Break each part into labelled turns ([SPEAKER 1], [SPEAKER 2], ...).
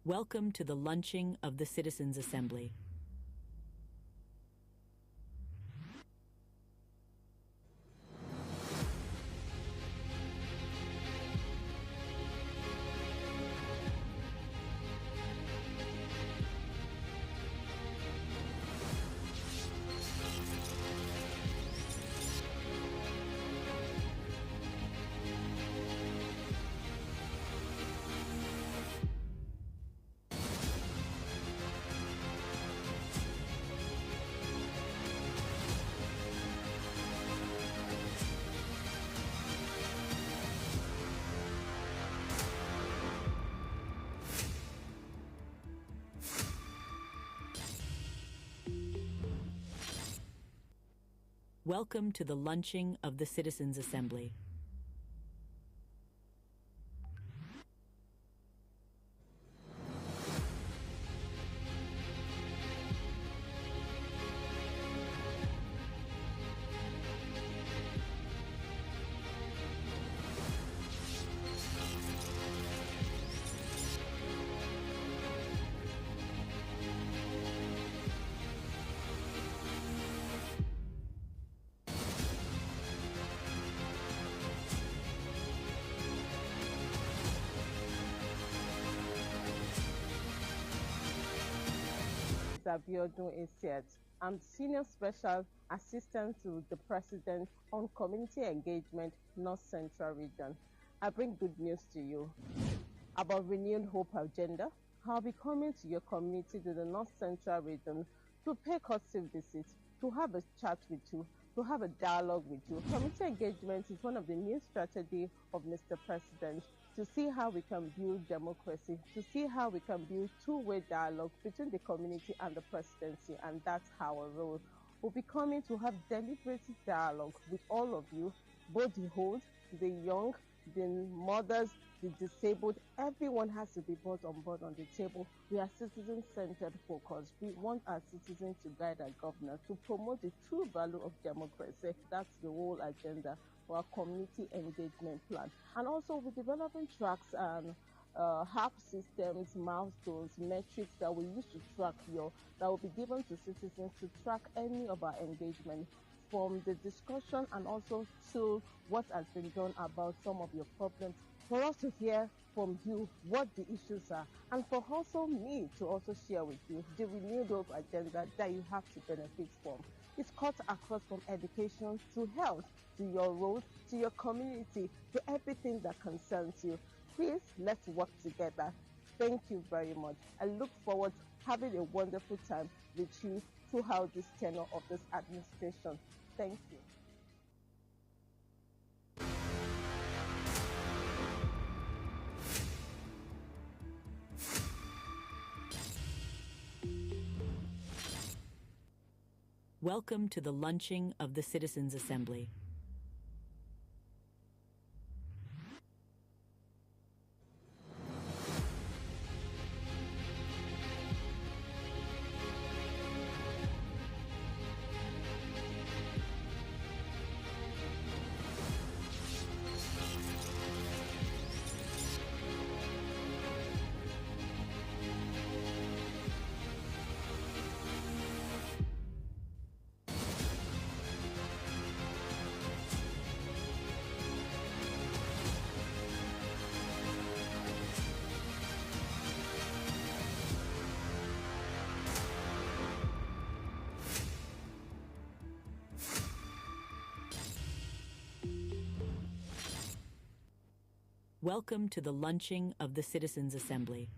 [SPEAKER 1] Welcome to the launching of the Citizens' Assembly. Welcome to the launching of the Citizens' Assembly.
[SPEAKER 2] I'm Senior Special Assistant to the President on Community Engagement, North Central Region. I bring good news to you about Renewed Hope Agenda. I'll be coming to your community to the North Central Region to pay courtesy visits, to have a chat with you, to have a dialogue with you. Community engagement is one of the new strategies of Mr. President to see how we can build democracy, to see how we can build two-way dialogue between the community and the presidency, and that's our role. We'll be coming to have deliberative dialogue with all of you, both the old, the young, the mothers, the disabled. Everyone has to be brought on board on the table. We are citizen-centered focus. We want our citizens to guide our governor, to promote the true value of democracy. That's the whole agenda for our community engagement plan. And also we're developing tracks and HAP systems, milestones, metrics that we use to track that will be given to citizens to track any of our engagement, from the discussion and also to what has been done about some of your problems, for us to hear from you what the issues are, and for also me to also share with you the renewed hope agenda that you have to benefit from. It's cut across from education to health, to your road, to your community, to everything that concerns you. Please, let's work together. Thank you very much. I look forward to having a wonderful time with you throughout this tenure of this administration. Thank you.
[SPEAKER 1] Welcome to the launching of the Citizens' Assembly. Welcome to the launching of the Citizens' Assembly.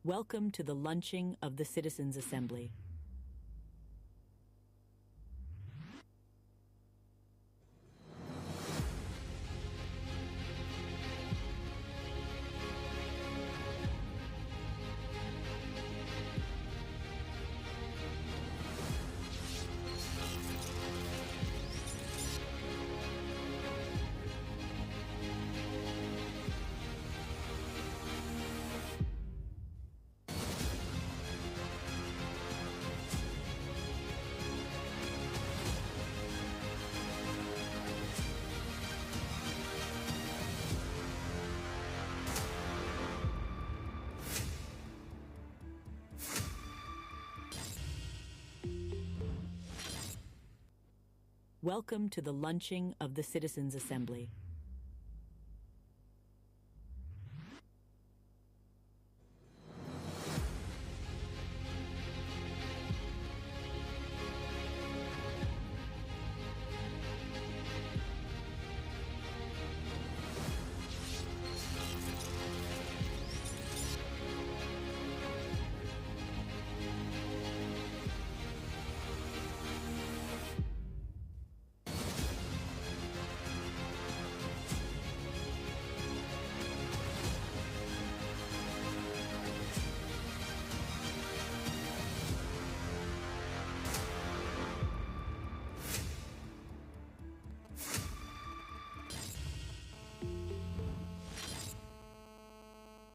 [SPEAKER 1] Welcome to the launching of the Citizens' Assembly. Welcome to the launching of the Citizens' Assembly.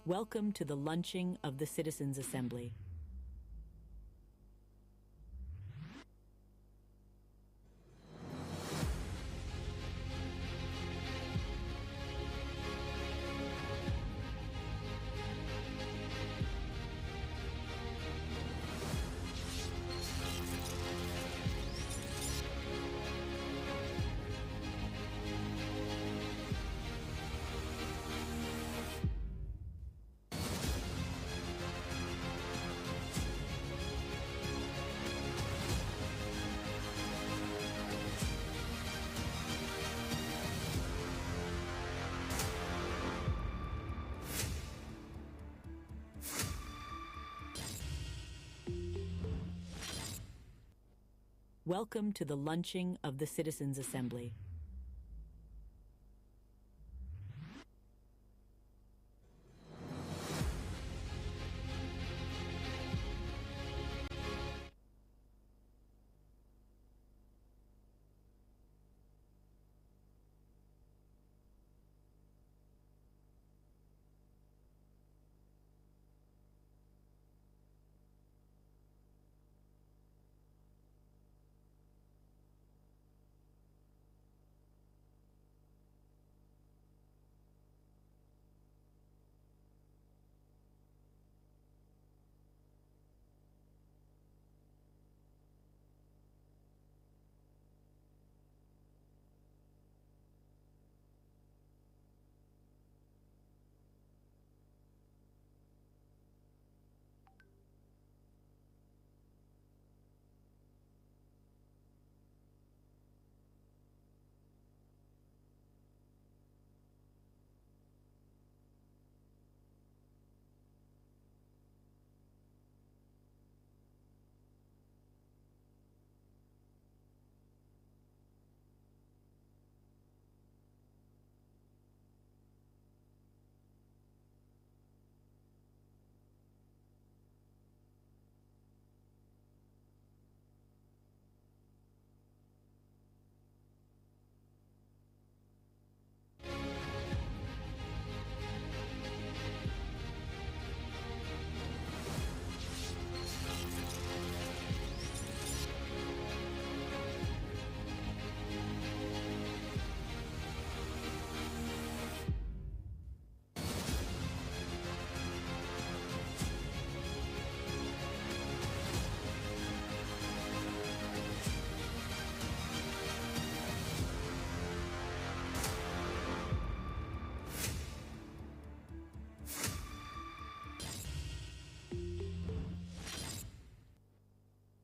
[SPEAKER 1] Welcome to the launching of the Citizens' Assembly. Welcome to the launching of the Citizens' Assembly.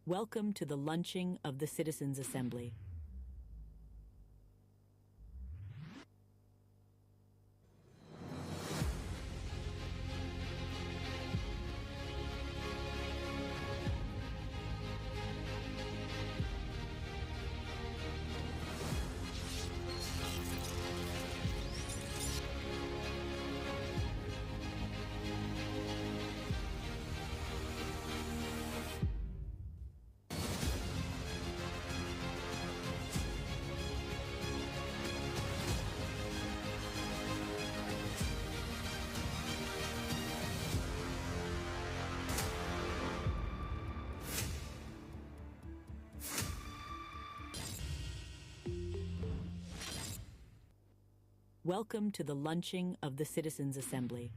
[SPEAKER 1] Welcome to the launching of the Citizens' Assembly. Welcome to the launching of the Citizens' Assembly.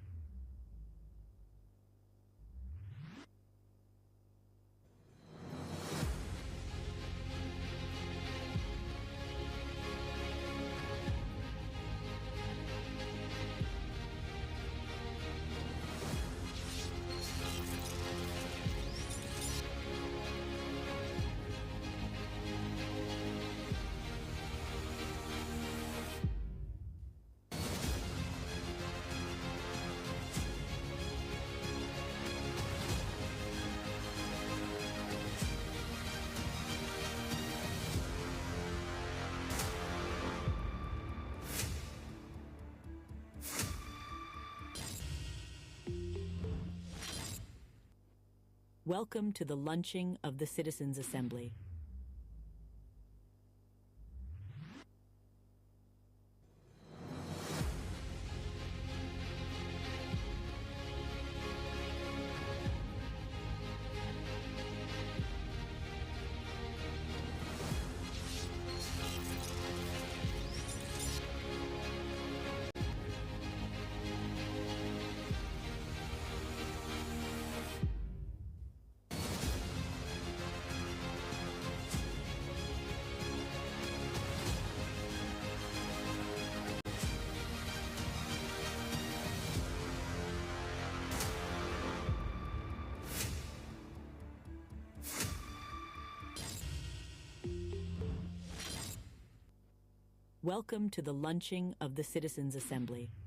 [SPEAKER 1] Welcome to the launching of the Citizens' Assembly. Welcome to the launching of the Citizens' Assembly.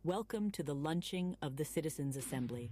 [SPEAKER 1] Welcome to the launching of the Citizens' Assembly.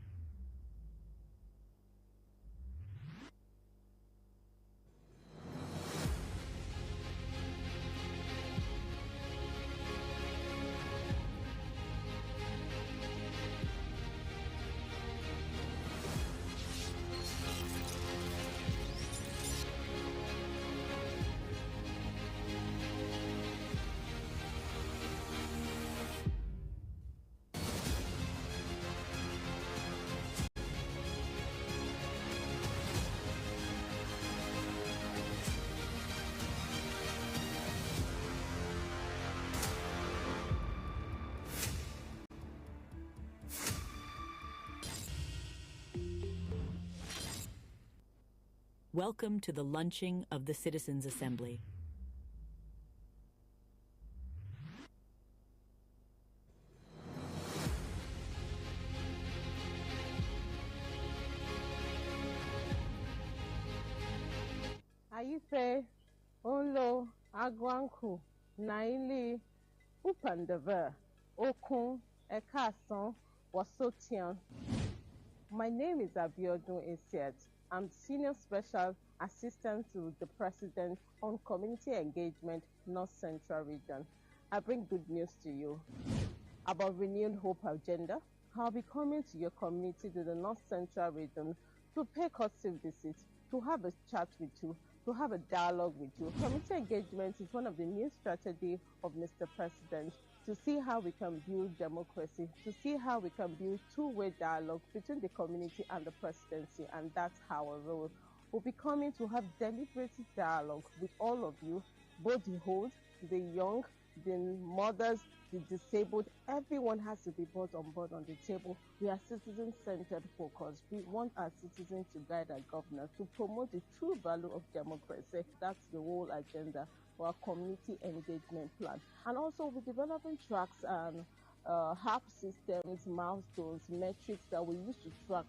[SPEAKER 1] Welcome to the launching of the Citizens' Assembly.
[SPEAKER 2] Ayife, Onlo, Agwanku, Naili, Upandaver, Okun, Ekason, Wasotian. My name is Abiodun Esiet. I'm Senior Special Assistant to the President on Community Engagement, North Central Region. I bring good news to you about Renewed Hope Agenda. I'll be coming to your community to the North Central Region to pay courtesy visits, to have a chat with you, to have a dialogue with you. Community engagement is one of the new strategies of Mr. President to see how we can build democracy, to see how we can build two-way dialogue between the community and the presidency, and that's our role. We'll be coming to have deliberative dialogue with all of you, both the old, the young, the mothers, the disabled. Everyone has to be brought on board on the table. We are citizen-centered focused. We want our citizens to guide our governance, to promote the true value of democracy. That's the whole agenda for our community engagement plan. And also we're developing tracks and HAP systems, milestones, metrics that we use to track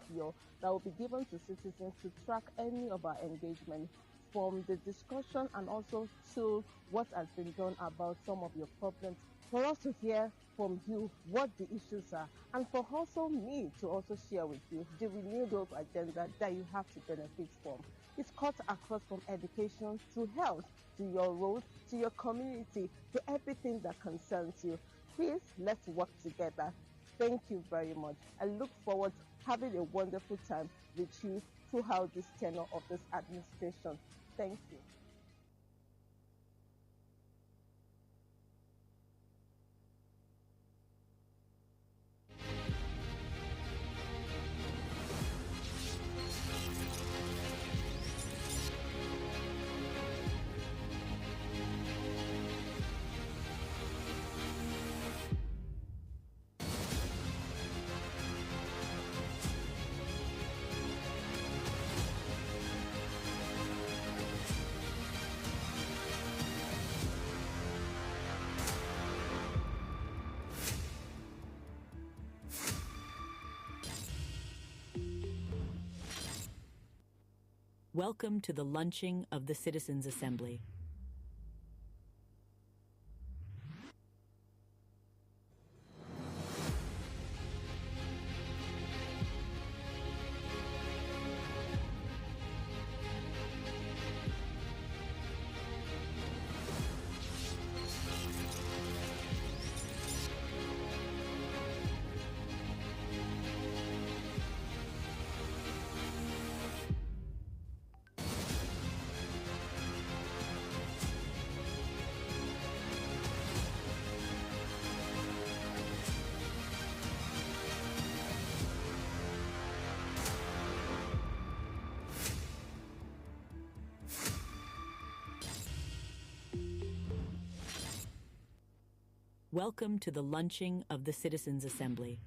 [SPEAKER 2] that will be given to citizens to track any of our engagement. from the discussion and also to what has been done about some of your problems, for us to hear from you what the issues are, and for also me to also share with you the renewed hope agenda that you have to benefit from. It's cut across from education to health, to your road, to your community, to everything that concerns you. Please, let's work together. Thank you very much. I look forward to having a wonderful time with you throughout this tenure of this administration. Thank you.
[SPEAKER 1] Welcome to the launching of the Citizens' Assembly. Welcome to the launching of the Citizens' Assembly.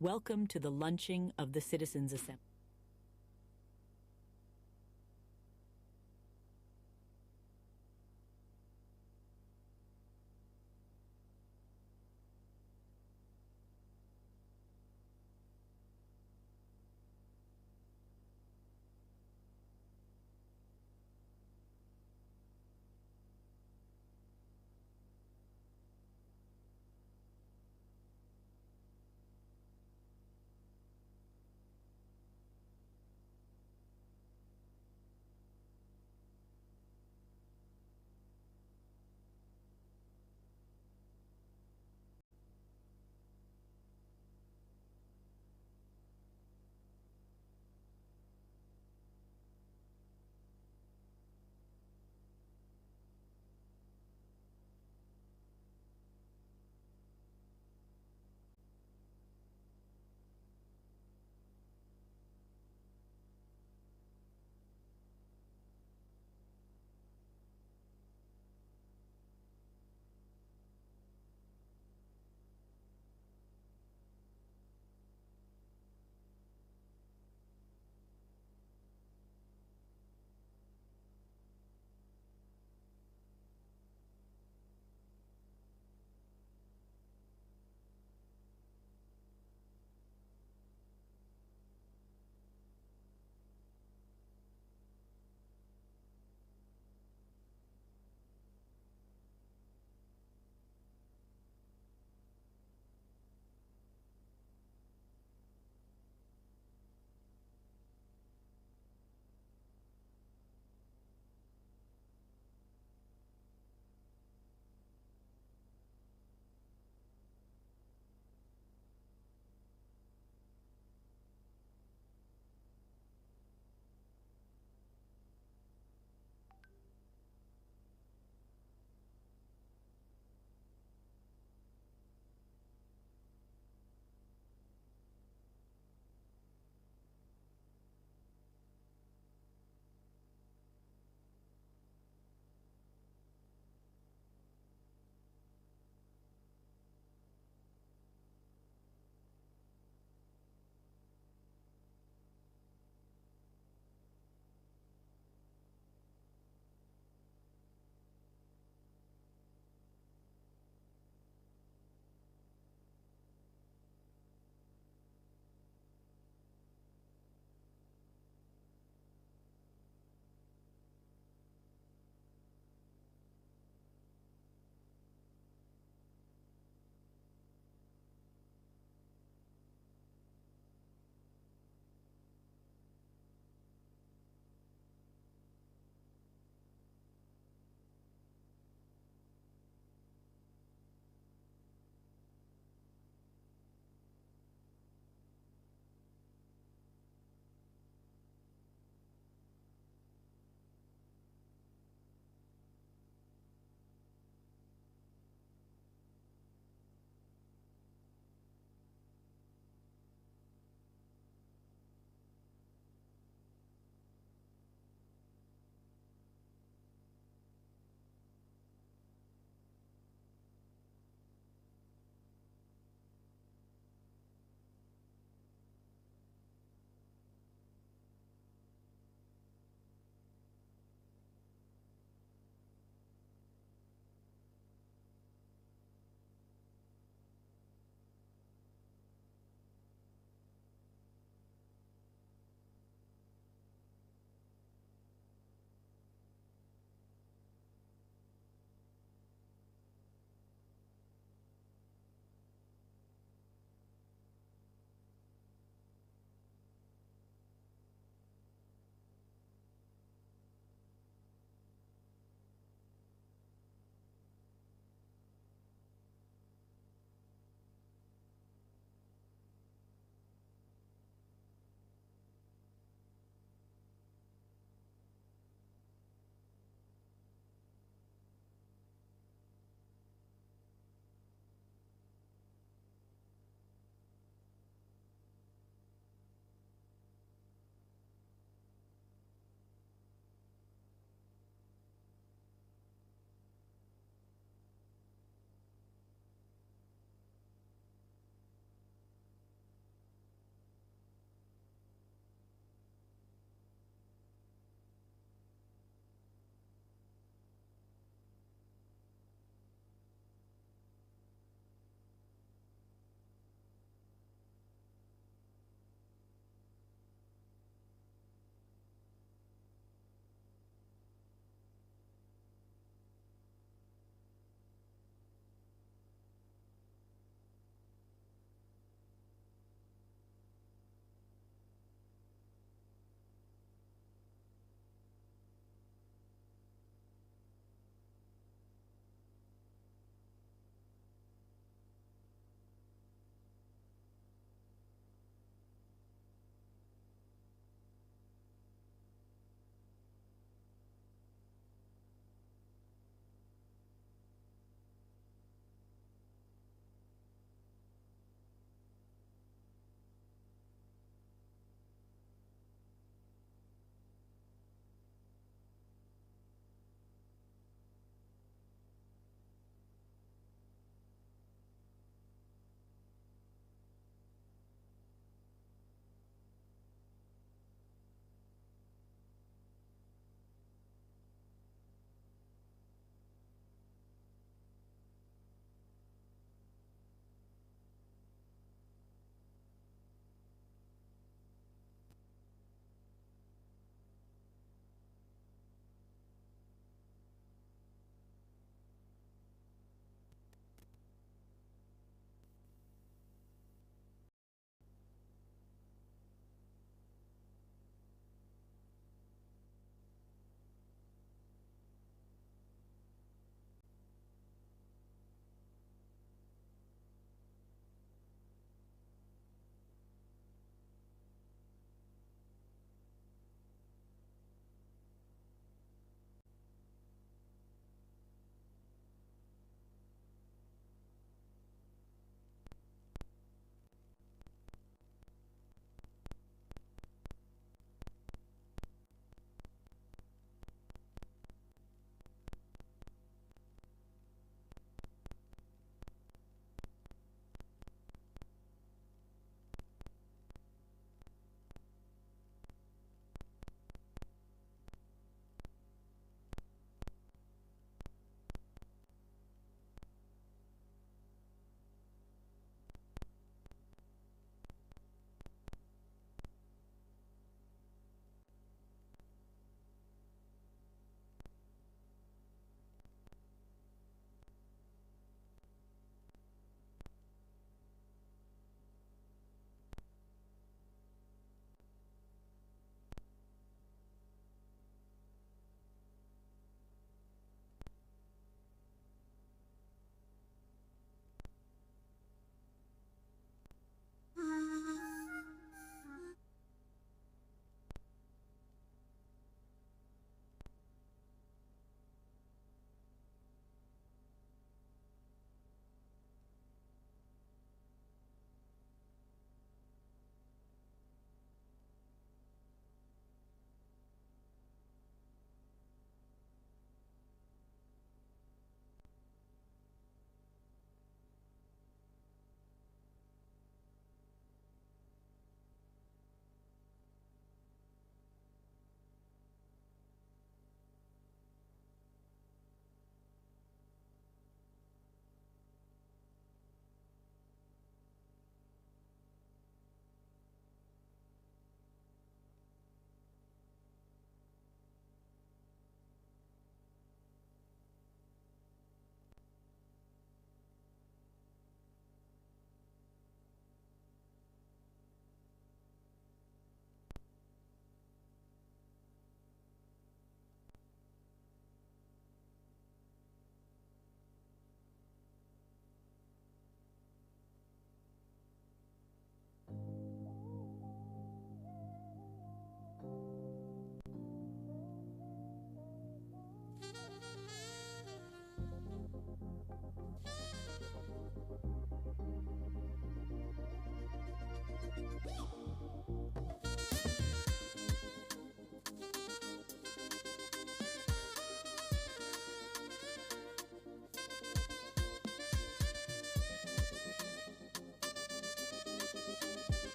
[SPEAKER 1] Welcome to the launching of the Citizens' Assembly.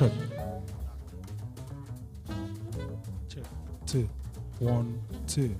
[SPEAKER 3] Check. Check. 2, 1, 2.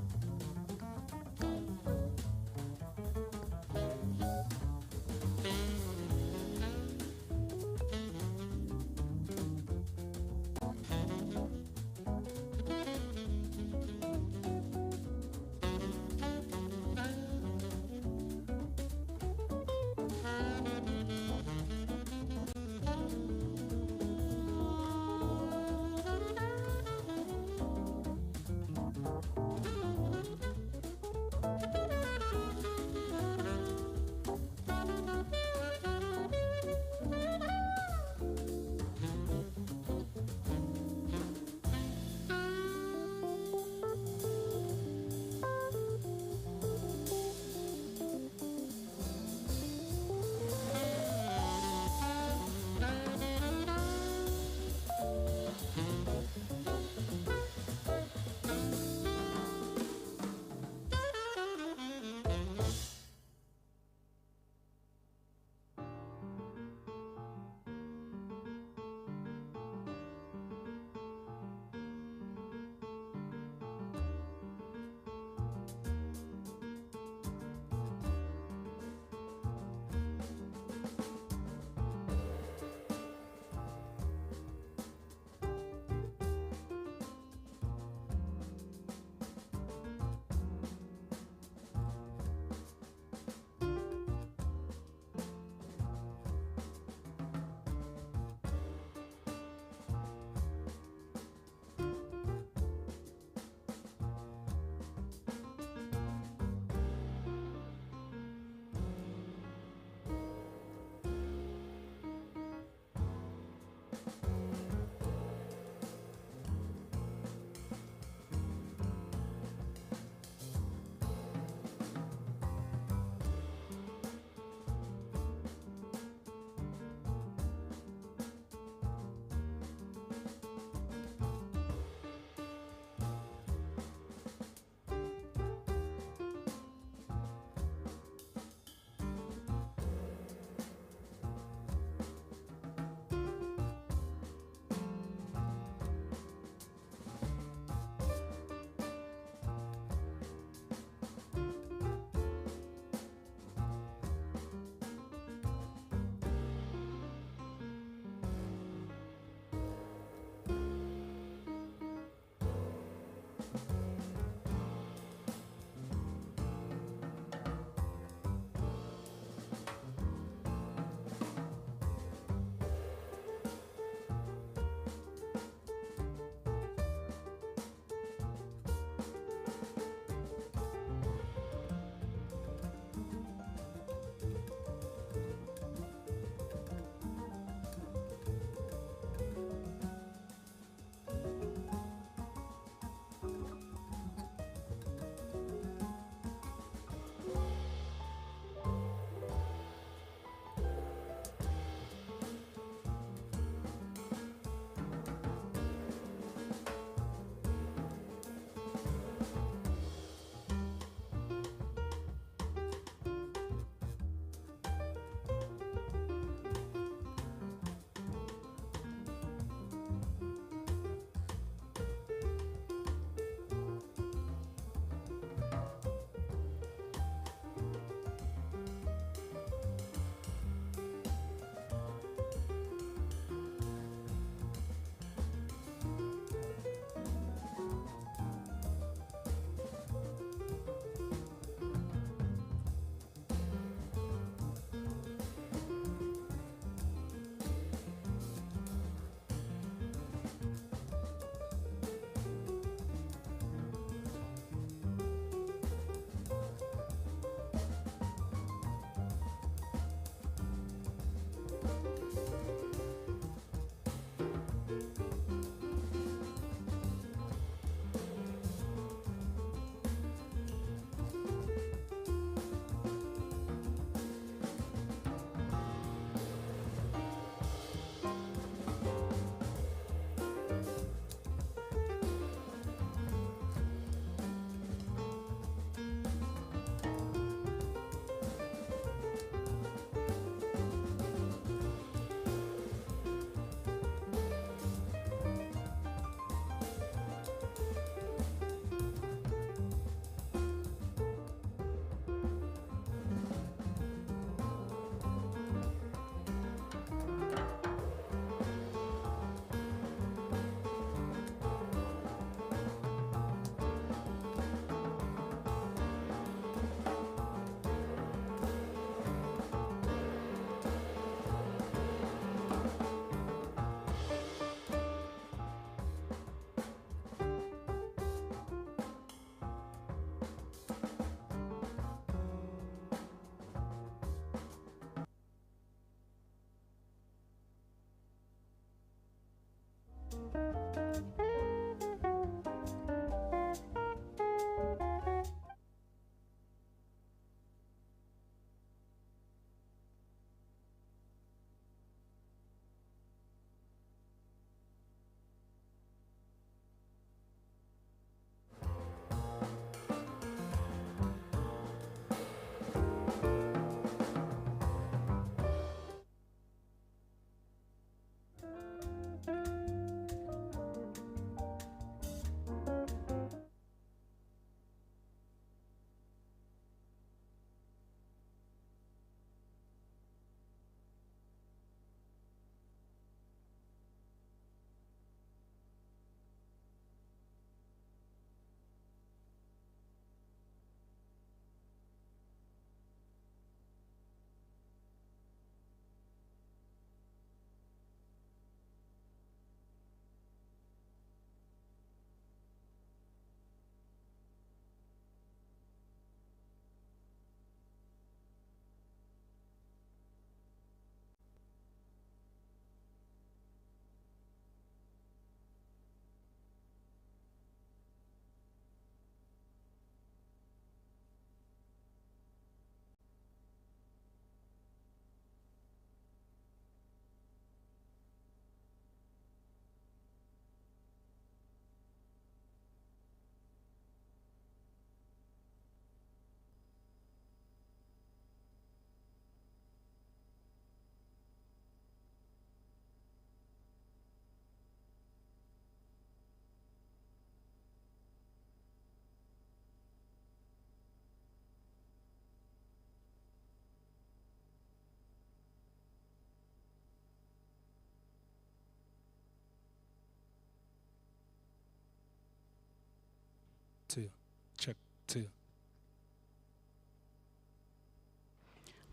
[SPEAKER 3] 2.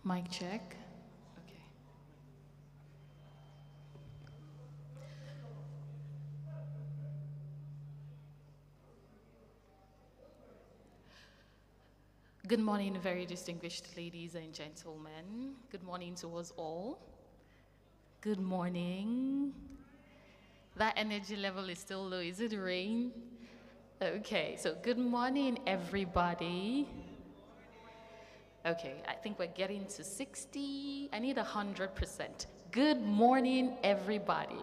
[SPEAKER 4] Mic check. Okay. Good morning, very distinguished ladies and gentlemen. Good morning to us all. Good morning. That energy level is still low. Is it rain? Okay, so good morning, everybody. Okay, I think we're getting to 60. I need 100%. Good morning, everybody.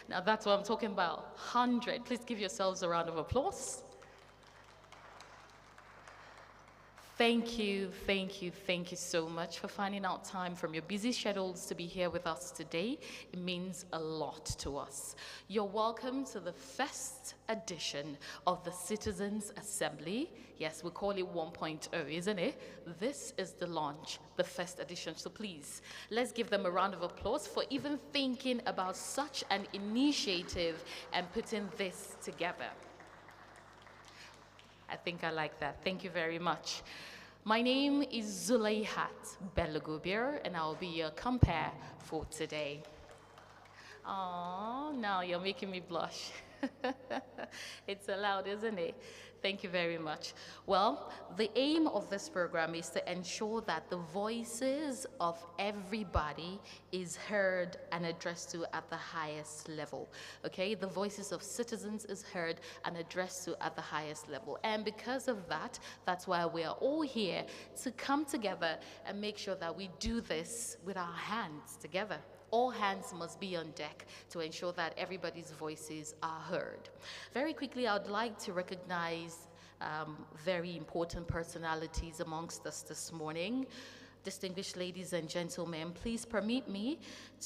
[SPEAKER 4] Now that's what I'm talking about. 100. Please give yourselves a round of applause. Thank you so much for finding out time from your busy schedules to be here with us today. It means a lot to us. You're welcome to the first edition of the Citizens Assembly. Yes, we call it 1.0, isn't it? This is the launch, the first edition. So please, let's give them a round of applause for even thinking about such an initiative and putting this together. I think I like that. Thank you very much. My name is Zulaihat Belagubir, and I'll be your compare for today. Oh, now you're making me blush. It's allowed, isn't it? Thank you very much. Well, the aim of this program is to ensure that the voices of everybody is heard and addressed to at the highest level. Okay, the voices of citizens is heard and addressed to at the highest level. And because of that, that's why we are all here to come together and make sure that we do this with our hands together. All hands must be on deck to ensure that everybody's voices are heard. Very quickly, I would like to recognize very important personalities amongst us this morning. Distinguished ladies and gentlemen, please permit me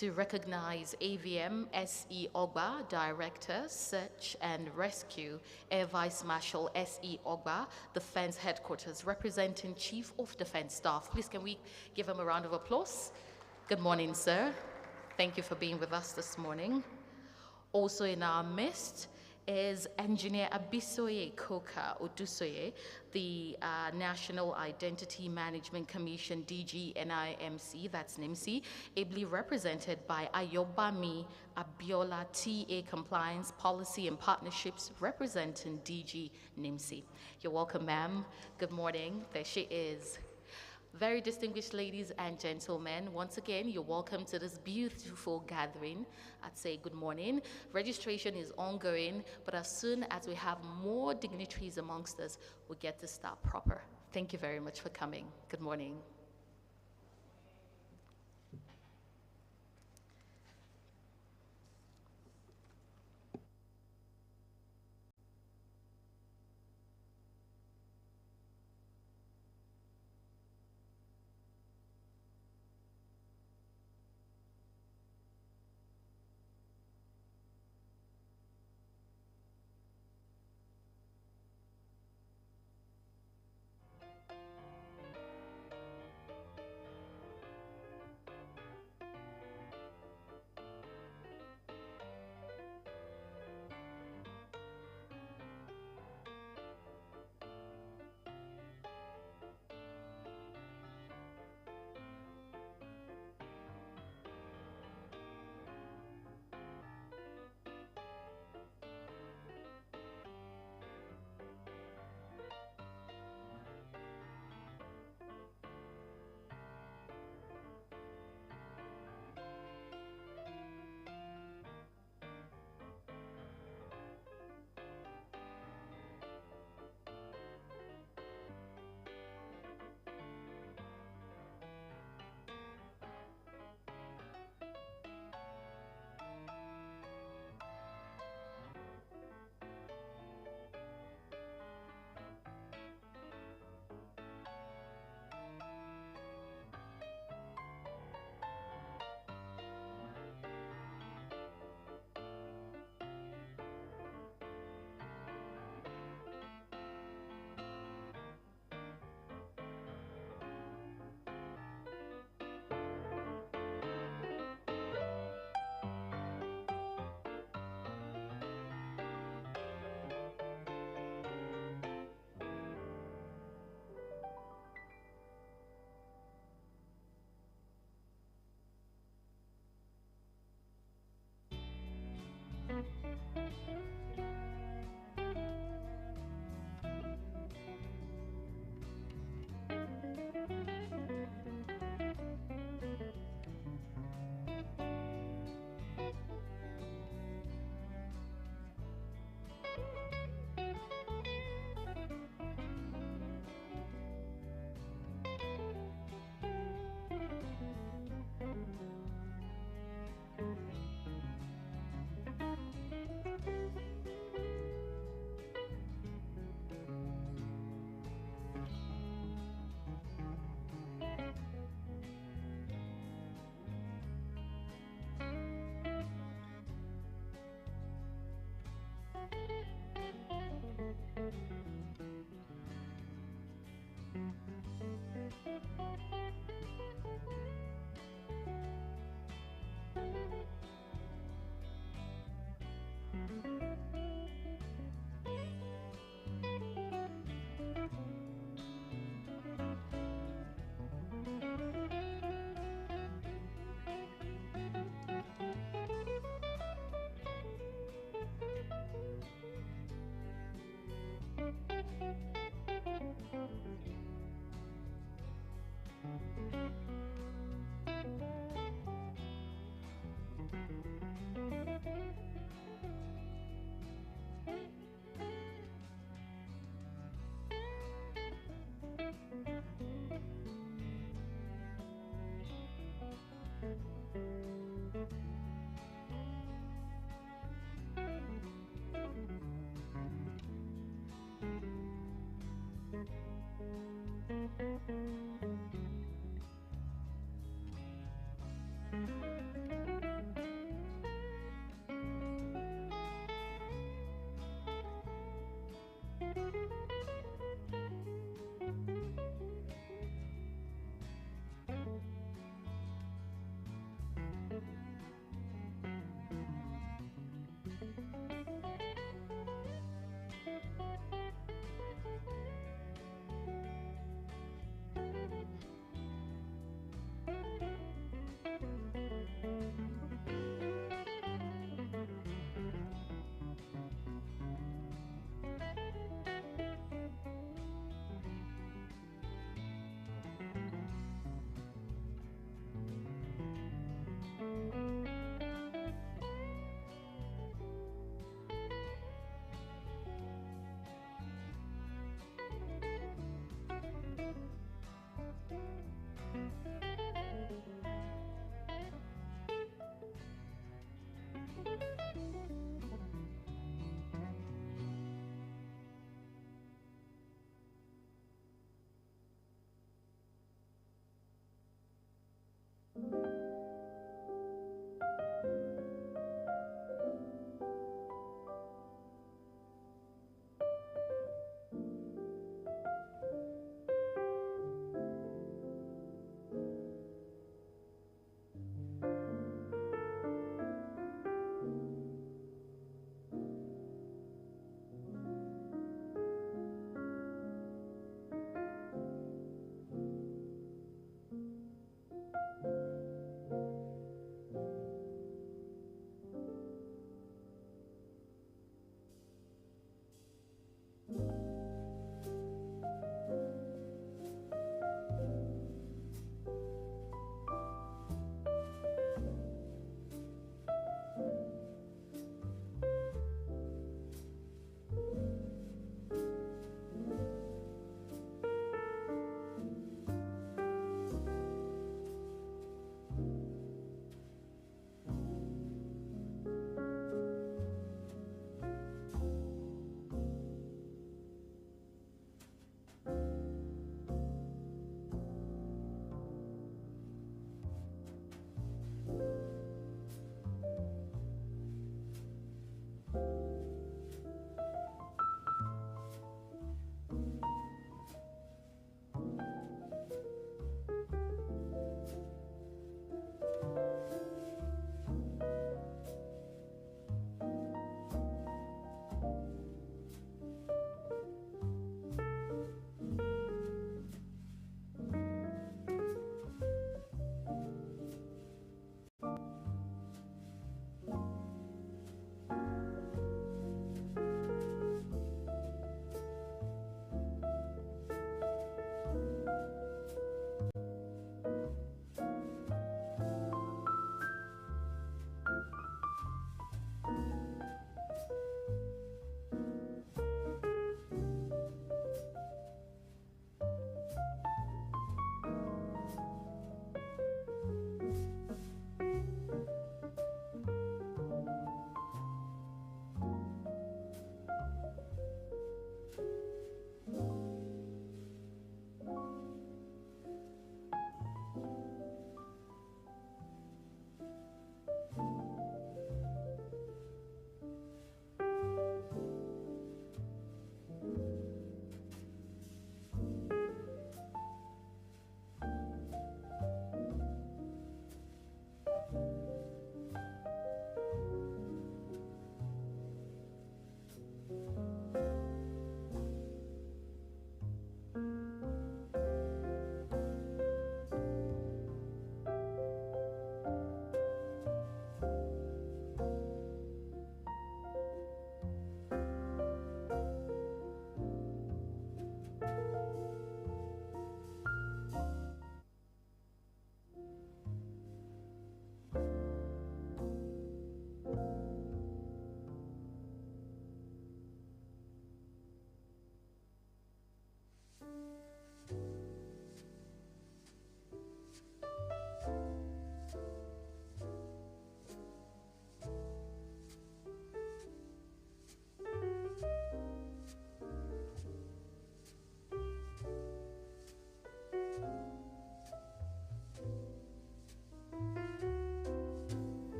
[SPEAKER 4] to recognize AVM S.E. Ogba, Director, Search and Rescue, Air Vice Marshal S.E. Ogba, Defense Headquarters, representing Chief of Defense Staff. Please, can we give him a round of applause? Good morning, sir. Thank you for being with us this morning. Also in our midst is Engineer Abisoye Koka Odusoye, the National Identity Management Commission, DG NIMC, that's NIMC, ably represented by Ayobami Abiola, TA Compliance, Policy and Partnerships, representing DG NIMC. You're welcome, ma'am. Good morning. There she is. Very distinguished ladies and gentlemen, once again, you're welcome to this beautiful gathering. I'd say good morning. Registration is ongoing, but as soon as we have more dignitaries amongst us, we'll get to start proper. Thank you very much for coming. Good morning.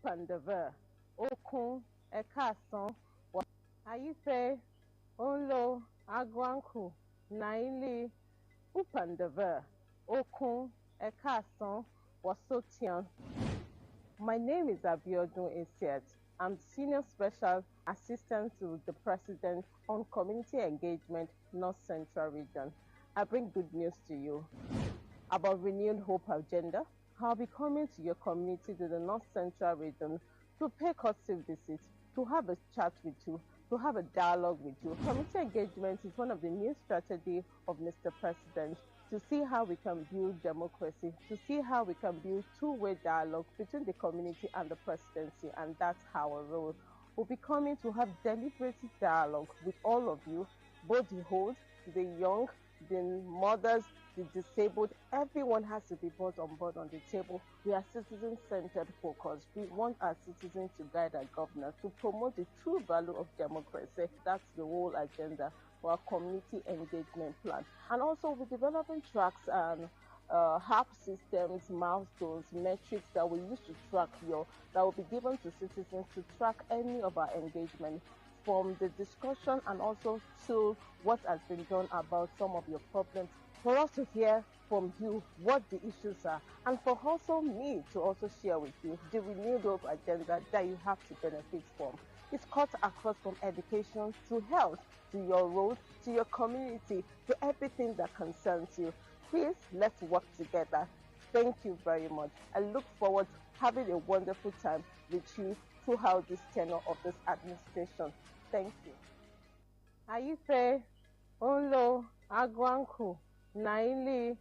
[SPEAKER 2] Upandava, Okun, Ekasan, Ayife, Onlo, Agwanku, Naili, Upandava, Okun, Ekasan, Wasotian. My name is Abiodun Esiet. I'm Senior Special Assistant to the President on Community Engagement, North Central Region. I bring good news to you about Renewed Hope Agenda. I'll be coming to your community to the North Central Region to pay courtesy visits, to have a chat with you, to have a dialogue with you. Community engagement is one of the new strategies of Mr. President to see how we can build democracy, to see how we can build two-way dialogue between the community and the presidency, and that's our role. We'll be coming to have deliberative dialogue with all of you, both the old, the young, the mothers, the disabled. Everyone has to be brought on board on the table. We are citizen-centered focus. We want our citizens to guide our governor, to promote the true value of democracy. That's the whole agenda for our community engagement plan. And also we're developing tracks and HAP systems, milestones, metrics that we use to track that will be given to citizens to track any of our engagement, from the discussion and also to what has been done about some of your problems, for us to hear from you what the issues are, and for also me to also share with you the renewed hope agenda that you have to benefit from. It's cut across from education to health, to your road, to your community, to everything that concerns you. Please, let's work together. Thank you very much. I look forward to having a wonderful time with you throughout this tenure of this administration. Thank you. Ayife, Onlo, Agwanku, Naili,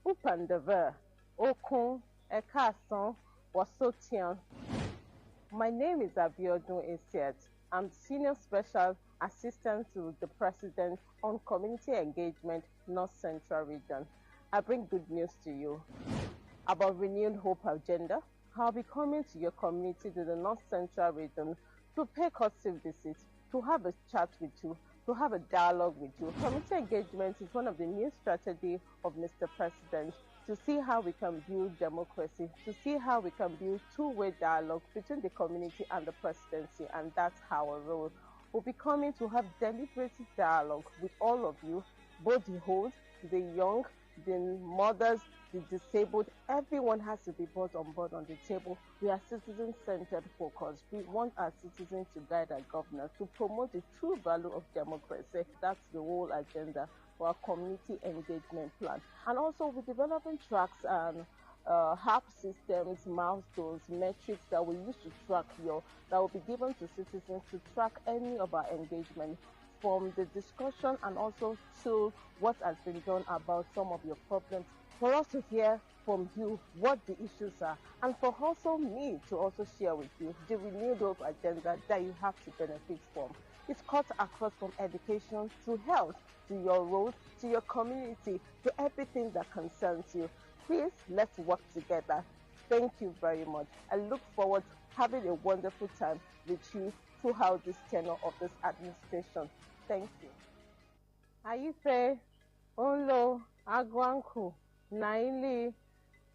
[SPEAKER 2] Upandava, Okun, Ekasan, Wasotian. My name is Abiodun Esiet. I'm Senior Special Assistant to the President on Community Engagement, North Central Region. I bring good news to you about Renewed Hope Agenda. I'll be coming to your community to the North Central Region to pay courtesy visits, to have a chat with you, to have a dialogue with you. Community engagement is one of the new strategies of Mr. President to see how we can build democracy, to see how we can build two-way dialogue between the community and the presidency, and that's our role. We'll be coming to have deliberative dialogue with all of you, both the old, the young, the mothers, the disabled. Everyone has to be brought on board on the table. We are citizen-centered focus. We want our citizens to guide our governor, to promote the true value of democracy. That's the whole agenda for our community engagement plan. And also we're developing tracks and HAP systems, milestones, metrics that we use to track that will be given to citizens to track any of our engagement, from the discussion and also to what has been done about some of your problems, for us to hear from you what the issues are, and for also me to also share with you the renewed hope agenda that you have to benefit from. It's cut across from education to health, to your road, to your community, to everything that concerns you. Please, let's work together. Thank you very much. I look forward to having a wonderful time with you throughout this tenure of this administration. Thank you. Ayife, Onlo, Agwanku, Naili,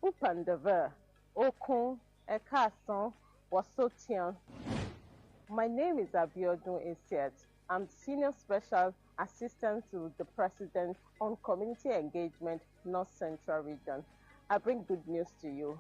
[SPEAKER 2] Upandava, Okun, Ekasan, Wasotian. My name is Abiodun Esiet. I'm Senior Special Assistant to the President on Community Engagement, North Central Region. I bring good news to you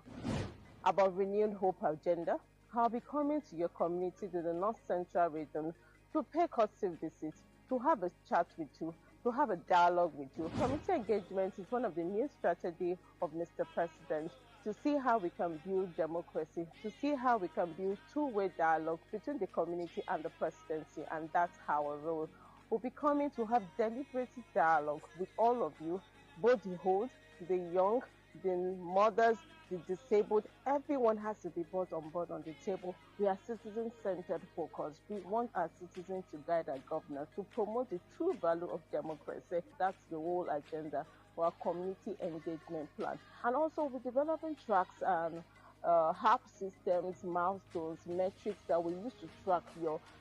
[SPEAKER 2] about Renewed Hope Agenda. I'll be coming to your community to the North Central Region to pay courtesy visits, to have a chat with you, to have a dialogue with you. Community engagement is one of the new strategies of Mr. President to see how we can build democracy, to see how we can build two-way dialogue between the community and the presidency, and that's our role. We'll be coming to have deliberative dialogue with all of you, both the old, the young, the mothers, the disabled. Everyone has to be brought on board on the table. We are citizen-centered focus. We want our citizens to guide our governor, to promote the true value of democracy. That's the whole agenda for our community engagement plan. And also we're developing tracks and HAP systems, milestones, metrics that we use to track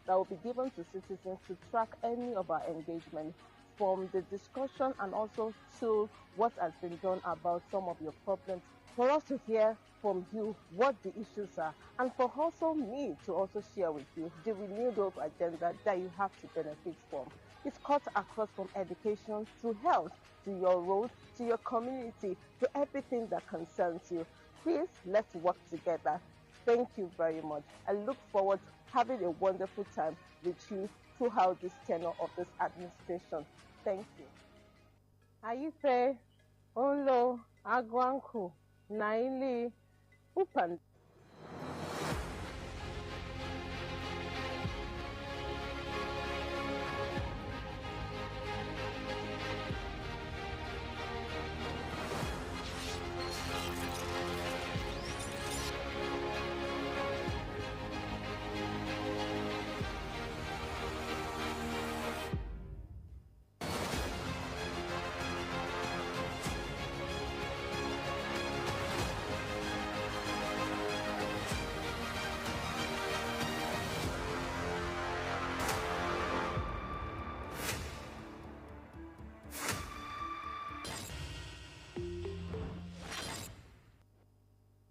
[SPEAKER 2] that will be given to citizens to track any of our engagement, from the discussion and also to what has been done about some of your problems, for us to hear from you what the issues are, and for also me to also share with you the renewed hope agenda that you have to benefit from. It's cut across from education to health, to your road, to your community, to everything that concerns you. Please, let's work together. Thank you very much. I look forward to having a wonderful time with you throughout this tenure of this administration. Thank you. Aife, Onlo, Agwanku, Naili, Upan.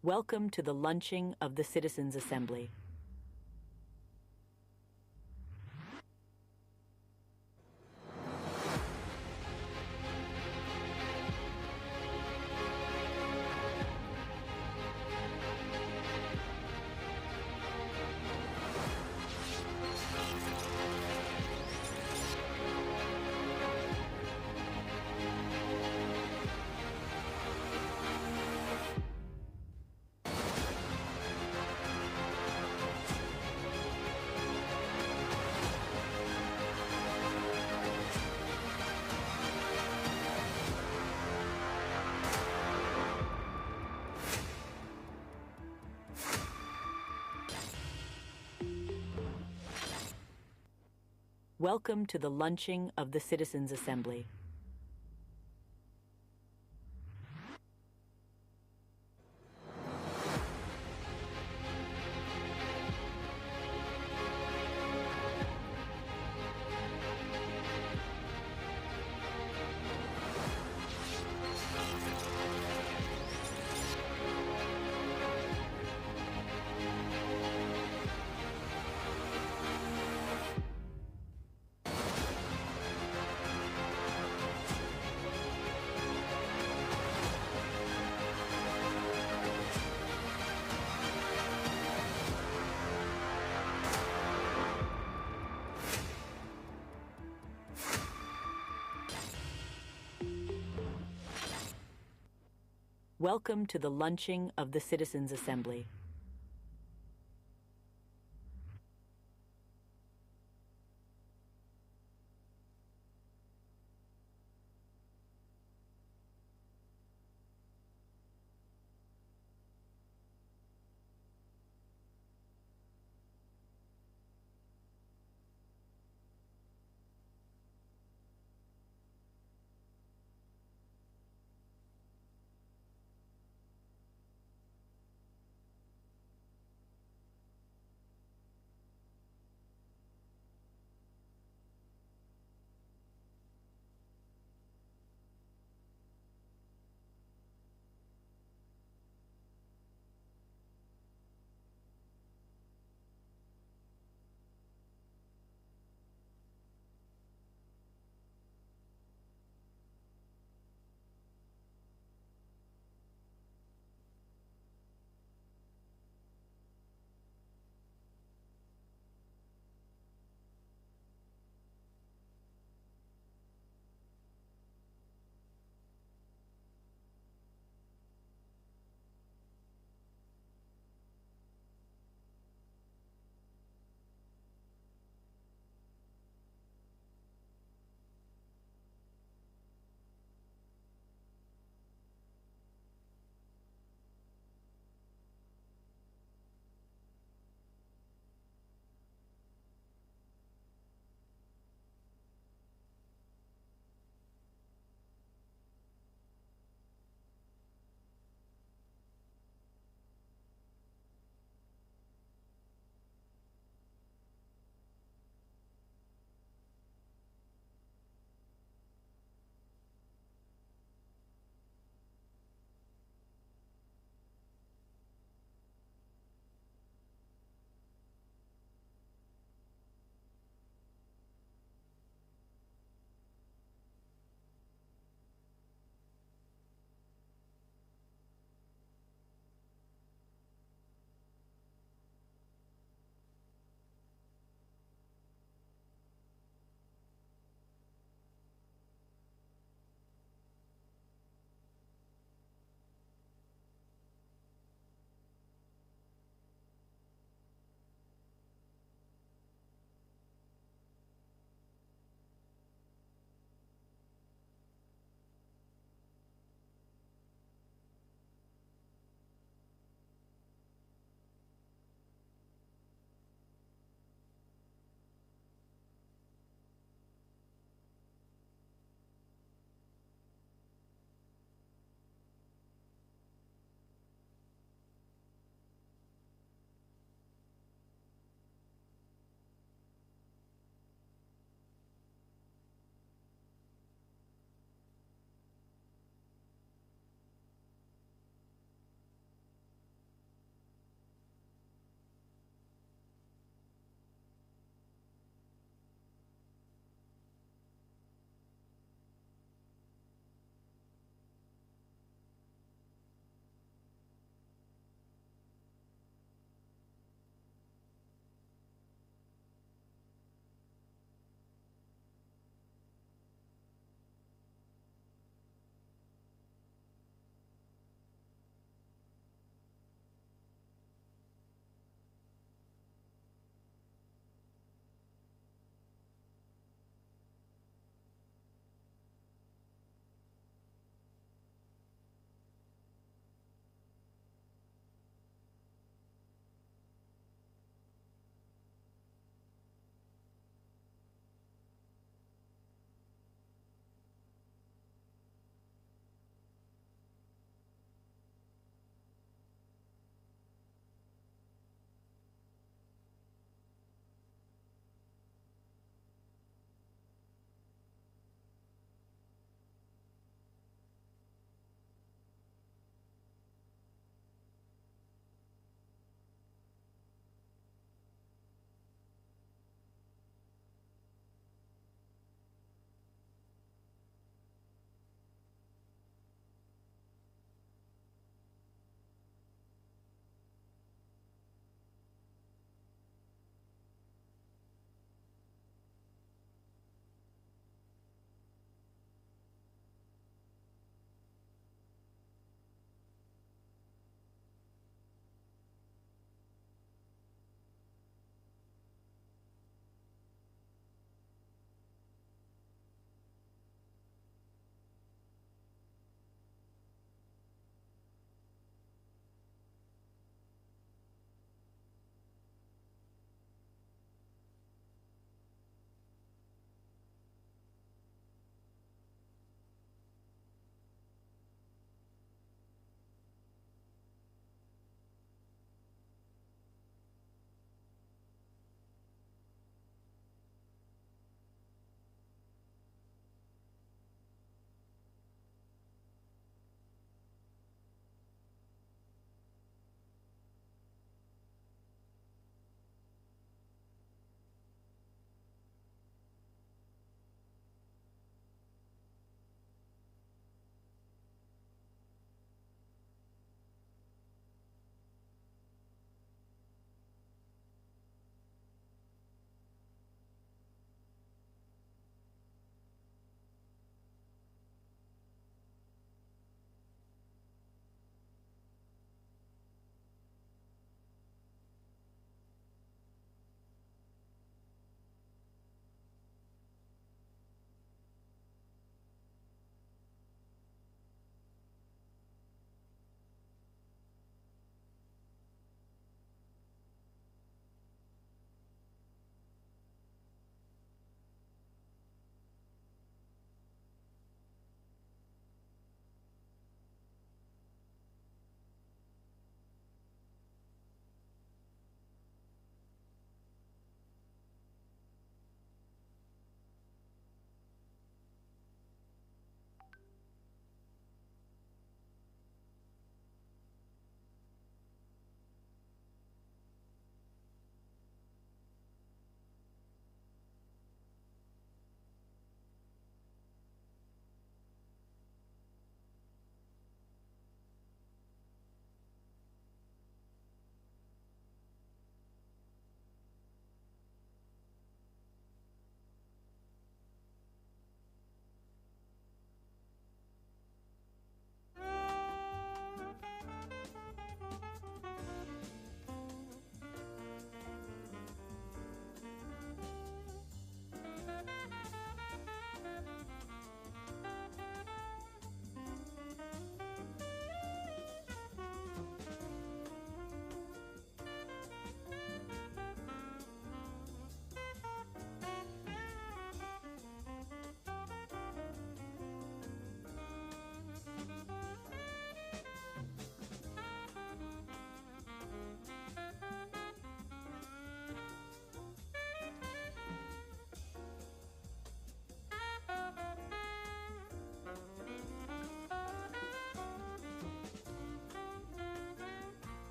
[SPEAKER 1] Welcome to the launching of the Citizens' Assembly. Welcome to the launching of the Citizens' Assembly. Welcome to the launching of the Citizens' Assembly.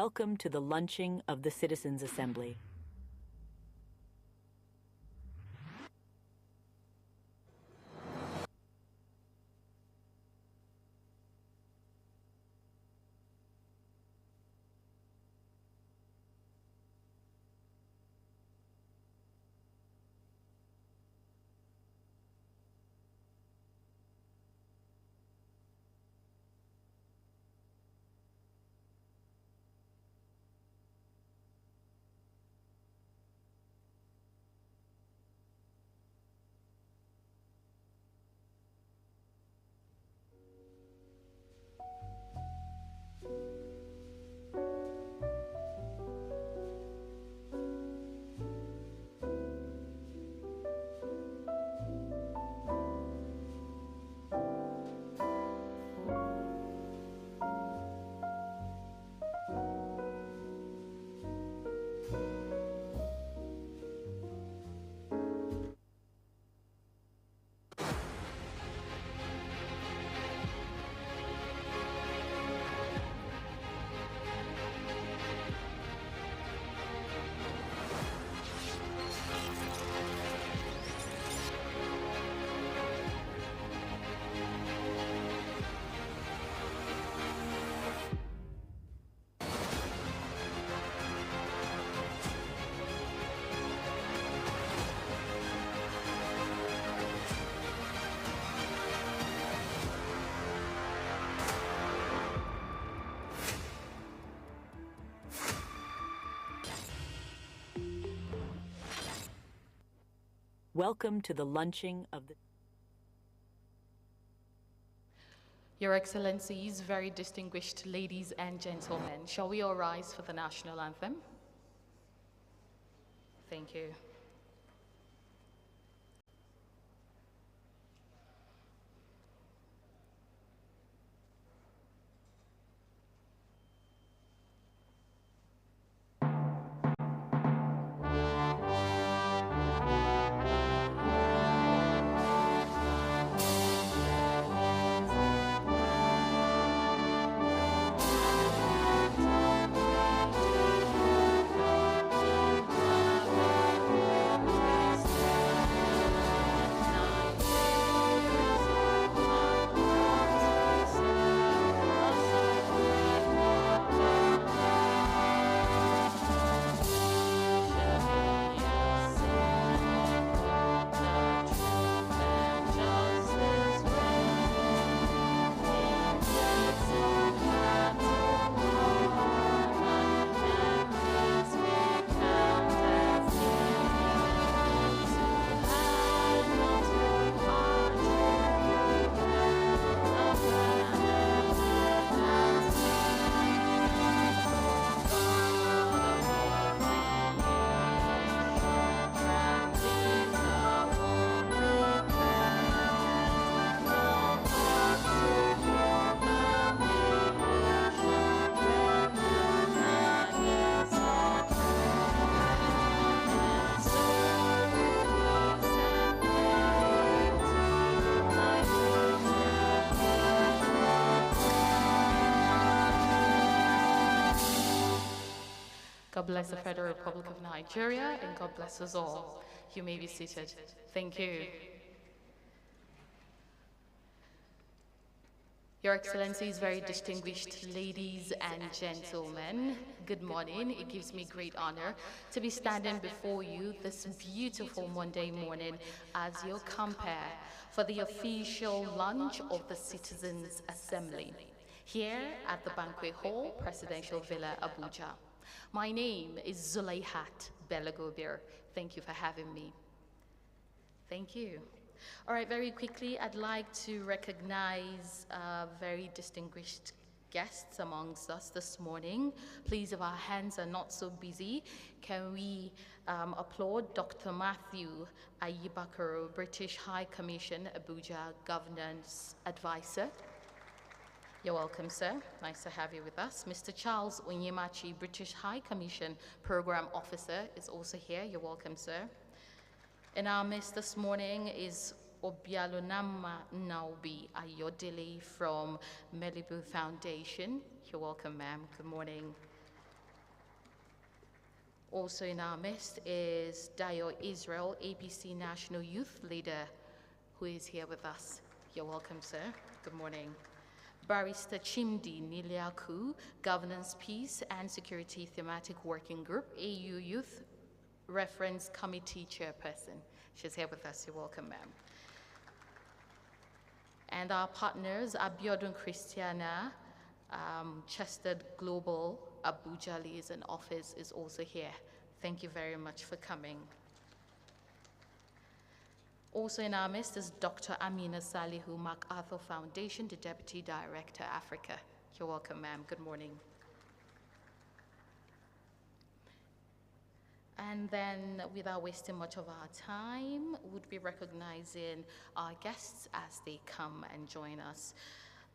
[SPEAKER 1] Welcome to the launching of the Citizens' Assembly. Welcome to the launching of the...
[SPEAKER 4] Your Excellencies, very distinguished ladies and gentlemen, shall we all rise for the national anthem? Thank you. God bless the Federal Republic of Nigeria, and God bless us all. You may be seated. Thank you. Your Excellencies, very distinguished ladies and gentlemen, good morning. It gives me great honor to be standing before you this beautiful Monday morning as your compere for the official launch of the Citizens' Assembly here at the Banquet Hall, Presidential Villa, Abuja. My name is Zulaihat Belagobir. Thank you for having me. Thank you. All right, very quickly, I'd like to recognize very distinguished guests amongst us this morning. Please, if our hands are not so busy, can we applaud Dr. Matthew Ayibakaro, British High Commission, Abuja Governance Advisor. You're welcome, sir. Nice to have you with us. Mr. Charles Onyemachi, British High Commission Program Officer, is also here. You're welcome, sir. In our midst this morning is Obialonama Naubi Ayodele from Malibu Foundation. You're welcome, ma'am. Good morning. Also in our midst is Dayo Israel, APC National Youth Leader, who is here with us. You're welcome, sir. Good morning. Barrister Chimdi Niliaku, Governance, Peace and Security Thematic Working Group, AU Youth Reference Committee Chairperson. She's here with us. You're welcome, ma'am. And our partners, Abiodun Christiana, Chester Global, Abuja Liaison Office is also here. Thank you very much for coming. Also in our midst is Dr. Amina Salihu, MacArthur Foundation, the Deputy Director, Africa. You're welcome, ma'am. Good morning. And then, without wasting much of our time, we'll be recognizing our guests as they come and join us.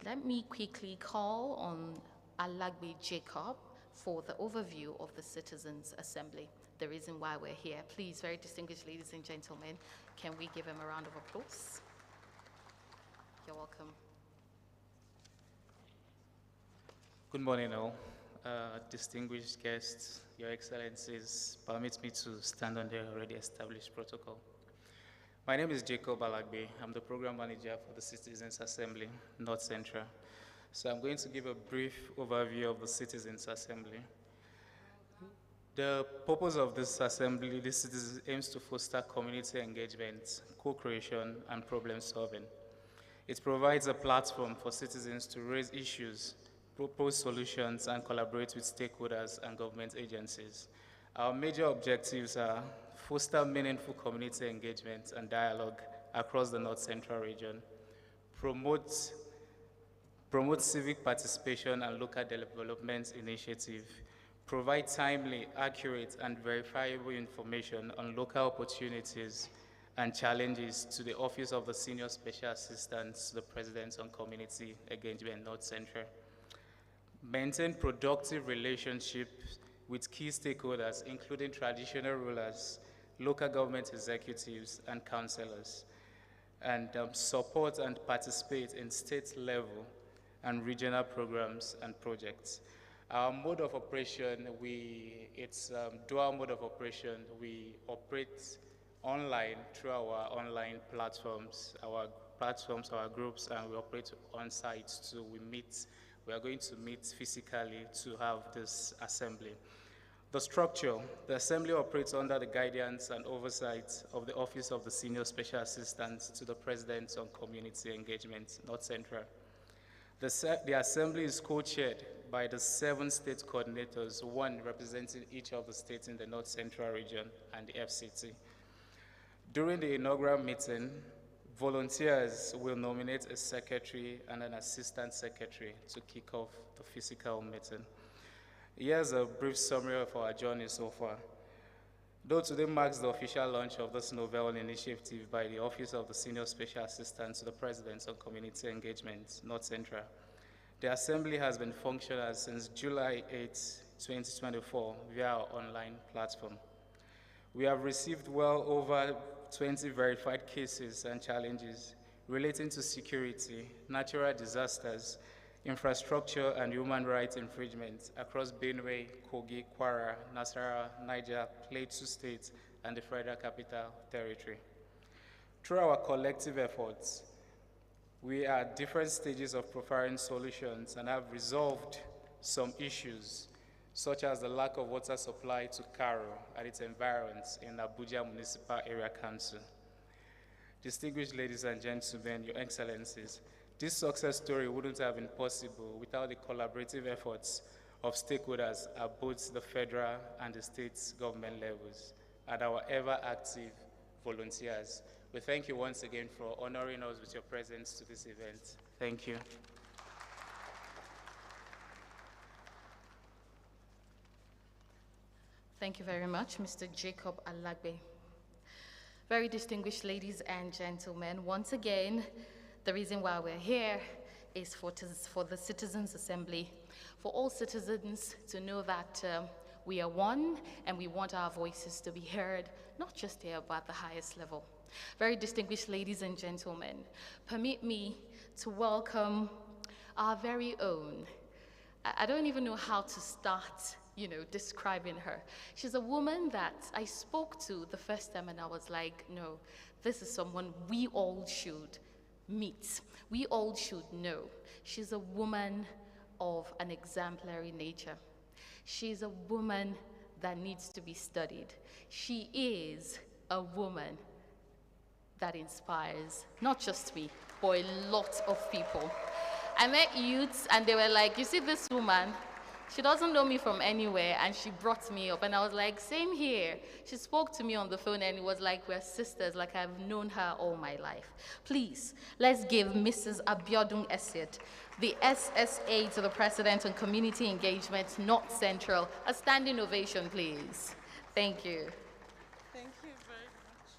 [SPEAKER 4] Let me quickly call on Alagbe Jacob for the overview of the Citizens' Assembly, the reason why we're here. Please, very distinguished ladies and gentlemen, can we give him a round of applause? You're welcome.
[SPEAKER 5] Good morning, all. Distinguished guests, Your Excellencies, permit me to stand on the already established protocol. My name is Jacob Alagbe. I'm the Program Manager for the Citizens' Assembly, North Central. So I'm going to give a brief overview of the Citizens' Assembly. The purpose of this assembly, this aims to foster community engagement, co-creation, and problem solving. It provides a platform for citizens to raise issues, propose solutions, and collaborate with stakeholders and government agencies. Our major objectives are foster meaningful community engagement and dialogue across the North Central region, promote civic participation and local development initiative, provide timely, accurate, and verifiable information on local opportunities and challenges to the Office of the Senior Special Assistant to the President on Community Engagement, North Central. Maintain productive relationships with key stakeholders, including traditional rulers, local government executives, and councillors, and support and participate in state level and regional programs and projects. Our mode of operation, it's dual mode of operation. We operate online through our online platforms, our groups, and we operate on site too. We are going to meet physically to have this assembly. The structure, the assembly operates under the guidance and oversight of the Office of the Senior Special Assistant to the President on Community Engagement, North Central. The assembly is co-chaired by the 7 state coordinators, one representing each of the states in the North Central region and the FCT. During the inaugural meeting, volunteers will nominate a secretary and an assistant secretary to kick off the physical meeting. Here's a brief summary of our journey so far. Though today marks the official launch of this novel initiative by the Office of the Senior Special Assistant to the President on Community Engagement, North Central, the Assembly has been functional since July 8, 2024 via our online platform. We have received well over 20 verified cases and challenges relating to security, natural disasters, infrastructure, and human rights infringements across Benue, Kogi, Kwara, Nasarawa, Niger, Plateau State, and the Federal Capital Territory. Through our collective efforts, we are at different stages of profiling solutions and have resolved some issues, such as the lack of water supply to Karo and its environs in Abuja Municipal Area Council. Distinguished ladies and gentlemen, Your Excellencies, this success story wouldn't have been possible without the collaborative efforts of stakeholders at both the federal and the state government levels, and our ever-active volunteers. We thank you once again for honoring us with your presence to this event. Thank you.
[SPEAKER 4] Thank you very much, Mr. Jacob Alagbe. Very distinguished ladies and gentlemen, once again, the reason why we're here is for the Citizens' Assembly, for all citizens to know that we are one and we want our voices to be heard, not just here, but at the highest level. Very distinguished ladies and gentlemen, permit me to welcome our very own. I don't even know how to start describing her. She's a woman that I spoke to the first time and I was like, no, this is someone we all should meet. We all should know. She's a woman of an exemplary nature. She's a woman that needs to be studied. She is a woman that inspires not just me, but a lot of people. I met youths and they were like, you see this woman, she doesn't know me from anywhere, and she brought me up, and I was like, same here. She spoke to me on the phone, and it was like we're sisters, like I've known her all my life. Please, let's give Mrs. Abiodun Esiet, the SSA to the President on Community Engagement, North Central, a standing ovation, please. Thank you.
[SPEAKER 6] Thank you very much.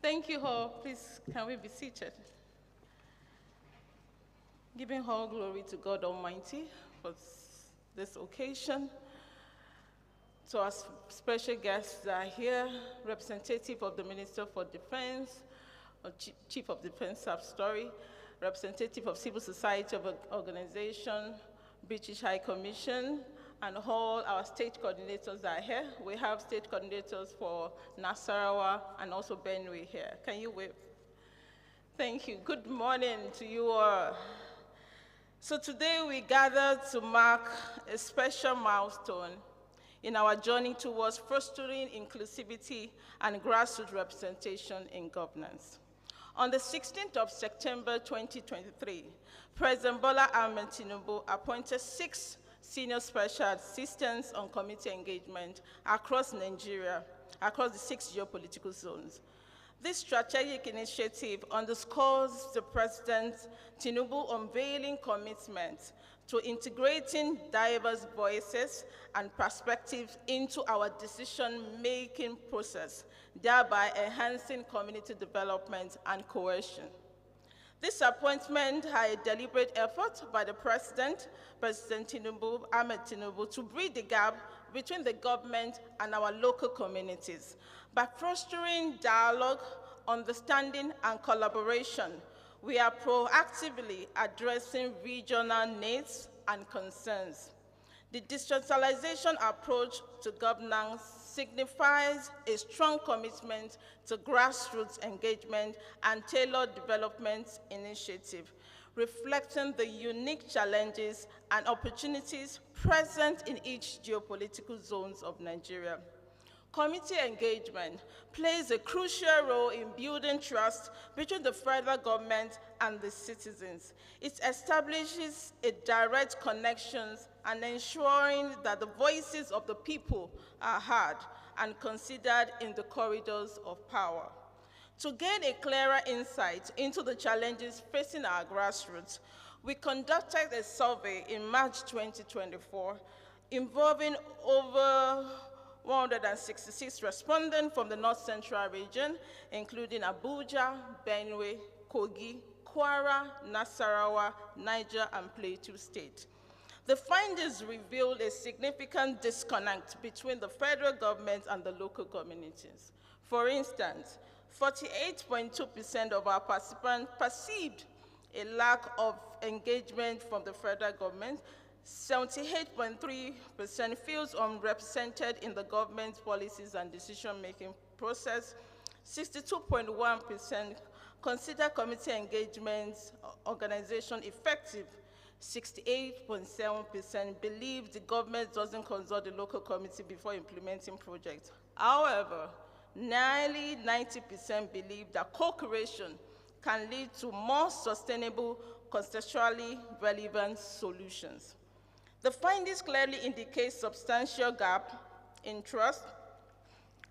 [SPEAKER 6] Thank you all. Please, can we be seated? Giving all glory to God Almighty for this occasion. To our special guests that are here, representative of the Minister for Defense, or Chief of Defense Staff Story, representative of civil society of organization, British High Commission, and all our state coordinators that are here. We have state coordinators for Nasarawa and also Benue here. Can you wave? Thank you. Good morning to you all. So today we gather to mark a special milestone in our journey towards fostering inclusivity and grassroots representation in governance. On the 16th of September 2023, President Bola Ahmed Tinubu appointed 6 senior special assistants on community engagement across Nigeria, across the 6 geopolitical zones. This strategic initiative underscores the President Tinubu unveiling commitment to integrating diverse voices and perspectives into our decision-making process, thereby enhancing community development and cohesion. This appointment had a deliberate effort by the President Tinubu, Ahmed Tinubu, to bridge the gap between the government and our local communities. By fostering dialogue, understanding, and collaboration, we are proactively addressing regional needs and concerns. The decentralization approach to governance signifies a strong commitment to grassroots engagement and tailored development initiative, reflecting the unique challenges and opportunities present in each geopolitical zones of Nigeria. Community engagement plays a crucial role in building trust between the federal government and the citizens. It establishes a direct connection and ensuring that the voices of the people are heard and considered in the corridors of power. To gain a clearer insight into the challenges facing our grassroots, we conducted a survey in March 2024 involving over 166 respondents from the North Central region, including Abuja, Benue, Kogi, Kwara, Nasarawa, Niger, and Plateau State. The findings revealed a significant disconnect between the federal government and the local communities. For instance, 48.2% of our participants perceived a lack of engagement from the federal government. 78.3% feels unrepresented in the government's policies and decision-making process. 62.1% consider community engagement organization effective. 68.7% believe the government doesn't consult the local community before implementing projects. However, nearly 90% believe that co-creation can lead to more sustainable, contextually relevant solutions. The findings clearly indicate substantial gap in trust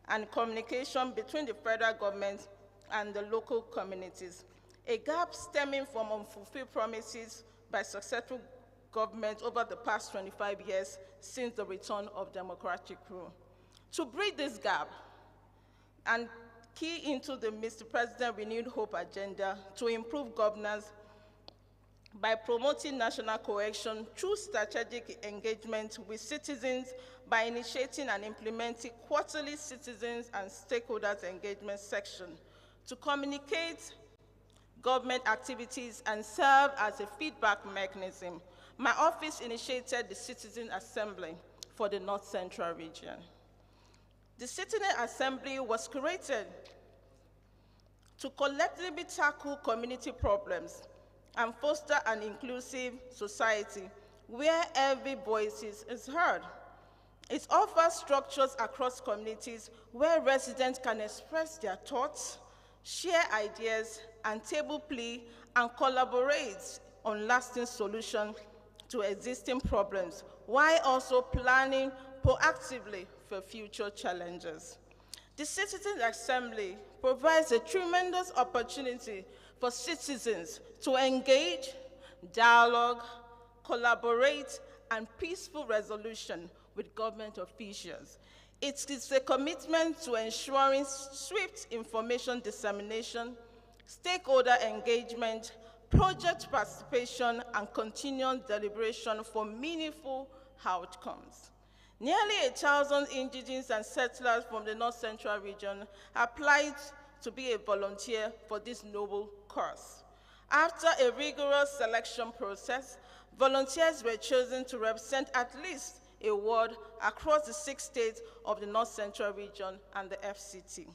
[SPEAKER 6] and communication between the federal government and the local communities, a gap stemming from unfulfilled promises by successful government over the past 25 years since the return of democratic rule. To bridge this gap and key into the Mr. President Renewed Hope agenda to improve governance by promoting national cohesion through strategic engagement with citizens by initiating and implementing quarterly citizens and stakeholders engagement section to communicate government activities and serve as a feedback mechanism my office initiated the Citizen Assembly for the North Central region. The Citizen Assembly was created to collectively tackle community problems and foster an inclusive society where every voice is heard. It offers structures across communities where residents can express their thoughts, share ideas, and table plea and collaborate on lasting solutions to existing problems, while also planning proactively for future challenges. The Citizen Assembly provides a tremendous opportunity for citizens to engage, dialogue, collaborate, and peaceful resolution with government officials. It is a commitment to ensuring swift information dissemination, stakeholder engagement, project participation, and continued deliberation for meaningful outcomes. Nearly 1,000 indigenous and settlers from the North Central region applied to be a volunteer for this noble cause. After a rigorous selection process, volunteers were chosen to represent at least a ward across the 6 states of the North Central region and the FCT.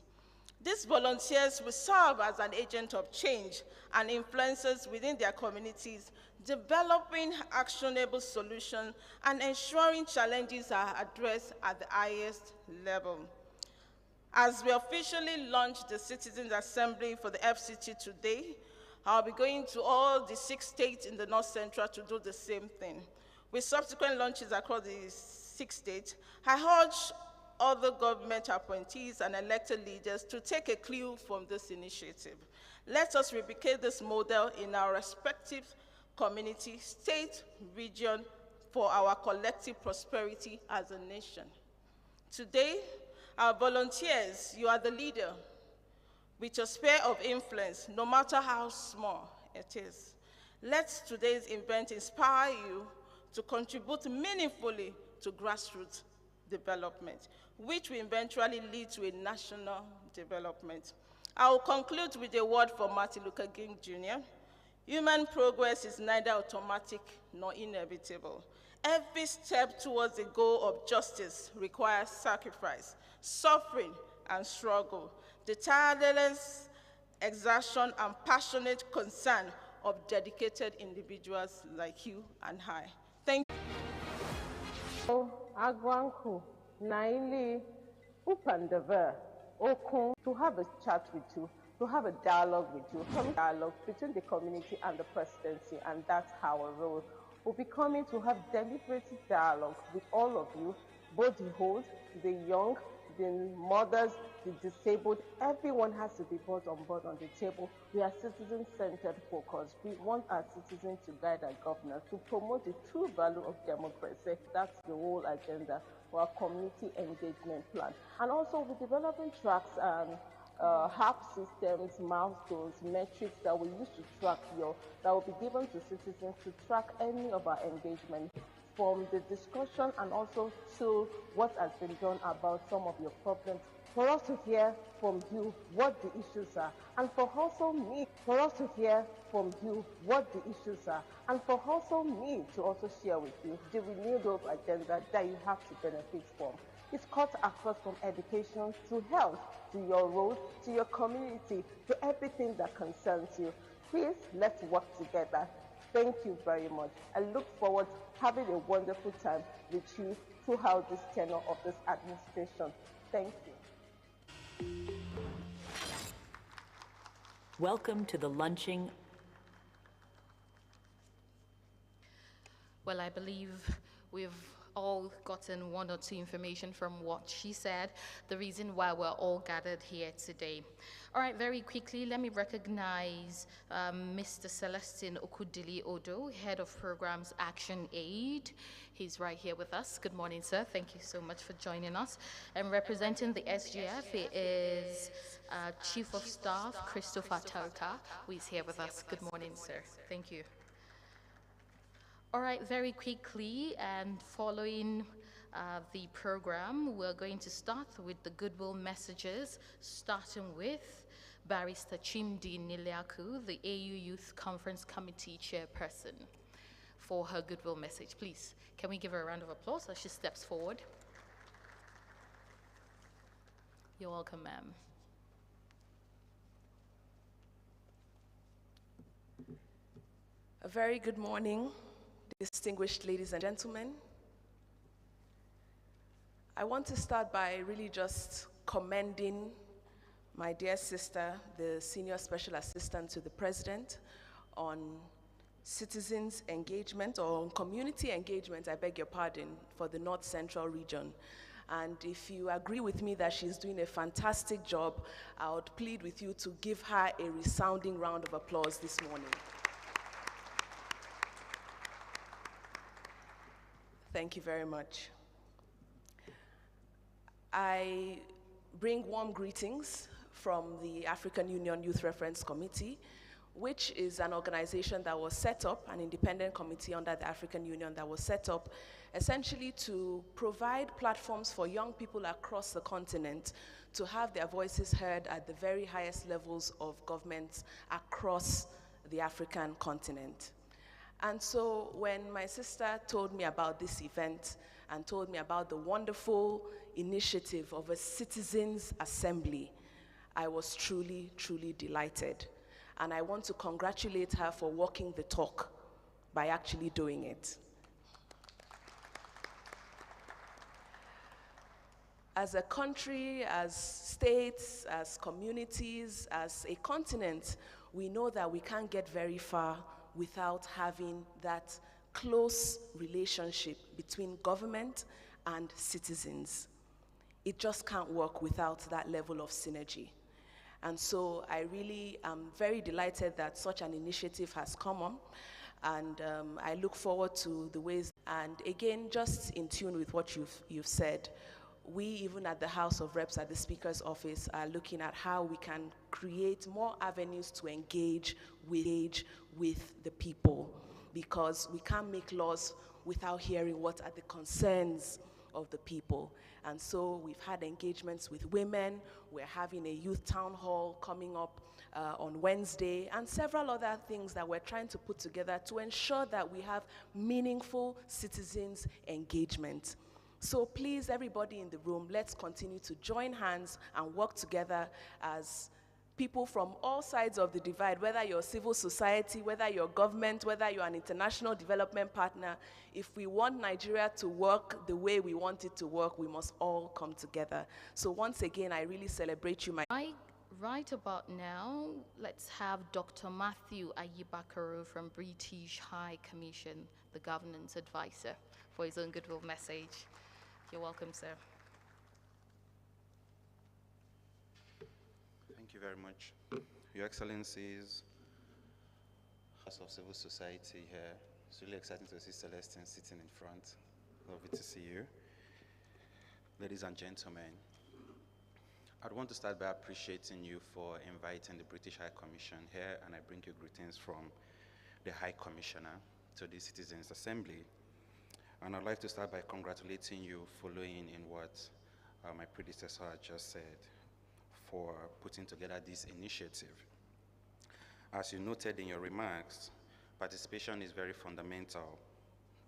[SPEAKER 6] These volunteers will serve as an agent of change and influencers within their communities, developing actionable solutions and ensuring challenges are addressed at the highest level. As we officially launch the Citizens Assembly for the FCT today, I'll be going to all the 6 states in the North Central to do the same thing. With subsequent launches across the 6 states, I urge other government appointees and elected leaders to take a clue from this initiative. Let us replicate this model in our respective community, state, region, for our collective prosperity as a nation. Today, our volunteers, you are the leader with your sphere of influence, no matter how small it is. Let today's event inspire you to contribute meaningfully to grassroots development, which will eventually lead to a national development. I will conclude with a word from Martin Luther King Jr. Human progress is neither automatic nor inevitable. Every step towards the goal of justice requires sacrifice, suffering, and struggle. The tireless exertion and passionate concern of dedicated individuals like you and I. Thank you.
[SPEAKER 2] Agwanku, Naili, Upandava, Okun, to have a chat with you, to have a dialogue with you, dialogue between the community and the presidency, and that's our role. We'll be coming to have deliberate dialogue with all of you, both the old, the young, the mothers, the disabled. Everyone has to be brought on board on the table. We are citizen-centered focus. We want our citizens to guide our governance, to promote the true value of democracy. That's the whole agenda for our community engagement plan. And also we're developing tracks and HAP systems, milestones, metrics that we use to track that will be given to citizens to track any of our engagement, from the discussion and also to what has been done about some of your problems, for us to hear from you what the issues are, and for us to hear from you what the issues are, and for also me to also share with you the renewed hope agenda that you have to benefit from. It's cut across from education to health, to your road, to your community, to everything that concerns you. Please, let's work together. Thank you very much. I look forward to having a wonderful time with you throughout this tenure of this administration. Thank you.
[SPEAKER 1] Welcome to the launching.
[SPEAKER 4] Well, I believe we've all gotten one or two information from what she said, the reason why we're all gathered here today. All right, very quickly, let me recognize Mr. Celestine Okudili Odo, Head of Programs Action Aid. He's right here with us. Good morning, sir. Thank you so much for joining us. And representing the SGF is Chief of Staff Christopher Tarka, who is here with us. Good morning, sir. Thank you. All right, very quickly, and following the program, we're going to start with the Goodwill messages, starting with Barrister Chimdi Niliaku, the AU Youth Conference Committee Chairperson. for her Goodwill message. Please, can we give her a round of applause as she steps forward? You're welcome, ma'am.
[SPEAKER 7] A very good morning, distinguished ladies and gentlemen. I want to start by really just commending my dear sister, the Senior Special Assistant to the President, on citizens' engagement, or on community engagement, I beg your pardon, for the North Central region. And if you agree with me that she's doing a fantastic job, I would plead with you to give her a resounding round of applause this morning. Thank you very much. I bring warm greetings from the African Union Youth Reference Committee, which is an organization that was set up, an independent committee under the African Union that was set up essentially to provide platforms for young people across the continent to have their voices heard at the very highest levels of governments across the African continent. And so when my sister told me about this event and told me about the wonderful initiative of a citizens' assembly, I was truly, truly delighted. And I want to congratulate her for walking the talk by actually doing it. As a country, as states, as communities, as a continent, we know that we can't get very far without having that close relationship between government and citizens. It just can't work without that level of synergy. And so I really am very delighted that such an initiative has come on, and I look forward to the ways, and again, just in tune with what you've said, we, even at the House of Reps, at the Speaker's office, are looking at how we can create more avenues to engage with the people, because we can't make laws without hearing what are the concerns of the people. And so we've had engagements with women. We're having a youth town hall coming up on Wednesday, and several other things that we're trying to put together to ensure that we have meaningful citizens' engagement. So please, everybody in the room, let's continue to join hands and work together as people from all sides of the divide, whether you're civil society, whether you're government, whether you're an international development partner. If we want Nigeria to work the way we want it to work, we must all come together. So once again, I really celebrate you.
[SPEAKER 4] Right about now, let's have Dr. Matthew Ayibakaru from British High Commission, the governance advisor, for his own Goodwill message. You're welcome, sir.
[SPEAKER 8] Thank you very much. Your Excellencies, House of Civil Society here. It's really exciting to see Celestine sitting in front. Lovely to see you. Ladies and gentlemen, I'd want to start by appreciating you for inviting the British High Commission here, and I bring you greetings from the High Commissioner to the Citizens' Assembly. And I'd like to start by congratulating you following in what my predecessor had just said, for putting together this initiative. As you noted in your remarks, participation is very fundamental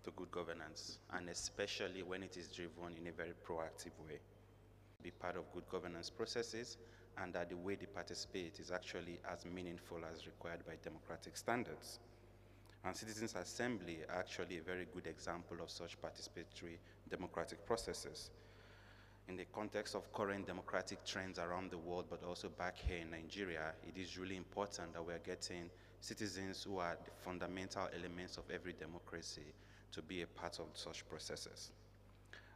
[SPEAKER 8] to good governance, and especially when it is driven in a very proactive way. Be part of good governance processes, and that the way they participate is actually as meaningful as required by democratic standards. And Citizens' Assembly are actually a very good example of such participatory democratic processes. In the context of current democratic trends around the world, but also back here in Nigeria, it is really important that we are getting citizens who are the fundamental elements of every democracy to be a part of such processes.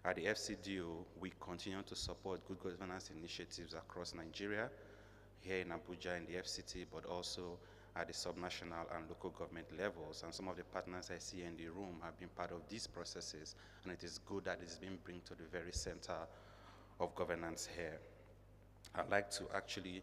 [SPEAKER 8] At the FCDO, we continue to support good governance initiatives across Nigeria, here in Abuja in the FCT, but also at the subnational and local government levels. And some of the partners I see in the room have been part of these processes, and it is good that it's been brought to the very center of governance here. I'd like to actually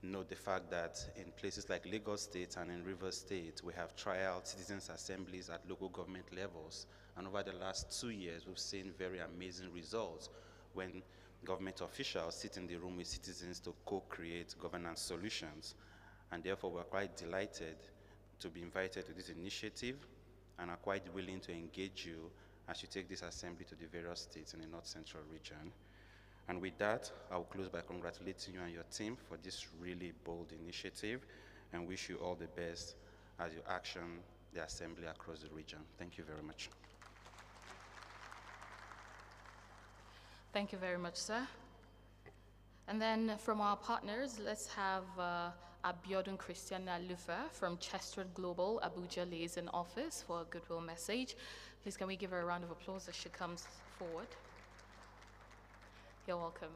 [SPEAKER 8] note the fact that in places like Lagos State and in Rivers State, we have trialed citizens' assemblies at local government levels. And over the last 2 years, we've seen very amazing results when government officials sit in the room with citizens to co-create governance solutions. And therefore, we're quite delighted to be invited to this initiative. and are quite willing to engage you as you take this assembly to the various states in the North Central region. And with that, I'll close by congratulating you and your team for this really bold initiative and wish you all the best as you action the assembly across the region. Thank you very much.
[SPEAKER 4] Thank you very much, sir. And then from our partners, let's have Abiodun Christiana Lufa from Chester Global, Abuja Liaison Office for a Goodwill message. Please can we give her a round of applause as she comes forward? You're welcome.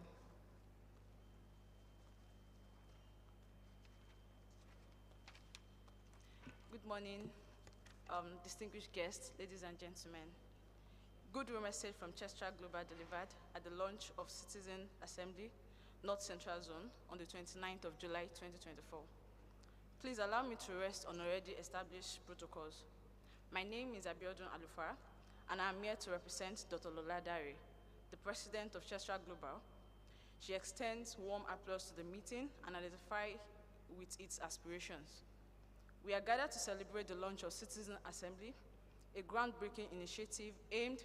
[SPEAKER 9] Good morning, distinguished guests, ladies and gentlemen. Goodwill message from Chester Global delivered at the launch of Citizen Assembly, North Central Zone on the 29th of July 2024. Please allow me to rest on already established protocols. My name is Abiodun Alufara, and I'm here to represent Dr. Lola Dare, the president of Chester Global. She extends warm applause to the meeting and identifies with its aspirations. We are gathered to celebrate the launch of Citizen Assembly, a groundbreaking initiative aimed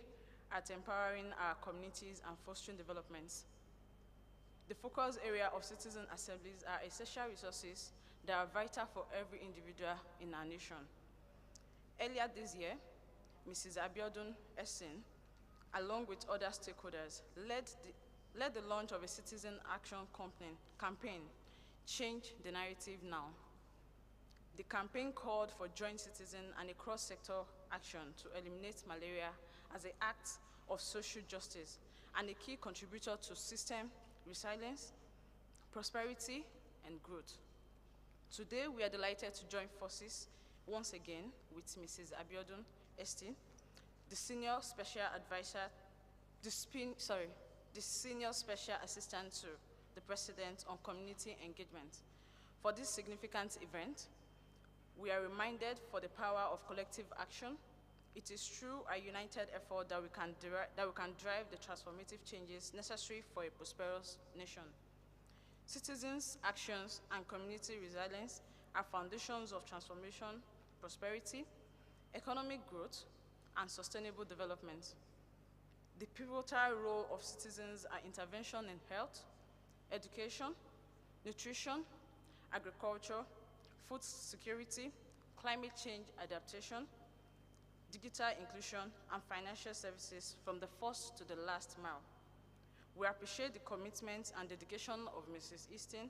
[SPEAKER 9] at empowering our communities and fostering developments. The focus area of citizen assemblies are essential resources that are vital for every individual in our nation. Earlier this year, Mrs. Abiodun Essin, along with other stakeholders, led the launch of a citizen action campaign, Change the Narrative Now. The campaign called for joint citizen and a cross-sector action to eliminate malaria as an act of social justice and a key contributor to system resilience, prosperity, and growth. Today, we are delighted to join forces once again with Mrs. Abiodun Estin, the Senior Special Advisor, the Senior Special Assistant to the President on Community Engagement. For this significant event, we are reminded for the power of collective action. It is through a united effort that we can drive the transformative changes necessary for a prosperous nation. Citizens' actions and community resilience are foundations of transformation, prosperity, economic growth, and sustainable development. The pivotal role of citizens are intervention in health, education, nutrition, agriculture, food security, climate change adaptation, digital inclusion, and financial services from the first to the last mile. We appreciate the commitment and dedication of Mrs. Easton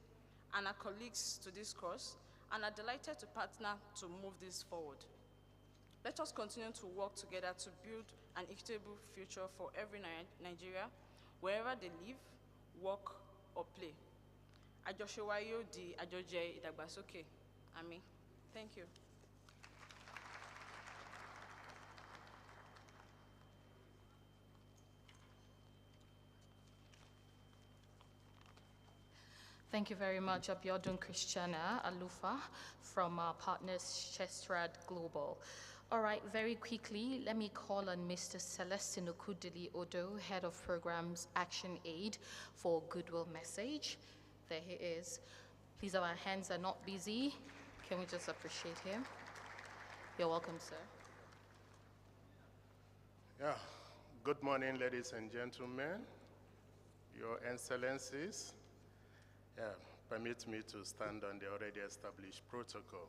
[SPEAKER 9] and our colleagues to this cause and are delighted to partner to move this forward. Let us continue to work together to build an equitable future for every Nigeria, wherever they live, work, or play. Àjọṣe di àjọjẹ ìdàgbàsókè. Àmín. Thank you.
[SPEAKER 4] Thank you very much, Abiodun Christiana Alufa from our partners, Chestrad Global. All right, very quickly, let me call on Mr. Celestino Kudili Odo, Head of Programs Action Aid for Goodwill Message. There he is. Please, our hands are not busy. Can we just appreciate him? You're welcome, sir.
[SPEAKER 10] Yeah. Good morning, ladies and gentlemen, Your Excellencies. Yeah, permit me to stand on the already established protocol.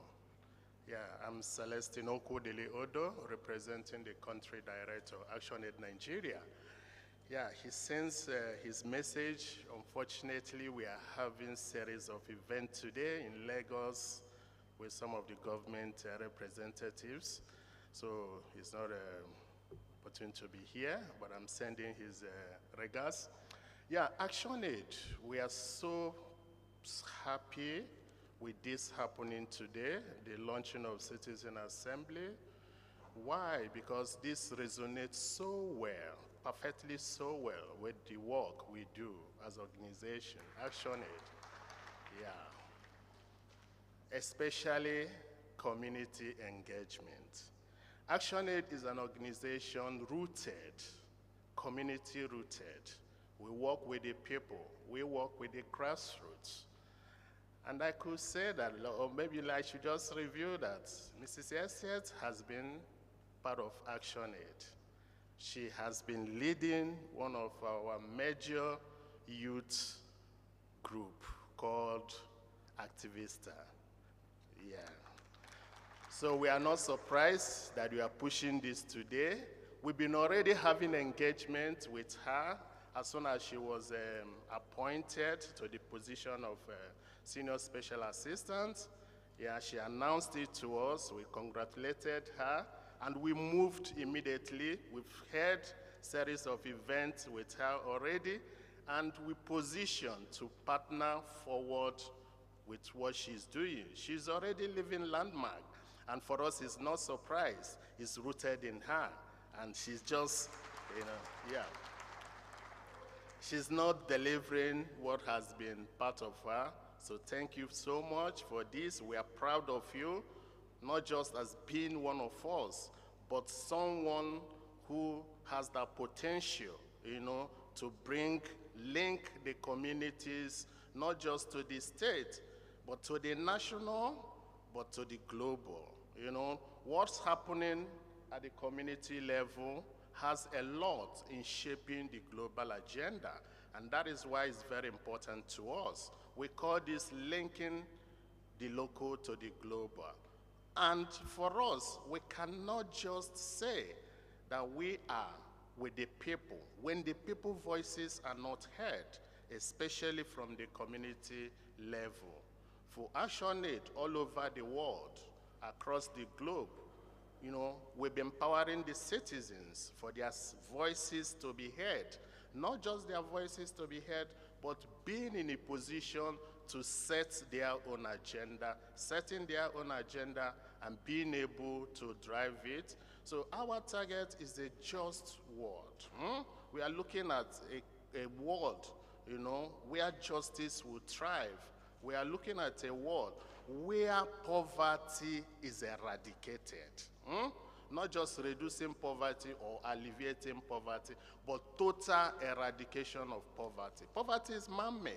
[SPEAKER 10] Yeah, I'm Celestino Kudili Odo, representing the Country Director, ActionAid Nigeria. Yeah, he sends his message. Unfortunately, we are having a series of events today in Lagos with some of the government representatives. So he's not opportune to be here, but I'm sending his regards. Yeah, ActionAid, we are so happy with this happening today, the launching of Citizen Assembly. Why? Because this resonates so well, perfectly so well with the work we do as organization, ActionAid. Yeah. Especially community engagement. ActionAid is an organization rooted, community rooted. We work with the people, we work with the grassroots. And I could say that, or maybe I should just review that Mrs. Esiet has been part of ActionAid. She has been leading one of our major youth group called Activista. Yeah. So we are not surprised that we are pushing this today. We've been already having engagement with her as soon as she was appointed to the position of Senior Special Assistant. Yeah, she announced it to us. We congratulated her, and we moved immediately. We've had a series of events with her already, and we positioned to partner forward with what she's doing. She's already leaving landmark, and for us, it's not surprise. It's rooted in her, and she's just, yeah. She's not delivering what has been part of her. So thank you so much for this. We are proud of you, not just as being one of us, but someone who has that potential, to link the communities, not just to the state, but to the national, but to the global. What's happening at the community level has a lot in shaping the global agenda, and that is why it's very important to us. We call this linking the local to the global. And for us, we cannot just say that we are with the people when the people's voices are not heard, especially from the community level. For ActionAid all over the world, across the globe, we've been empowering the citizens for their voices to be heard. Not just their voices to be heard, but being in a position to set their own agenda, setting their own agenda and being able to drive it. So our target is a just world. We are looking at a world, where justice will thrive. We are looking at a world where poverty is eradicated. Not just reducing poverty or alleviating poverty, but total eradication of poverty. Poverty is man-made.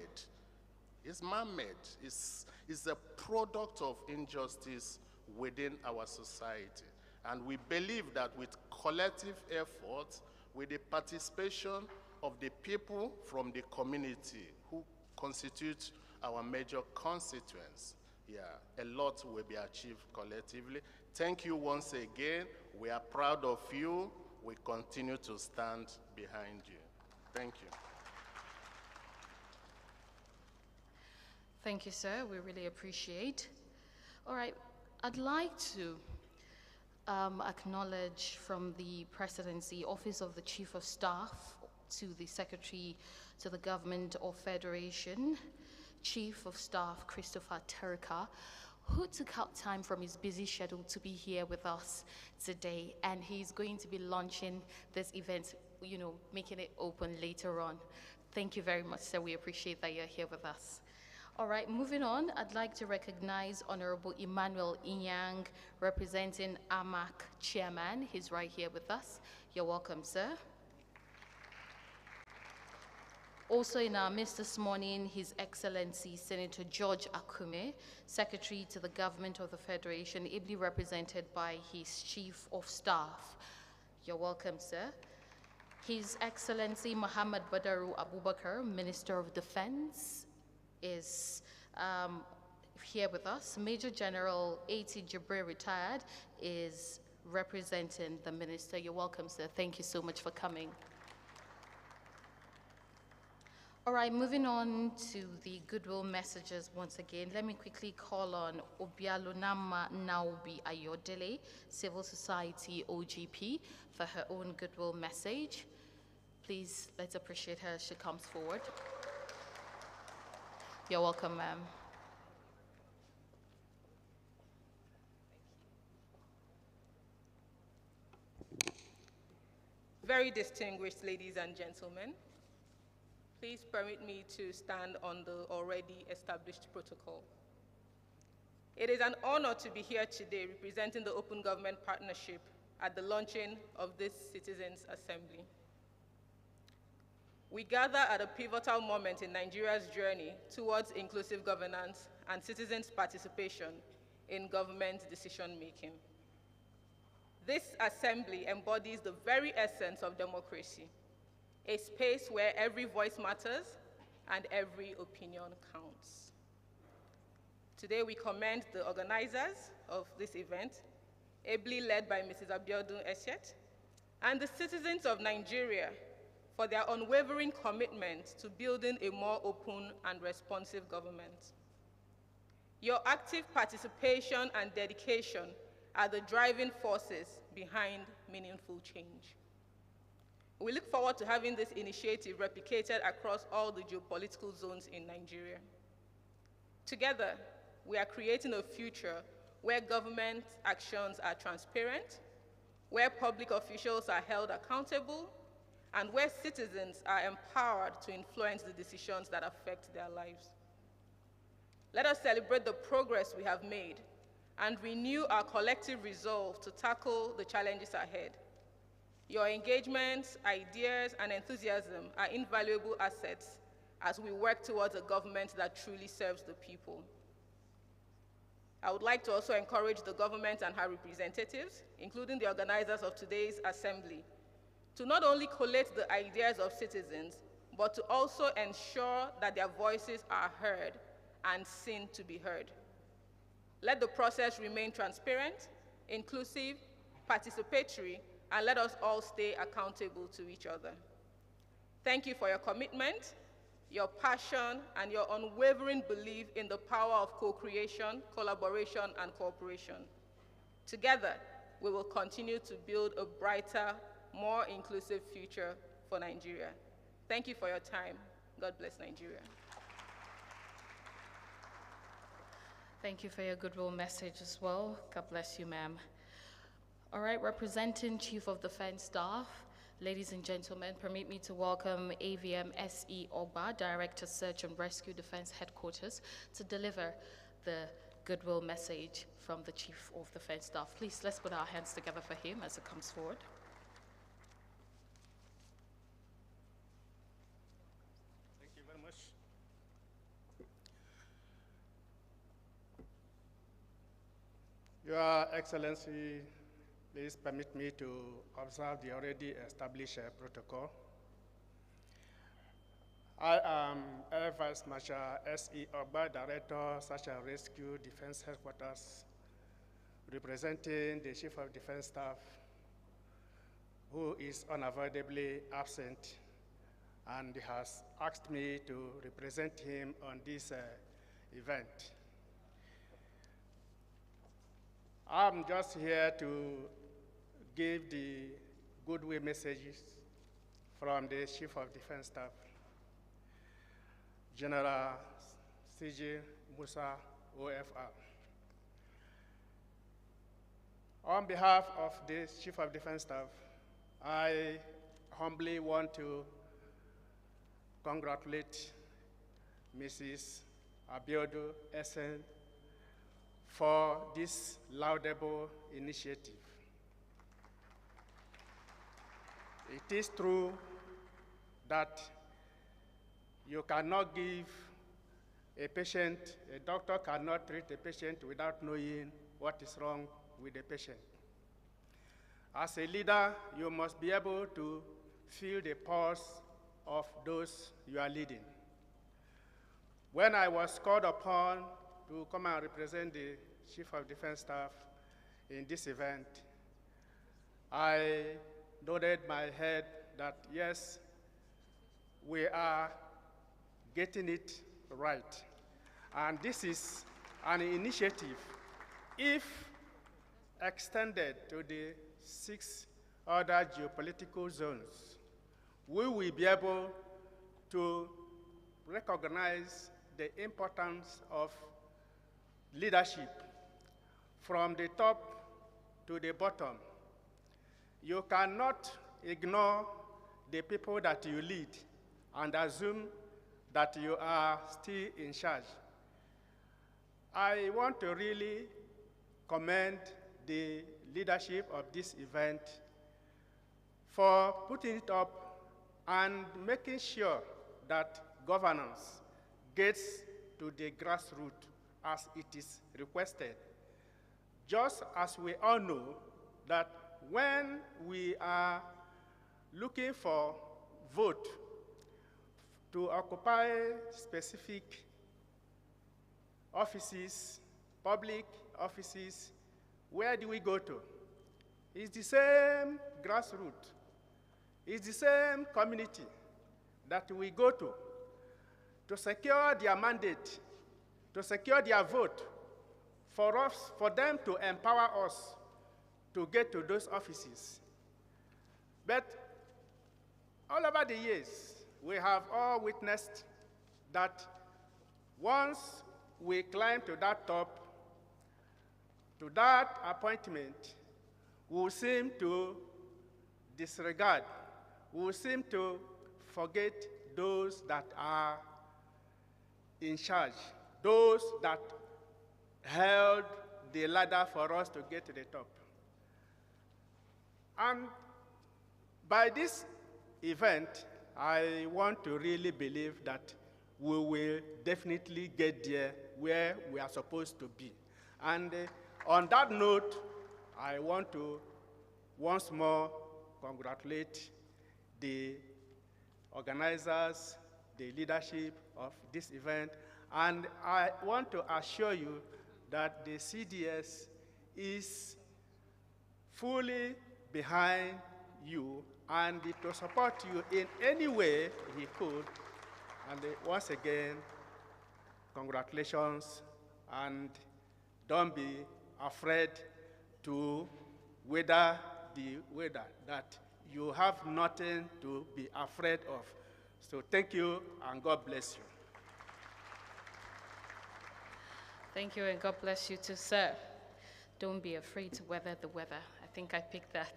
[SPEAKER 10] It's man-made. It's a product of injustice within our society. And we believe that with collective effort, with the participation of the people from the community who constitute our major constituents, a lot will be achieved collectively. Thank you once again. We are proud of you. We continue to stand behind you. Thank you.
[SPEAKER 4] Thank you, sir. We really appreciate. All right, I'd like to acknowledge from the Presidency, Office of the Chief of Staff to the Secretary to the Government of Federation, Chief of Staff Christopher Terika, who took out time from his busy schedule to be here with us today, and he's going to be launching this event, making it open later on. Thank you very much, sir. We appreciate that you're here with us. All right, moving on, I'd like to recognize Honorable Emmanuel Inyang, representing AMAC Chairman. He's right here with us. You're welcome, sir. Also in our midst this morning, His Excellency Senator George Akume, Secretary to the Government of the Federation, ably represented by his Chief of Staff. You're welcome, sir. His Excellency Muhammad Badaru Abubakar, Minister of Defense, is here with us. Major General A.T. Jibril, retired, is representing the Minister. You're welcome, sir. Thank you so much for coming. All right, moving on to the Goodwill messages once again. Let me quickly call on Obialunama Naubi Ayodele, Civil Society OGP, for her own Goodwill message. Please, let's appreciate her as she comes forward. You're welcome, ma'am.
[SPEAKER 6] Very distinguished ladies and gentlemen, please permit me to stand on the already established protocol. It is an honor to be here today representing the Open Government Partnership at the launching of this Citizens' Assembly. We gather at a pivotal moment in Nigeria's journey towards inclusive governance and citizens' participation in government decision-making. This assembly embodies the very essence of democracy, a space where every voice matters and every opinion counts. Today we commend the organizers of this event, ably led by Mrs. Abiodun Esiet, and the citizens of Nigeria for their unwavering commitment to building a more open and responsive government. Your active participation and dedication are the driving forces behind meaningful change. We look forward to having this initiative replicated across all the geopolitical zones in Nigeria. Together, we are creating a future where government actions are transparent, where public officials are held accountable, and where citizens are empowered to influence the decisions that affect their lives. Let us celebrate the progress we have made and renew our collective resolve to tackle the challenges ahead. Your engagements, ideas, and enthusiasm are invaluable assets as we work towards a government that truly serves the people. I would like to also encourage the government and her representatives, including the organizers of today's assembly, to not only collate the ideas of citizens, but to also ensure that their voices are heard and seen to be heard. Let the process remain transparent, inclusive, participatory, and let us all stay accountable to each other. Thank you for your commitment, your passion, and your unwavering belief in the power of co-creation, collaboration, and cooperation. Together, we will continue to build a brighter, more inclusive future for Nigeria. Thank you for your time. God bless Nigeria.
[SPEAKER 4] Thank you for your goodwill message as well. God bless you, ma'am. All right, representing Chief of Defense Staff, ladies and gentlemen, permit me to welcome AVM SE Oba, Director Search and Rescue Defense Headquarters, to deliver the goodwill message from the Chief of Defense Staff. Please, let's put our hands together for him as he comes forward.
[SPEAKER 11] Thank you very much. Your Excellency, please permit me to observe the already established protocol. I am Air Vice Marshal S.E. Ogba, Director, Search and Rescue Defense Headquarters, representing the Chief of Defense Staff, who is unavoidably absent and has asked me to represent him on this event. I'm just here to give the goodwill messages from the Chief of Defense Staff, General C.J. Musa, OFR. On behalf of the Chief of Defense Staff, I humbly want to congratulate Mrs. Abiodun Esen for this laudable initiative. It is true that you cannot give a doctor cannot treat a patient without knowing what is wrong with the patient. As a leader, you must be able to feel the pulse of those you are leading. When I was called upon to come and represent the Chief of Defense Staff in this event, I nodded my head that yes, we are getting it right. And this is an initiative, if extended to the 6 other geopolitical zones, we will be able to recognize the importance of leadership from the top to the bottom. You cannot ignore the people that you lead and assume that you are still in charge. I want to really commend the leadership of this event for putting it up and making sure that governance gets to the grassroots as it is requested. Just as we all know that when we are looking for vote to occupy specific offices, public offices, where do we go to? It's the same grassroots. It's the same community that we go to secure their mandate, to secure their vote, for them to empower us to get to those offices. But all over the years, we have all witnessed that once we climb to that top, to that appointment, we seem to disregard, we seem to forget those that are in charge, those that held the ladder for us to get to the top. And by this event, I want to really believe that we will definitely get there where we are supposed to be. And on that note, I want to once more congratulate the organizers, the leadership of this event, and I want to assure you that the CDS is fully behind you and to support you in any way he could. And once again, congratulations, and don't be afraid to weather the weather, that you have nothing to be afraid of. So thank you, and God bless you.
[SPEAKER 4] Thank you, and God bless you too, sir. Don't be afraid to weather the weather. I think I picked that.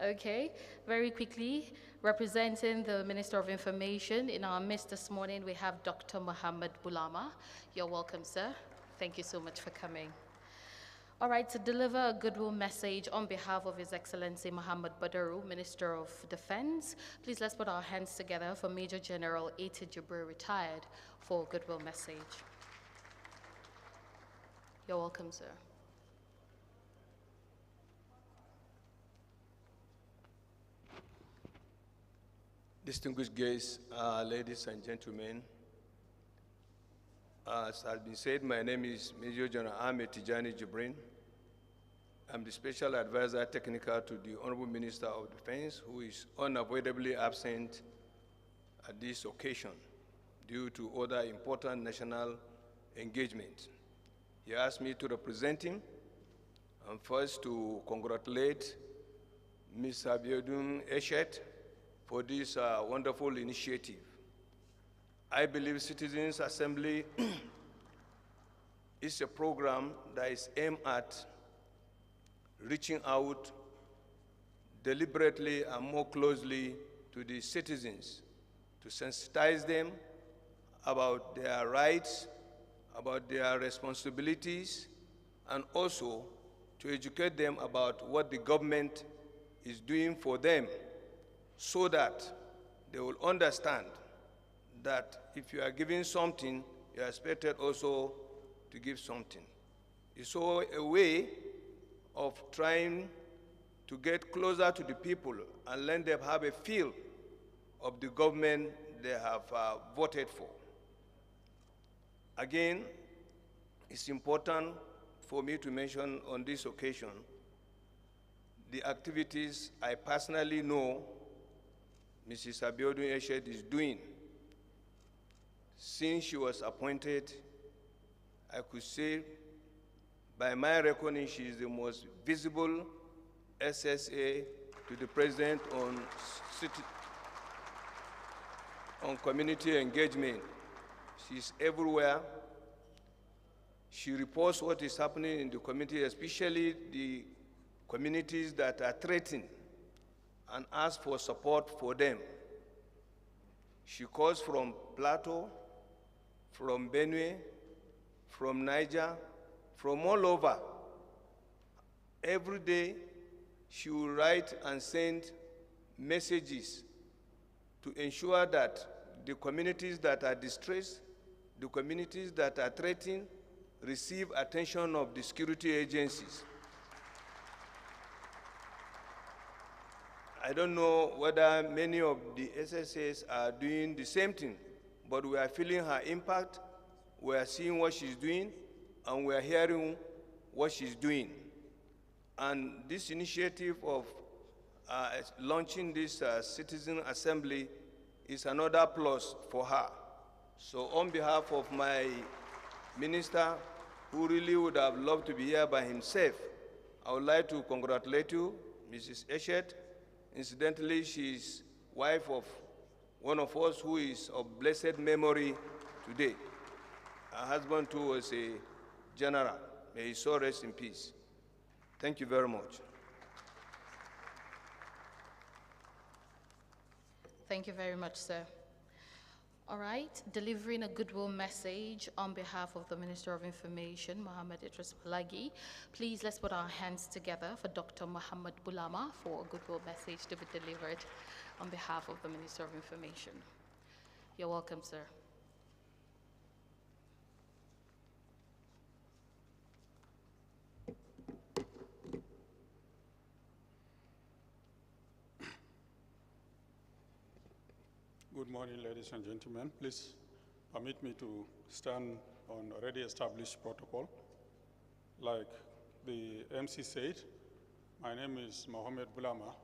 [SPEAKER 4] Okay, very quickly, representing the Minister of Information in our midst this morning, we have Dr. Muhammad Bulama. You're welcome, sir. Thank you so much for coming. All right, to deliver a goodwill message on behalf of His Excellency Muhammad Badaru, Minister of Defense, please let's put our hands together for Major General Ati Jibril, retired, for a goodwill message. You're welcome, sir.
[SPEAKER 12] Distinguished guests, ladies and gentlemen, as has been said, my name is Major General Ahmed Tijani Jibrin. I'm the Special Advisor Technical to the Honorable Minister of Defense, who is unavoidably absent at this occasion due to other important national engagements. He asked me to represent him, and first to congratulate Ms. Abiodun Eshet for this wonderful initiative. I believe Citizens Assembly is a program that is aimed at reaching out deliberately and more closely to the citizens, to sensitize them about their rights, about their responsibilities, and also to educate them about what the government is doing for them, so that they will understand that if you are giving something, you are expected also to give something. It's all a way of trying to get closer to the people and let them have a feel of the government they have voted for. Again, it's important for me to mention on this occasion the activities I personally know Mrs. Abiodun Eshet is doing. Since she was appointed, I could say, by my reckoning, she is the most visible SSA to the President on community engagement. She's everywhere. She reports what is happening in the community, especially the communities that are threatened, and asks for support for them. She calls from Plateau, from Benue, from Niger, from all over. Every day, she will write and send messages to ensure that the communities that are distressed, the communities that are threatened, receive attention of the security agencies. I don't know whether many of the SSAs are doing the same thing, but we are feeling her impact, we are seeing what she's doing, and we are hearing what she's doing. And this initiative of launching this citizen assembly is another plus for her. So on behalf of my minister, who really would have loved to be here by himself, I would like to congratulate you, Mrs. Eshet. Incidentally, she's wife of one of us who is of blessed memory today. Her husband too was a general. May his soul rest in peace. Thank you very much.
[SPEAKER 4] Thank you very much, sir. All right, delivering a goodwill message on behalf of the Minister of Information, Mohammed Idris Malagi. Please, let's put our hands together for Dr. Muhammad Bulama for a goodwill message to be delivered on behalf of the Minister of Information. You're welcome, sir.
[SPEAKER 13] Good morning, ladies and gentlemen. Please permit me to stand on already established protocol. Like the MC said, my name is Mohammed Bulama,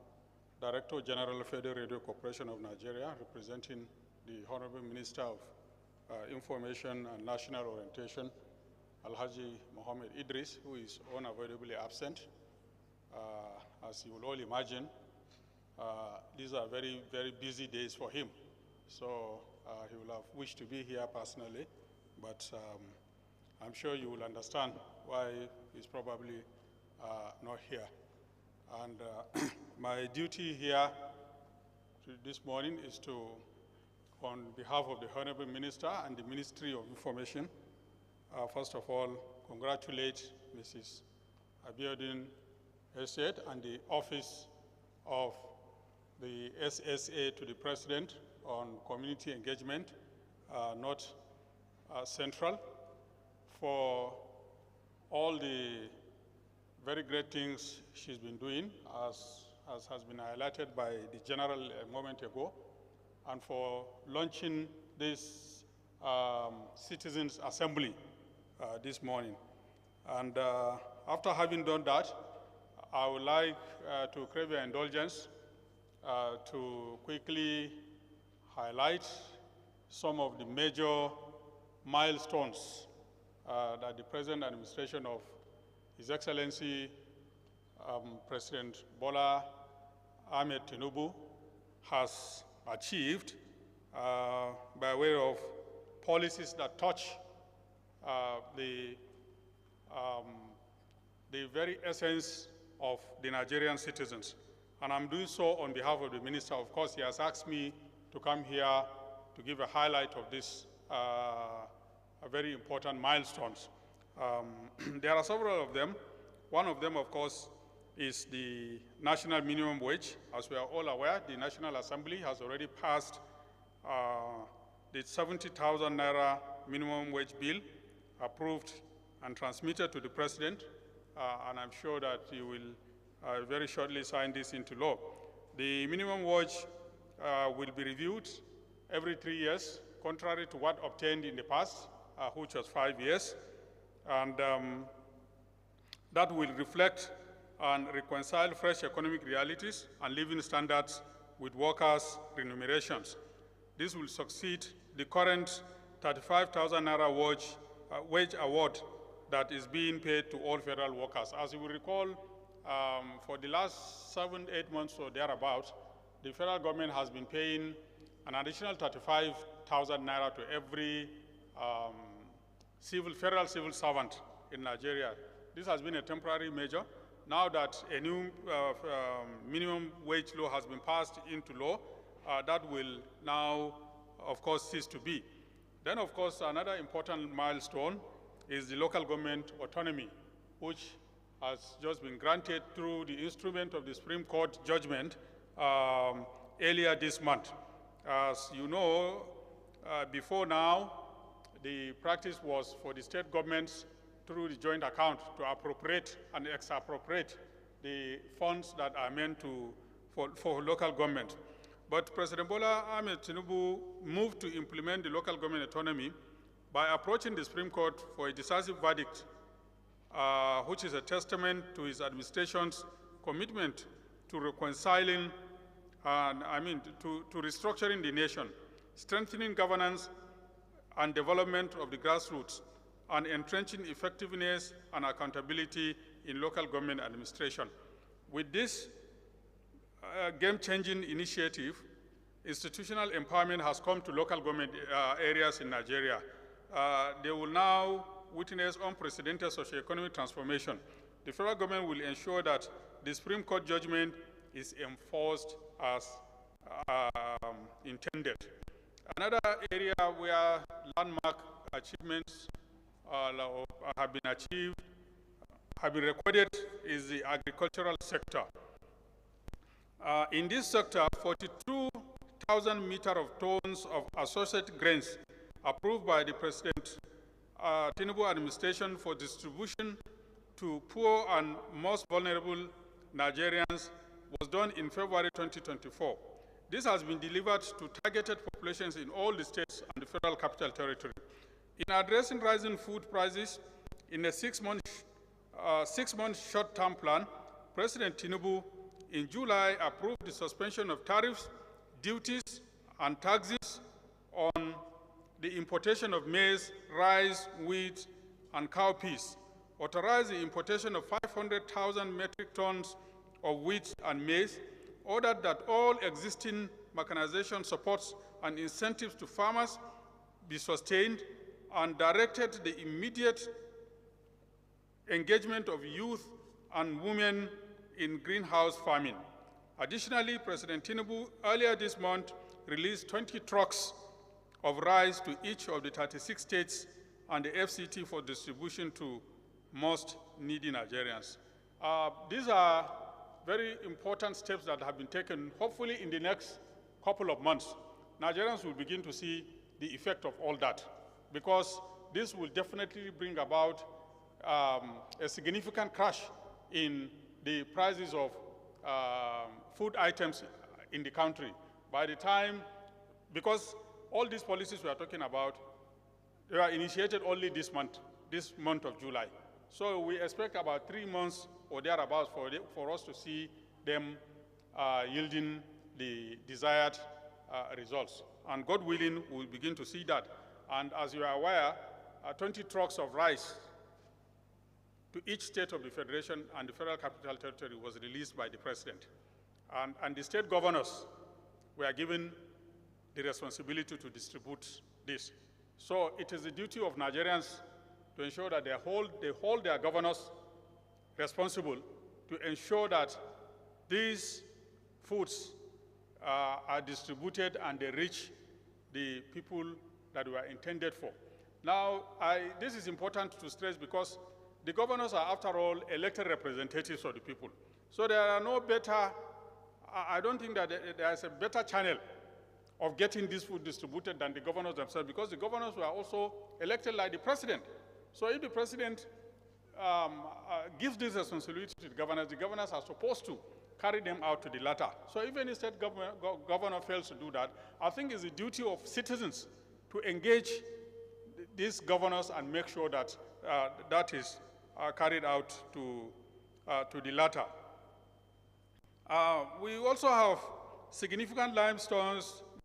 [SPEAKER 13] Director General of Federal Radio Corporation of Nigeria, representing the Honorable Minister of Information and National Orientation, Alhaji Mohammed Idris, who is unavoidably absent. As you will all imagine, these are very, very busy days for him. So he will have wished to be here personally, but I'm sure you will understand why he's probably not here. And my duty here this morning is to, on behalf of the Honorable Minister and the Ministry of Information, first of all, congratulate Mrs. Abiodun Eshed and the Office of the SSA to the President on community engagement, not central, for all the very great things she's been doing, as has been highlighted by the General a moment ago, and for launching this Citizens Assembly this morning. And after having done that, I would like to crave your indulgence to quickly highlight some of the major milestones that the present administration of His Excellency President Bola Ahmed Tinubu has achieved by way of policies that touch the very essence of the Nigerian citizens. And I'm doing so on behalf of the minister. Of course, he has asked me to come here to give a highlight of these very important milestones. There are several of them. One of them, of course, is the national minimum wage. As we are all aware, the National Assembly has already passed the 70,000 naira minimum wage bill, approved and transmitted to the president, and I'm sure that he will very shortly sign this into law. The minimum wage will be reviewed every 3 years, contrary to what obtained in the past, which was 5 years. And that will reflect and reconcile fresh economic realities and living standards with workers' remunerations. This will succeed the current 35,000 naira wage award that is being paid to all federal workers. As you will recall, for the last 7-8 months or thereabouts, the federal government has been paying an additional 35,000 naira to every federal civil servant in Nigeria. This has been a temporary measure. Now that a new minimum wage law has been passed into law, that will now, of course, cease to be. Then, of course, another important milestone is the local government autonomy, which has just been granted through the instrument of the Supreme Court judgment earlier this month. As you know, before now, the practice was for the state governments through the joint account to appropriate and exappropriate the funds that are meant to for local government. But President Bola Ahmed Tinubu moved to implement the local government autonomy by approaching the Supreme Court for a decisive verdict, which is a testament to his administration's commitment to reconciling to restructuring the nation, strengthening governance and development of the grassroots, and entrenching effectiveness and accountability in local government administration. With this game-changing initiative, institutional empowerment has come to local government areas in Nigeria. They will now witness unprecedented socioeconomic transformation. The federal government will ensure that the Supreme Court judgment is enforced as intended. Another area where landmark achievements have been recorded is the agricultural sector. In this sector, 42,000 meters of tons of associated grains approved by the President Tinubu administration for distribution to poor and most vulnerable Nigerians was done in February 2024. This has been delivered to targeted populations in all the states and the Federal Capital Territory. In addressing rising food prices, in a six-month short-term plan, President Tinubu in July approved the suspension of tariffs, duties, and taxes on the importation of maize, rice, wheat, and cowpeas, authorized the importation of 500,000 metric tons of wheat and maize, ordered that all existing mechanization supports and incentives to farmers be sustained, and directed the immediate engagement of youth and women in greenhouse farming. Additionally, President Tinubu earlier this month released 20 trucks of rice to each of the 36 states and the FCT for distribution to most needy Nigerians. These are very important steps that have been taken. Hopefully in the next couple of months, Nigerians will begin to see the effect of all that, because this will definitely bring about a significant crash in the prices of food items in the country. By the time, because all these policies we are talking about, they are initiated only this month of July. So we expect about 3 months or thereabouts for us to see them yielding the desired results. And God willing, we'll begin to see that. And as you are aware, 20 trucks of rice to each state of the Federation and the Federal Capital Territory was released by the President. And the state governors were given the responsibility to distribute this. So it is the duty of Nigerians to ensure that they hold their governors responsible to ensure that these foods are distributed and they reach the people that were intended for. Now, this is important to stress because the governors are, after all, elected representatives of the people. So there are no better, I don't think that there is a better channel of getting this food distributed than the governors themselves, because the governors were also elected like the president. So if the president gives this responsibility to the governors are supposed to carry them out to the latter. So if any state governor fails to do that, I think it's the duty of citizens to engage these governors and make sure that that is carried out to the latter. We also have significant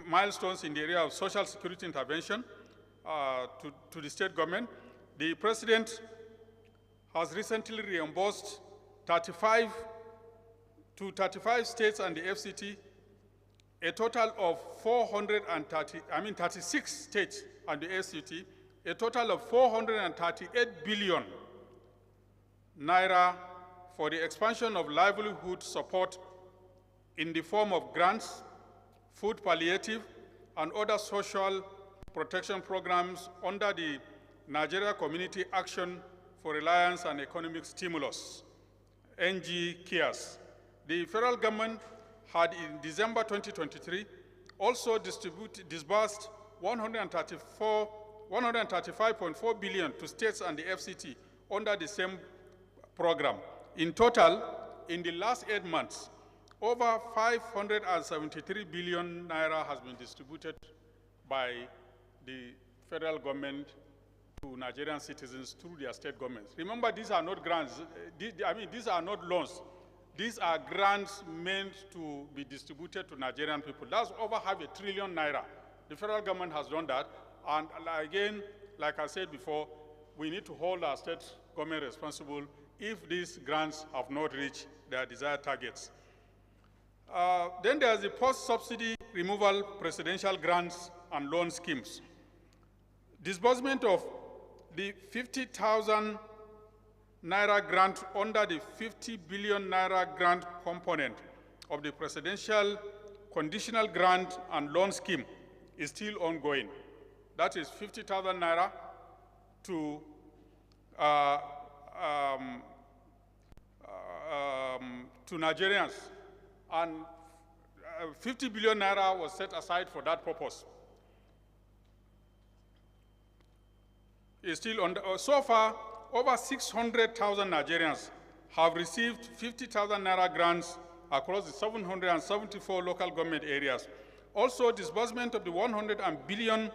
[SPEAKER 13] milestones in the area of social security intervention to the state government. The president has recently reimbursed 35 states and the FCT, a total of 36 states and the FCT, a total of 438 billion naira for the expansion of livelihood support in the form of grants, food palliative, and other social protection programs under the Nigeria Community Action for Reliance and Economic Stimulus, NG CARES. The federal government had in December 2023 also disbursed 135.4 billion to states and the FCT under the same program. In total, in the last 8 months, over 573 billion naira has been distributed by the federal government to Nigerian citizens through their state governments. Remember, these are not grants. These are not loans. These are grants meant to be distributed to Nigerian people. That's over ½ trillion naira. The federal government has done that. And again, like I said before, we need to hold our state government responsible if these grants have not reached their desired targets. Then there's the post-subsidy removal presidential grants and loan schemes. Disbursement of the 50,000 naira grant under the 50 billion naira grant component of the presidential conditional grant and loan scheme is still ongoing. That is 50,000 naira to Nigerians, and 50 billion naira was set aside for that purpose. Is still on so far, over 600,000 Nigerians have received 50,000 naira grants across the 774 local government areas. Also, disbursement of the 100 billion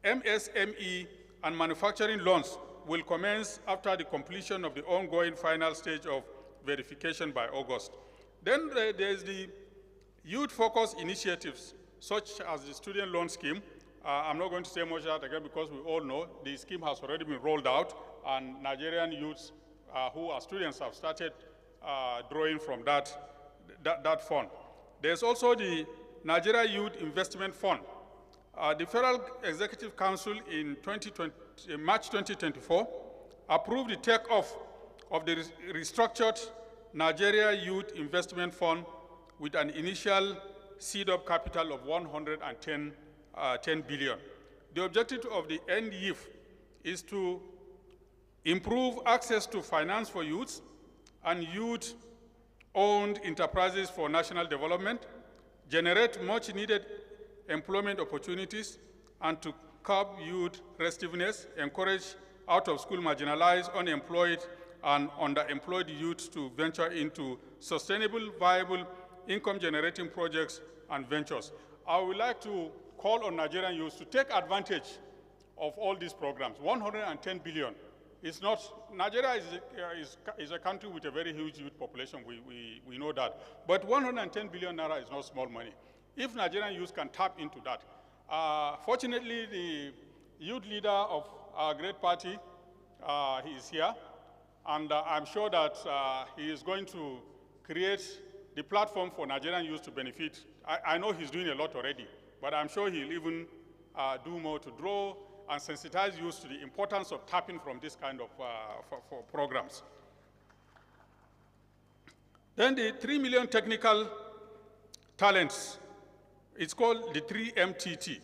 [SPEAKER 13] MSME and manufacturing loans will commence after the completion of the ongoing final stage of verification by August. Then there's the youth-focused initiatives, such as the student loan scheme. I'm not going to say much about that again because we all know the scheme has already been rolled out, and Nigerian youths who are students have started drawing from that fund. There's also the Nigeria Youth Investment Fund. The Federal Executive Council in March 2024 approved the take-off of the restructured Nigeria Youth Investment Fund with an initial seed-up capital of 110 billion. The objective of the NYIF is to improve access to finance for youths and youth-owned enterprises for national development, generate much-needed employment opportunities, and to curb youth restiveness, encourage out-of-school marginalized, unemployed, and underemployed youth to venture into sustainable, viable, income-generating projects and ventures. I would like to call on Nigerian youth to take advantage of all these programs. 110 billion is not, Nigeria is a country with a very huge youth population, we know that. But 110 billion naira is not small money. If Nigerian youth can tap into that. Fortunately, the youth leader of our great party, he is here, and I'm sure that he is going to create the platform for Nigerian youth to benefit. I know he's doing a lot already, but I'm sure he'll even do more to draw and sensitize youth to the importance of tapping from this kind of for programs. Then the 3 million technical talents, it's called the 3MTT.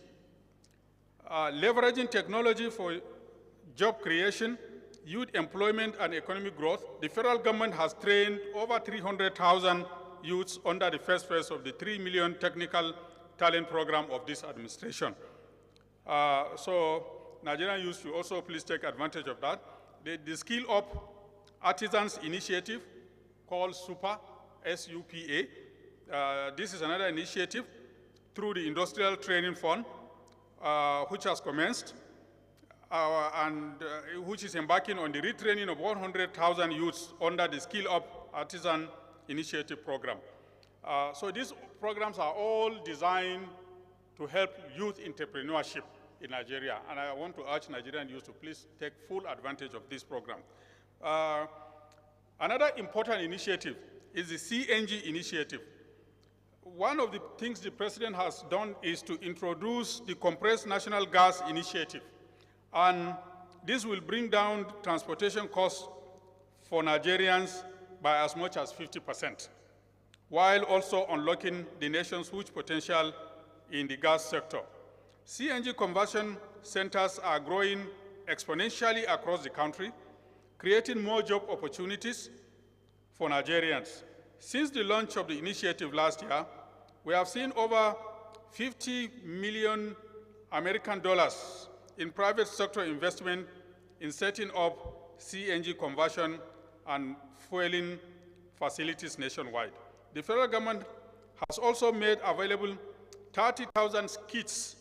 [SPEAKER 13] Leveraging technology for job creation, youth employment, and economic growth, the federal government has trained over 300,000 youths under the first phase of the 3 million technical talent program of this administration. So Nigerian youth should also please take advantage of that. The Skill Up Artisans Initiative called SUPA, S-U-P-A. This is another initiative through the Industrial Training Fund, which has commenced, and which is embarking on the retraining of 100,000 youths under the Skill Up Artisan Initiative program. So these programs are all designed to help youth entrepreneurship in Nigeria, and I want to urge Nigerian youth to please take full advantage of this program. Another important initiative is the CNG initiative. One of the things the president has done is to introduce the compressed natural gas initiative, and this will bring down transportation costs for Nigerians by as much as 50%, while also unlocking the nation's huge potential in the gas sector. CNG conversion centers are growing exponentially across the country, creating more job opportunities for Nigerians. Since the launch of the initiative last year, we have seen over 50 million American dollars in private sector investment in setting up CNG conversion and fueling facilities nationwide. the federal government has also made available 30,000 kits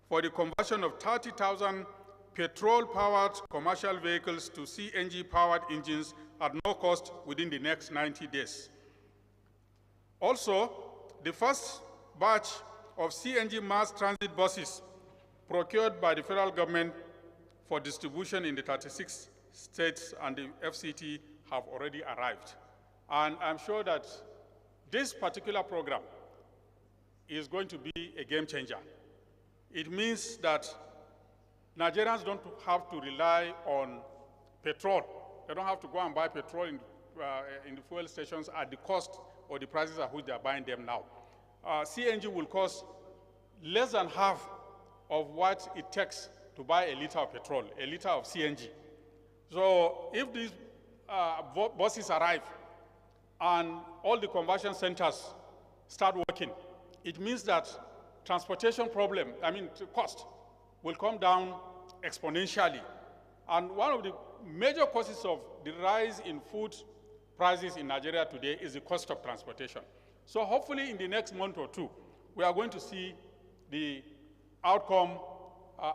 [SPEAKER 13] for the conversion of 30,000 petrol-powered commercial vehicles to CNG-powered engines at no cost within the next 90 days. Also, the first batch of CNG mass transit buses procured by the federal government for distribution in the 36 states and the FCT have already arrived. And I'm sure that this particular program is going to be a game changer. It means that Nigerians don't have to rely on petrol. They don't have to go and buy petrol in the fuel stations at the cost or the prices at which they are buying them now. CNG will cost less than half of what it takes to buy a liter of petrol, a liter of CNG. So if these buses arrive and all the conversion centers start working, it means that transportation cost will come down exponentially. And one of the major causes of the rise in food prices in Nigeria today is the cost of transportation. So hopefully in the next month or two, we are going to see the outcome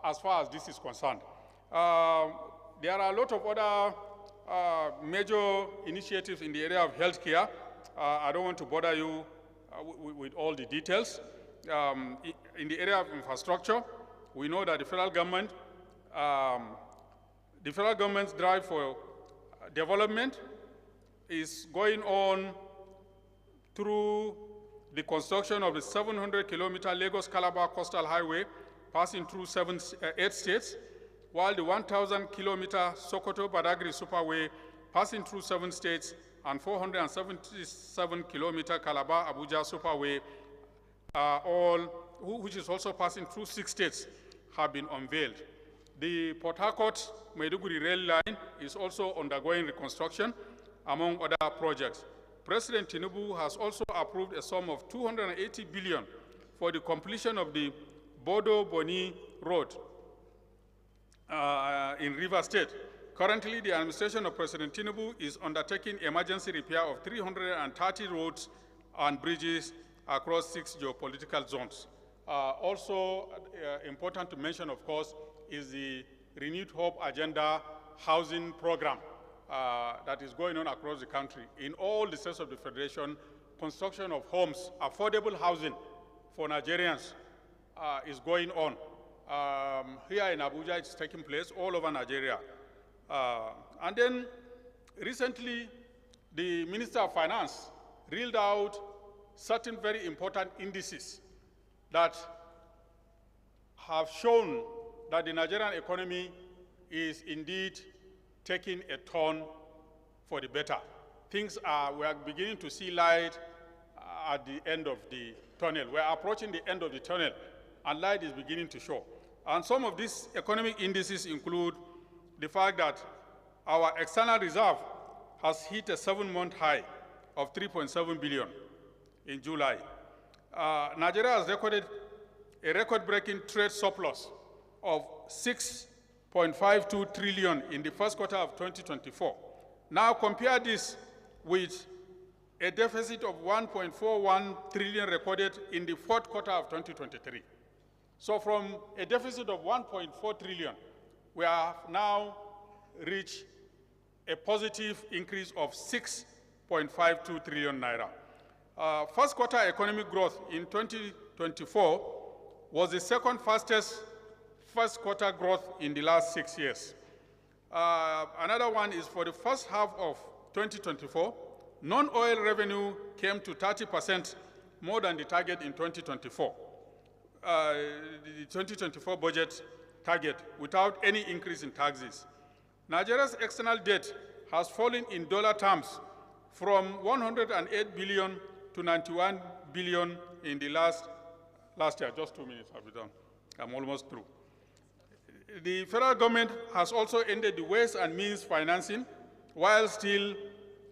[SPEAKER 13] as far as this is concerned. There are a lot of other major initiatives in the area of healthcare. I don't want to bother you with all the details. In the area of infrastructure, we know that the federal government's drive for development is going on through the construction of the 700-kilometer Lagos-Calabar Coastal Highway, passing through 8 states, while the 1,000-kilometer Sokoto-Badagry Superway, passing through 7 states, and 477-kilometer Calabar-Abuja Superway, which is also passing through 6 states, have been unveiled. The Port Harcourt-Maiduguri rail line is also undergoing reconstruction, among other projects. President Tinubu has also approved a sum of 280 billion for the completion of the Bodo-Boni Road in Rivers State. Currently, the administration of President Tinubu is undertaking emergency repair of 330 roads and bridges across 6 geopolitical zones. Also important to mention, of course, is the Renewed Hope Agenda housing program that is going on across the country. In all the states of the Federation, construction of homes, affordable housing for Nigerians is going on. Here in Abuja, it's taking place all over Nigeria. And then recently, the Minister of Finance reeled out certain very important indices that have shown that the Nigerian economy is indeed taking a turn for the better. We are beginning to see light at the end of the tunnel. We are approaching the end of the tunnel, and light is beginning to show. And some of these economic indices include the fact that our external reserve has hit a 7-month high of 3.7 billion in July. Nigeria has recorded a record-breaking trade surplus of 6.52 trillion in the first quarter of 2024. Now compare this with a deficit of 1.41 trillion recorded in the fourth quarter of 2023. So from a deficit of 1.4 trillion, we have now reached a positive increase of 6.52 trillion naira. First quarter economic growth in 2024 was the second fastest first quarter growth in the last 6 years. Another one is for the first half of 2024, non-oil revenue came to 30% more than the target in 2024. The 2024 budget target without any increase in taxes. Nigeria's external debt has fallen in dollar terms from 108 billion to 91 billion in the last year. Just 2 minutes, I'll be done. I'm almost through. The federal government has also ended the ways and means financing while still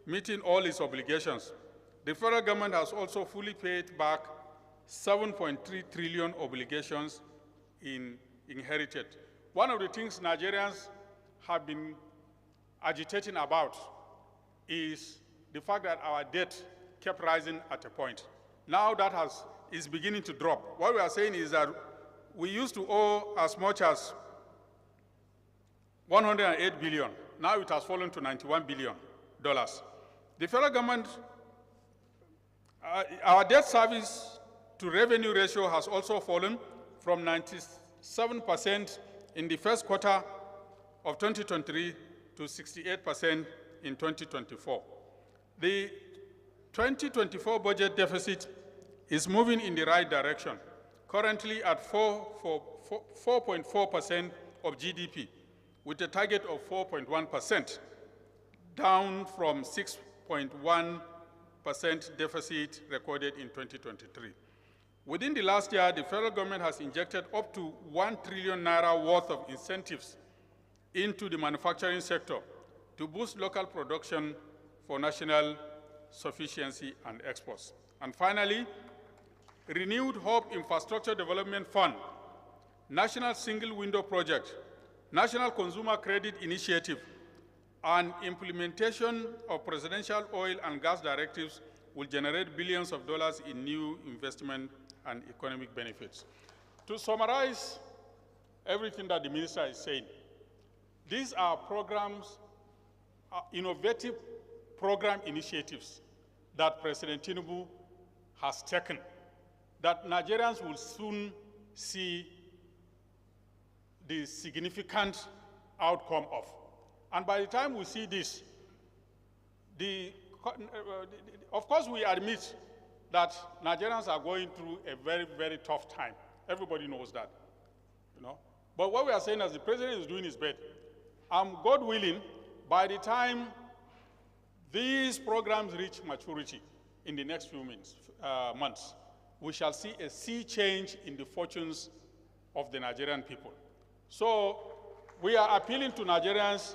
[SPEAKER 13] meeting all its obligations. The federal government has also fully paid back 7.3 trillion obligations inherited. One of the things Nigerians have been agitating about is the fact that our debt kept rising at a point. Now that is beginning to drop. What we are saying is that we used to owe as much as 108 billion. Now it has fallen to $91 billion. The federal government, our debt service to revenue ratio has also fallen from 97% in the first quarter of 2023 to 68% in 2024. The 2024 budget deficit is moving in the right direction, currently at 4.4% of GDP, with a target of 4.1%, down from 6.1% deficit recorded in 2023. Within the last year, the federal government has injected up to 1 trillion naira worth of incentives into the manufacturing sector to boost local production for national sufficiency and exports. And finally, renewed Hope Infrastructure Development Fund, National Single Window Project, National Consumer Credit Initiative, and implementation of presidential oil and gas directives will generate billions of dollars in new investment and economic benefits. To summarize everything that the minister is saying, these are programs, innovative program initiatives that President Tinubu has taken that Nigerians will soon see the significant outcome of. And by the time we see this, of course we admit that Nigerians are going through a very, very tough time. Everybody knows that, you know. But what we are saying is the president is doing his best. God willing, by the time these programs reach maturity in the next few months, we shall see a sea change in the fortunes of the Nigerian people. So we are appealing to Nigerians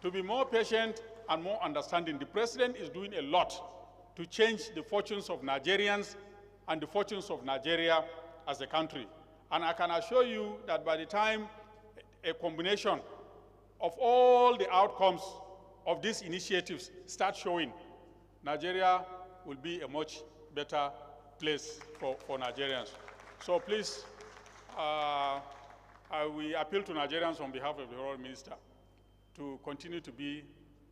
[SPEAKER 13] to be more patient and more understanding. The president is doing a lot to change the fortunes of Nigerians and the fortunes of Nigeria as a country. And I can assure you that by the time a combination of all the outcomes of these initiatives start showing, Nigeria will be a much better place for Nigerians. So please, we appeal to Nigerians on behalf of the Honourable Minister to continue to be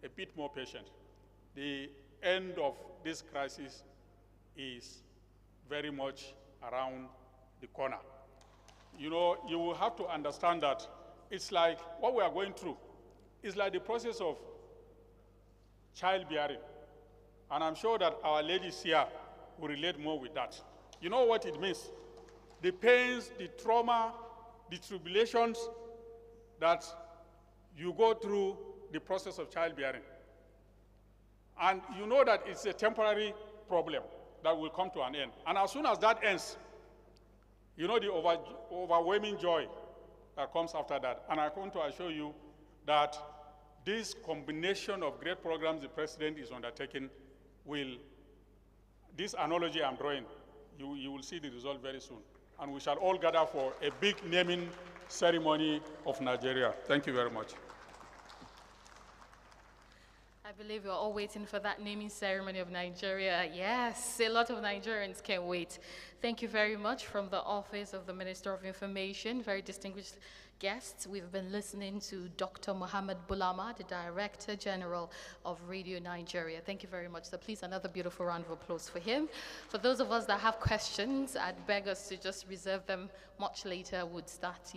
[SPEAKER 13] a bit more patient. The end of this crisis is very much around the corner. You know, you will have to understand that it's like what we are going through is like the process of childbearing. And I'm sure that our ladies here will relate more with that. You know what it means? The pains, the trauma, the tribulations that you go through the process of childbearing. And you know that it's a temporary problem that will come to an end. And as soon as that ends, you know the overwhelming joy that comes after that. And I want to assure you that this combination of great programs the president is undertaking will, this analogy I'm drawing, you will see the result very soon. And we shall all gather for a big naming ceremony of Nigeria. Thank you very much.
[SPEAKER 4] I believe we're all waiting for that naming ceremony of Nigeria. Yes, a lot of Nigerians can't wait. Thank you very much from the Office of the Minister of Information. Very distinguished guests. We've been listening to Dr. Mohammed Bulama, the Director General of Radio Nigeria. Thank you very much. So please, another beautiful round of applause for him. For those of us that have questions, I'd beg us to just reserve them much later. We'd start,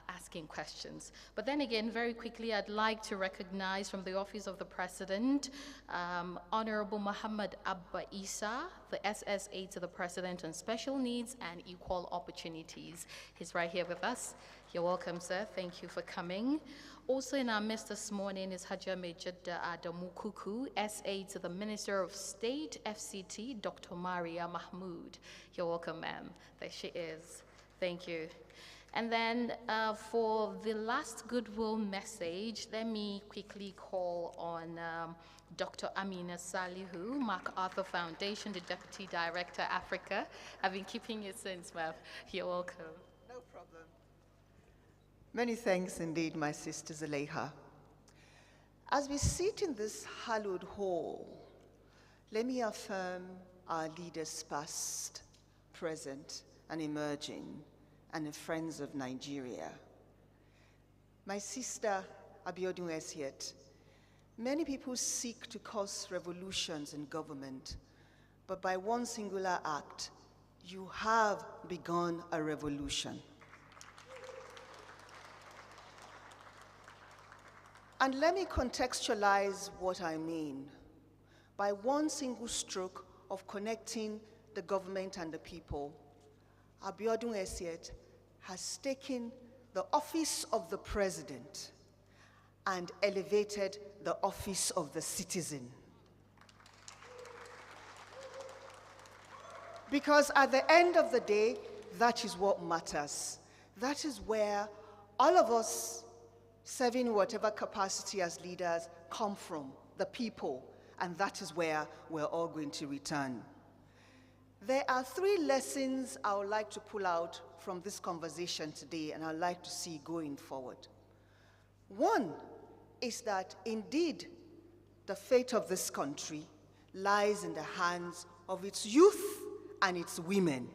[SPEAKER 4] asking questions. But then again, very quickly, I'd like to recognize from the Office of the President, Honorable Muhammad Abba Isa, the SSA to the President on Special Needs and Equal Opportunities. He's right here with us. You're welcome, sir. Thank you for coming. Also in our midst this morning is Hajia Mejida Adamu Kuku, SA to the Minister of State, FCT, Dr. Maria Mahmood. You're welcome, ma'am. There she is. Thank you. And then for the last Goodwill message, let me quickly call on Dr. Amina Salihu, MacArthur Foundation, the Deputy Director, Africa. I've been keeping you since, ma'am. You're welcome.
[SPEAKER 14] No problem. Many thanks indeed, my sister Zaleha. As we sit in this hallowed hall, let me affirm our leaders past, present, and emerging, and the friends of Nigeria. My sister, Abiodun Esiet, many people seek to cause revolutions in government, but by one singular act, you have begun a revolution. And let me contextualize what I mean. By one single stroke of connecting the government and the people, Abiodun Esiet has taken the office of the president and elevated the office of the citizen. Because at the end of the day, that is what matters. That is where all of us serving whatever capacity as leaders come from, the people, and that is where we're all going to return. There are 3 lessons I would like to pull out from this conversation today, and I'd like to see going forward. One is that indeed the fate of this country lies in the hands of its youth and its women.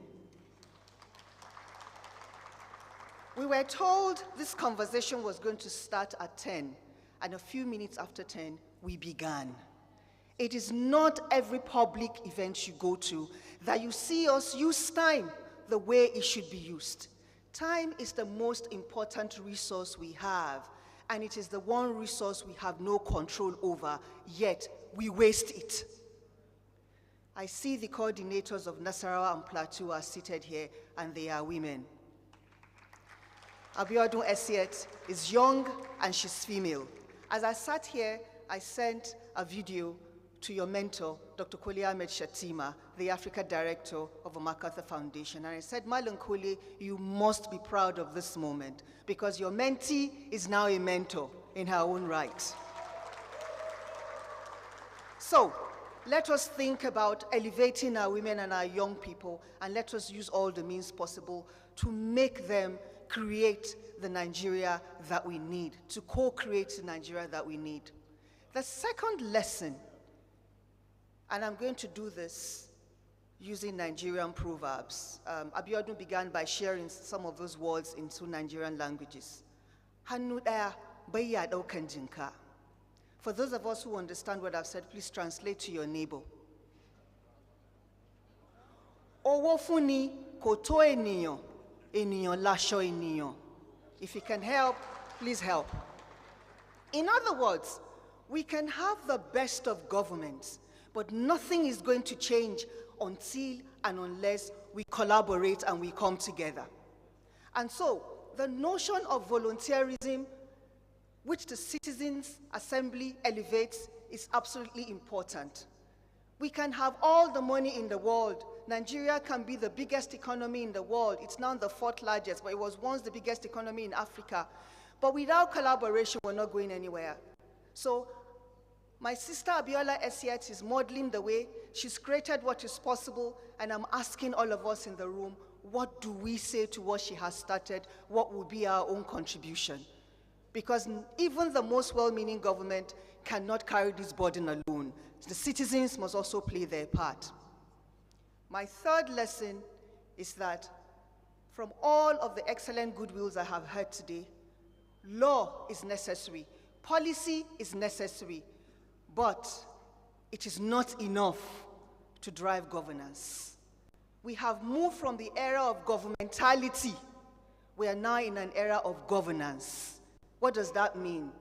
[SPEAKER 14] We were told this conversation was going to start at 10, and a few minutes after 10, we began. It is not every public event you go to that you see us use time the way it should be used. Time is the most important resource we have, and it is the one resource we have no control over, yet we waste it. I see the coordinators of Nasarawa and Plateau are seated here, and they are women. Abiodun Esiet is young and she's female. As I sat here, I sent a video to your mentor, Dr. Koli Ahmed Shatima, the Africa Director of the MacArthur Foundation. And I said, Malam Koli, you must be proud of this moment because your mentee is now a mentor in her own right. So, let us think about elevating our women and our young people, and let us use all the means possible to make them create the Nigeria that we need, to co-create the Nigeria that we need. The second lesson, and I'm going to do this using Nigerian proverbs. Abiodun began by sharing some of those words into Nigerian languages. For those of us who understand what I've said, please translate to your neighbor. Owofuni koto eniyan, eniyan lasho eniyan. If you can help, please help. In other words, we can have the best of governments, but nothing is going to change until and unless we collaborate and we come together. And so, the notion of volunteerism, which the Citizens Assembly elevates, is absolutely important. We can have all the money in the world. Nigeria can be the biggest economy in the world. It's now the 4th largest, but it was once the biggest economy in Africa. But without collaboration, we're not going anywhere. So my sister Abiola Esiet is modeling the way. She's created what is possible, and I'm asking all of us in the room, what do we say to what she has started? What will be our own contribution? Because even the most well-meaning government cannot carry this burden alone. The citizens must also play their part. My third lesson is that from all of the excellent goodwills I have heard today, law is necessary, policy is necessary, but it is not enough to drive governance. We have moved from the era of governmentality. We are now in an era of governance. What does that mean?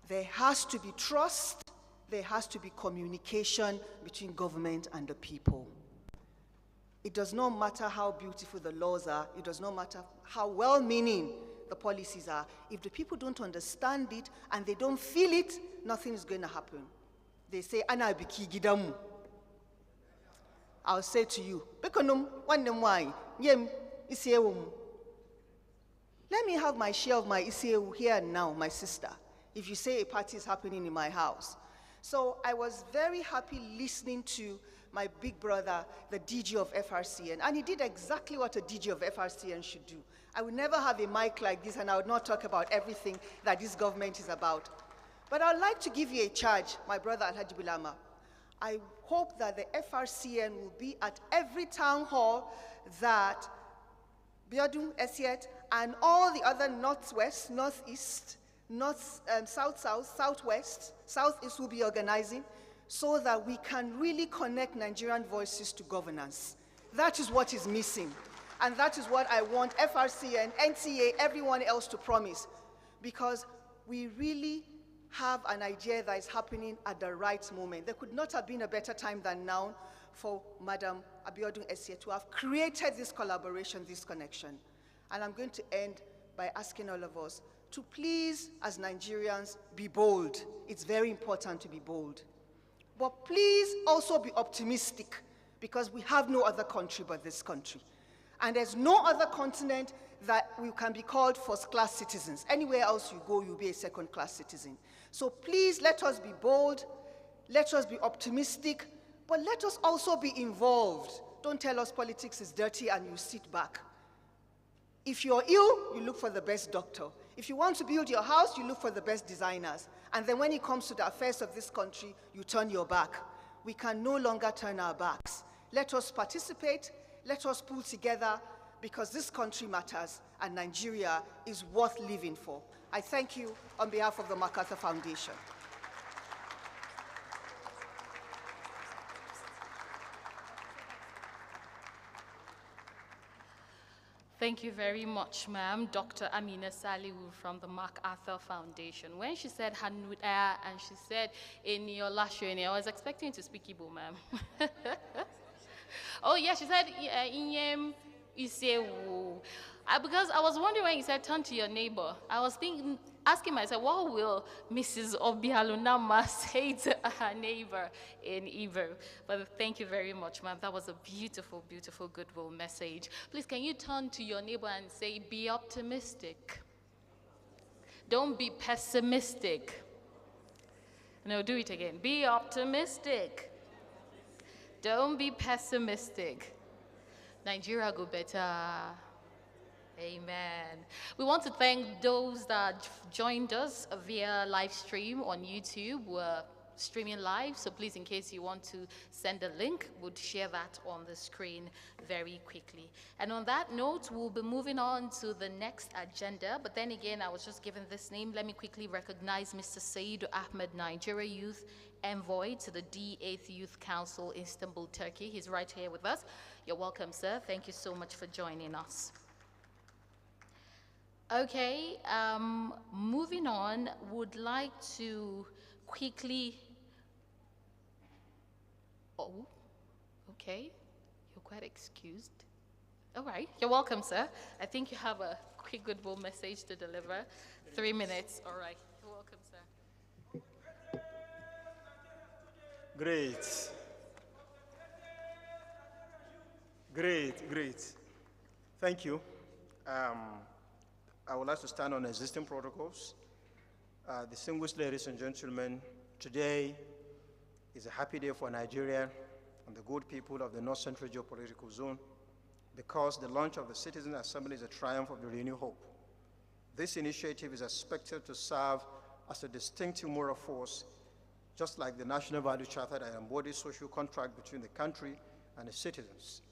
[SPEAKER 14] There has to be trust, there has to be communication between government and the people. It does not matter how beautiful the laws are, it does not matter how well-meaning the policies are. If the people don't understand it and they don't feel it, nothing is going to happen. They say, "Ana biki gidamu." I'll say to you, let me have my share of my isiewu here and now, my sister, if you say a party is happening in my house. So I was very happy listening to my big brother, the DG of FRCN, and he did exactly what a DG of FRCN should do. I would never have a mic like this, and I would not talk about everything that this government is about. But I'd like to give you a charge, my brother Alhaji Bilama. I hope that the FRCN will be at every town hall that Biodun, Esiet, and all the other northwest, northeast, south-south, southwest, southeast will be organizing so that we can really connect Nigerian voices to governance. That is what is missing. And that is what I want FRCN, NTA, everyone else to promise. Because we really have an idea that is happening at the right moment. There could not have been a better time than now for Madam Abiodun Esie to have created this collaboration, this connection. And I'm going to end by asking all of us to please, as Nigerians, be bold. It's very important to be bold. But please also be optimistic, because we have no other country but this country. And there's no other continent that we can be called first-class citizens. Anywhere else you go, you'll be a second-class citizen. So please let us be bold, let us be optimistic, but let us also be involved. Don't tell us politics is dirty and you sit back. If you're ill, you look for the best doctor. If you want to build your house, you look for the best designers. And then when it comes to the affairs of this country, you turn your back. We can no longer turn our backs. Let us participate, let us pull together, because this country matters and Nigeria is worth living for. I thank you on behalf of the MacArthur Foundation.
[SPEAKER 4] Thank you very much, ma'am. Dr. Amina Salihu from the MacArthur Foundation. When she said Hanuda and she said Eniola Shweni, I was expecting to speak Igbo, ma'am. Oh, yeah, she said Inyem Isewu. Because I was wondering when you said turn to your neighbor, I was asking myself, what will Mrs. Obialunama say to her neighbor in Igbo? But thank you very much, ma'am. That was a beautiful, beautiful Goodwill message. Please, can you turn to your neighbor and say, be optimistic. Don't be pessimistic. No, do it again. Be optimistic. Don't be pessimistic. Nigeria go better. Amen. We want to thank those that joined us via live stream on YouTube. We're streaming live, so please, in case you want to send a link, we'll share that on the screen very quickly. And on that note, we'll be moving on to the next agenda. But then again, I was just given this name. Let me quickly recognize Mr. Said Ahmed, Nigeria Youth Envoy to the D8th Youth Council, Istanbul, Turkey. He's right here with us. You're welcome, sir. Thank you so much for joining us. Okay, moving on, would like to quickly, oh, okay, you're quite excused. All right, you're welcome, sir. I think you have a quick Goodwill message to deliver. 3 minutes, all right. You're welcome, sir.
[SPEAKER 15] Great. Great, great. Thank you. I would like to stand on existing protocols. Distinguished ladies and gentlemen, today is a happy day for Nigeria and the good people of the North Central Geopolitical Zone, because the launch of the Citizen Assembly is a triumph of the renewed hope. This initiative is expected to serve as a distinctive moral force, just like the National Value Charter that embodies social contract between the country and its citizens.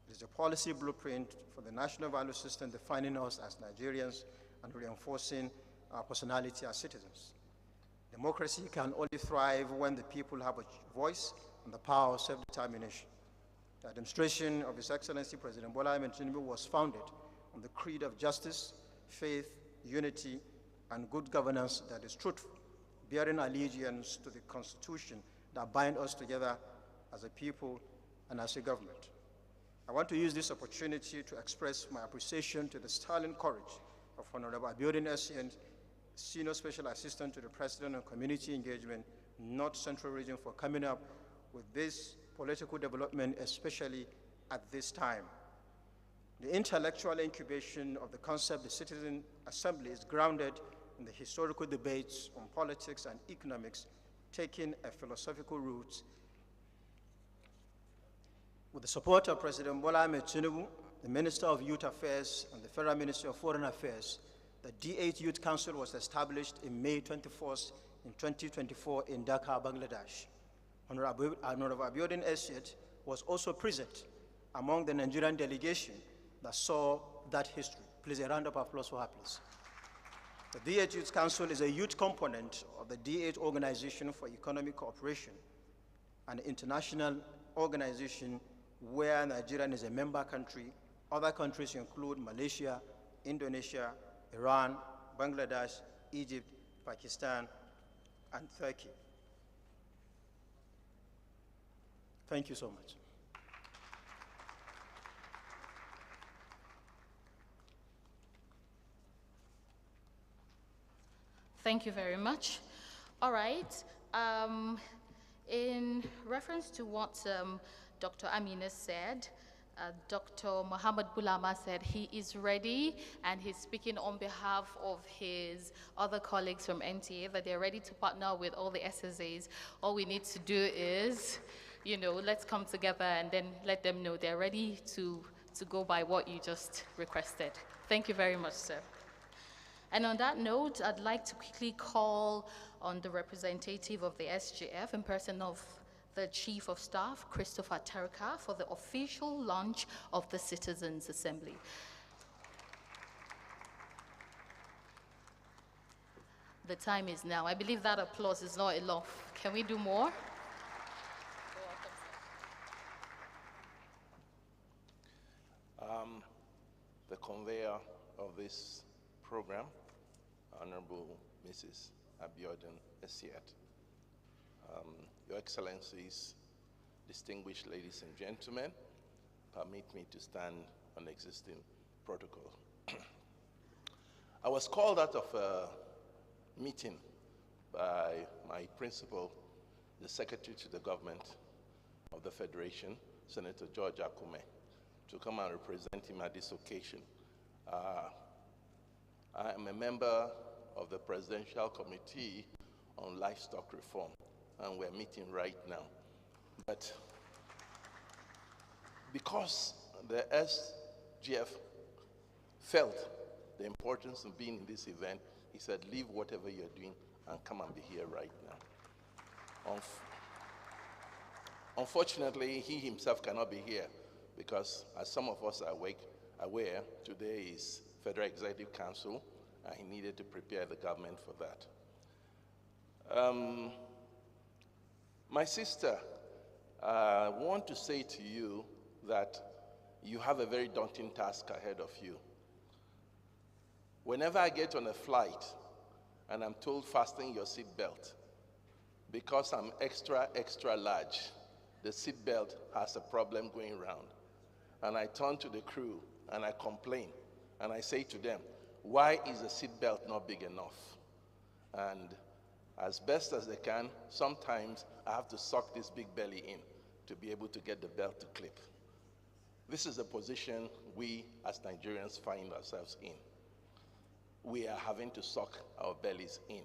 [SPEAKER 15] It is a policy blueprint for the national value system defining us as Nigerians and reinforcing our personality as citizens. Democracy can only thrive when the people have a voice and the power of self-determination. The administration of His Excellency President Bola Ahmed Tinubu was founded on the creed of justice, faith, unity, and good governance that is truthful, bearing allegiance to the Constitution that binds us together as a people and as a government. I want to use this opportunity to express my appreciation to the sterling courage of Honorable Abiodun Esie, Senior Special Assistant to the President on Community Engagement, North Central Region, for coming up with this political development, especially at this time. The intellectual incubation of the concept of the Citizen Assembly is grounded in the historical debates on politics and economics, taking a philosophical route. With the support of President Bola Ahmed Tinubu, the Minister of Youth Affairs, and the Federal Ministry of Foreign Affairs, the D8 Youth Council was established in May 21st in 2024 in Dhaka, Bangladesh. Honorable Abiodun Esiet was also present among the Nigerian delegation that saw that history. Please, a round of applause for her, please. The D8 Youth Council is a youth component of the D8 Organization for Economic Cooperation, an international organization where Nigeria is a member country. Other countries include Malaysia, Indonesia, Iran, Bangladesh, Egypt, Pakistan, and Turkey. Thank you so much.
[SPEAKER 4] Thank you very much. All right. In reference to what Dr. Amina said, Dr. Muhammad Bulama said he is ready, and he's speaking on behalf of his other colleagues from NTA that they're ready to partner with all the SSAs. All we need to do is, let's come together and then let them know they're ready to go by what you just requested. Thank you very much, sir. And on that note, I'd like to quickly call on the representative of the SGF in person of the Chief of Staff, Christopher Terka, for the official launch of the Citizens' Assembly. The time is now. I believe that applause is not enough. Can we do more?
[SPEAKER 16] The conveyor of this program, Honorable Mrs. Abiodun Esiet, Your Excellencies, distinguished ladies and gentlemen, permit me to stand on existing protocol. I was called out of a meeting by my principal, the Secretary to the Government of the Federation, Senator George Akume, to come and represent him at this occasion. I am a member of the Presidential Committee on Livestock Reform, and we're meeting right now. But because the SGF felt the importance of being in this event, he said, leave whatever you're doing and come and be here right now. Unfortunately, he himself cannot be here because, as some of us are aware, today is Federal Executive Council, and he needed to prepare the government for that. My sister, I want to say to you that you have a very daunting task ahead of you. Whenever I get on a flight and I'm told fasten your seatbelt, because I'm extra, extra large, the seatbelt has a problem going around. And I turn to the crew and I complain. And I say to them, why is the seatbelt not big enough? And as best as they can, sometimes I have to suck this big belly in to be able to get the belt to clip. This is the position we as Nigerians find ourselves in. We are having to suck our bellies in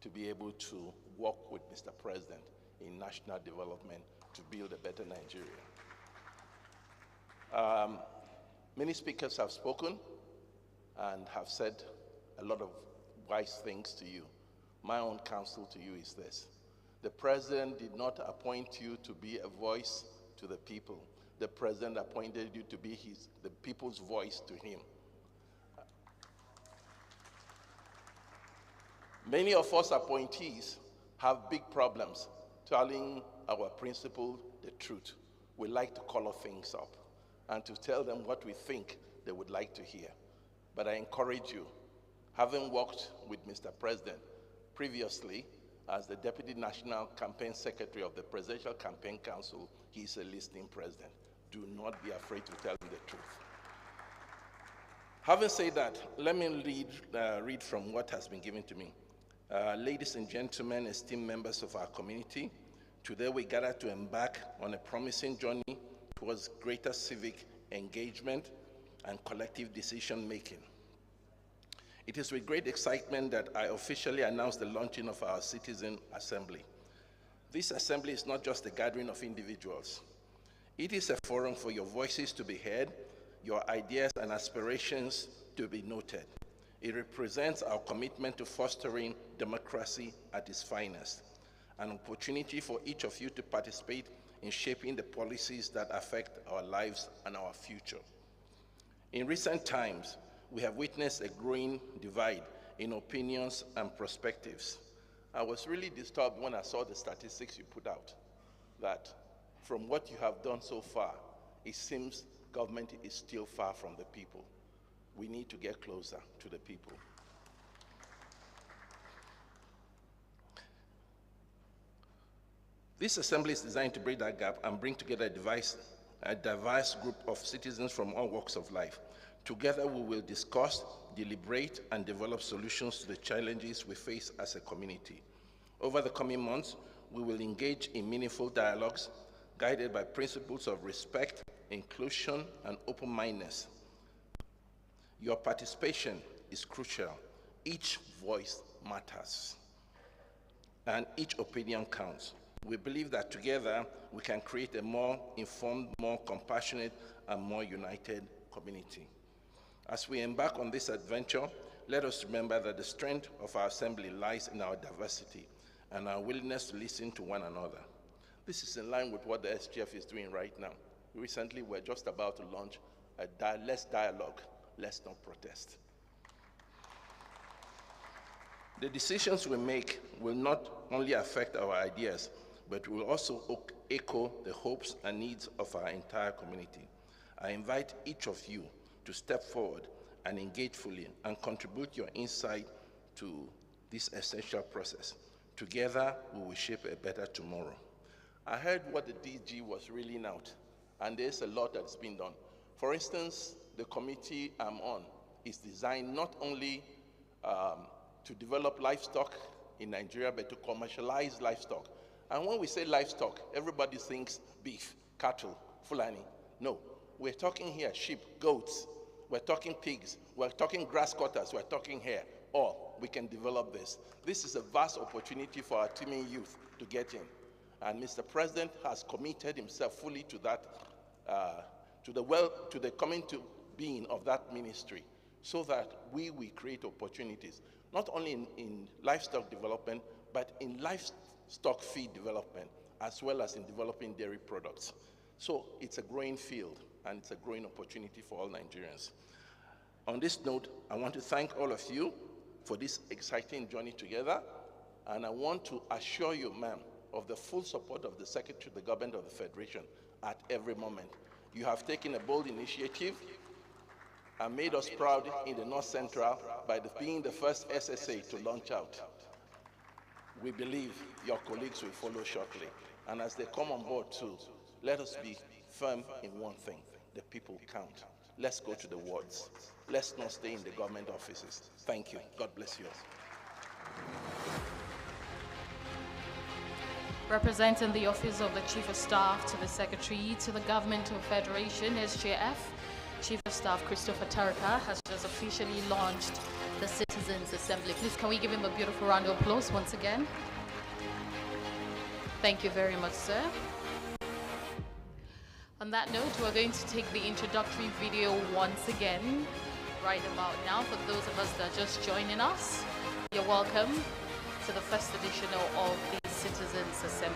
[SPEAKER 16] to be able to work with Mr. President in national development to build a better Nigeria. Many speakers have spoken and have said a lot of wise things to you. My own counsel to you is this. The President did not appoint you to be a voice to the people. The President appointed you to be the people's voice to him. Many of us appointees have big problems telling our principal the truth. We like to color things up and to tell them what we think they would like to hear. But I encourage you, having worked with Mr. President previously as the Deputy National Campaign Secretary of the Presidential Campaign Council, he is a listening president. Do not be afraid to tell him the truth. Having said that, let me read from what has been given to me. Ladies and gentlemen, esteemed members of our community, today we gather to embark on a promising journey towards greater civic engagement and collective decision-making. It is with great excitement that I officially announce the launching of our Citizen Assembly. This assembly is not just a gathering of individuals. It is a forum for your voices to be heard, your ideas and aspirations to be noted. It represents our commitment to fostering democracy at its finest. an opportunity for each of you to participate in shaping the policies that affect our lives and our future. In recent times, we have witnessed a growing divide in opinions and perspectives. I was really disturbed when I saw the statistics you put out, that from what you have done so far, it seems government is still far from the people. We need to get closer to the people. This assembly is designed to bridge that gap and bring together a diverse group of citizens from all walks of life. Together, we will discuss, deliberate, and develop solutions to the challenges we face as a community. Over the coming months, we will engage in meaningful dialogues guided by principles of respect, inclusion, and open-mindedness. Your participation is crucial. Each voice matters, and each opinion counts. We believe that together we can create a more informed, more compassionate, and more united community. As we embark on this adventure, let us remember that the strength of our assembly lies in our diversity and our willingness to listen to one another. This is in line with what the SGF is doing right now. Recently, we're just about to launch Let's Dialogue, Let's Not Protest. The decisions we make will not only affect our ideas, but will also echo the hopes and needs of our entire community. I invite each of you to step forward and engage fully and contribute your insight to this essential process. Together, we will shape a better tomorrow. I heard what the DG was reeling out, and there's a lot that's been done. For instance, the committee I'm on is designed not only to develop livestock in Nigeria, but to commercialize livestock. And when we say livestock, everybody thinks beef, cattle, Fulani. No, we're talking here sheep, goats, we're talking pigs, we're talking grass cutters, we're talking hair. Or we can develop this. This is a vast opportunity for our teeming youth to get in. And Mr. President has committed himself fully to that, to the coming to being of that ministry, so that we will create opportunities, not only in livestock development, but in livestock feed development, as well as in developing dairy products. So it's a growing field, and it's a growing opportunity for all Nigerians. On this note, I want to thank all of you for this exciting journey together, and I want to assure you, ma'am, of the full support of the Secretary of the Government of the Federation at every moment. You have taken a bold initiative and made us proud in the North Central by being the first SSA to launch out. We believe your colleagues will follow shortly. And as they come on board too, let us be firm in one thing: the people count. Let's go to the wards. Let's not stay in the government offices. Thank you. God bless you all.
[SPEAKER 4] Representing the Office of the Chief of Staff to the Secretary to the Government of Federation, SGF, Chief of Staff Christopher Tarka has just officially launched the Citizens Assembly. Please, can we give him a beautiful round of applause once again? Thank you very much, sir. On that note, we're going to take the introductory video once again, right about now. For those of us that are just joining us, you're welcome to the first edition of the Citizens Assembly.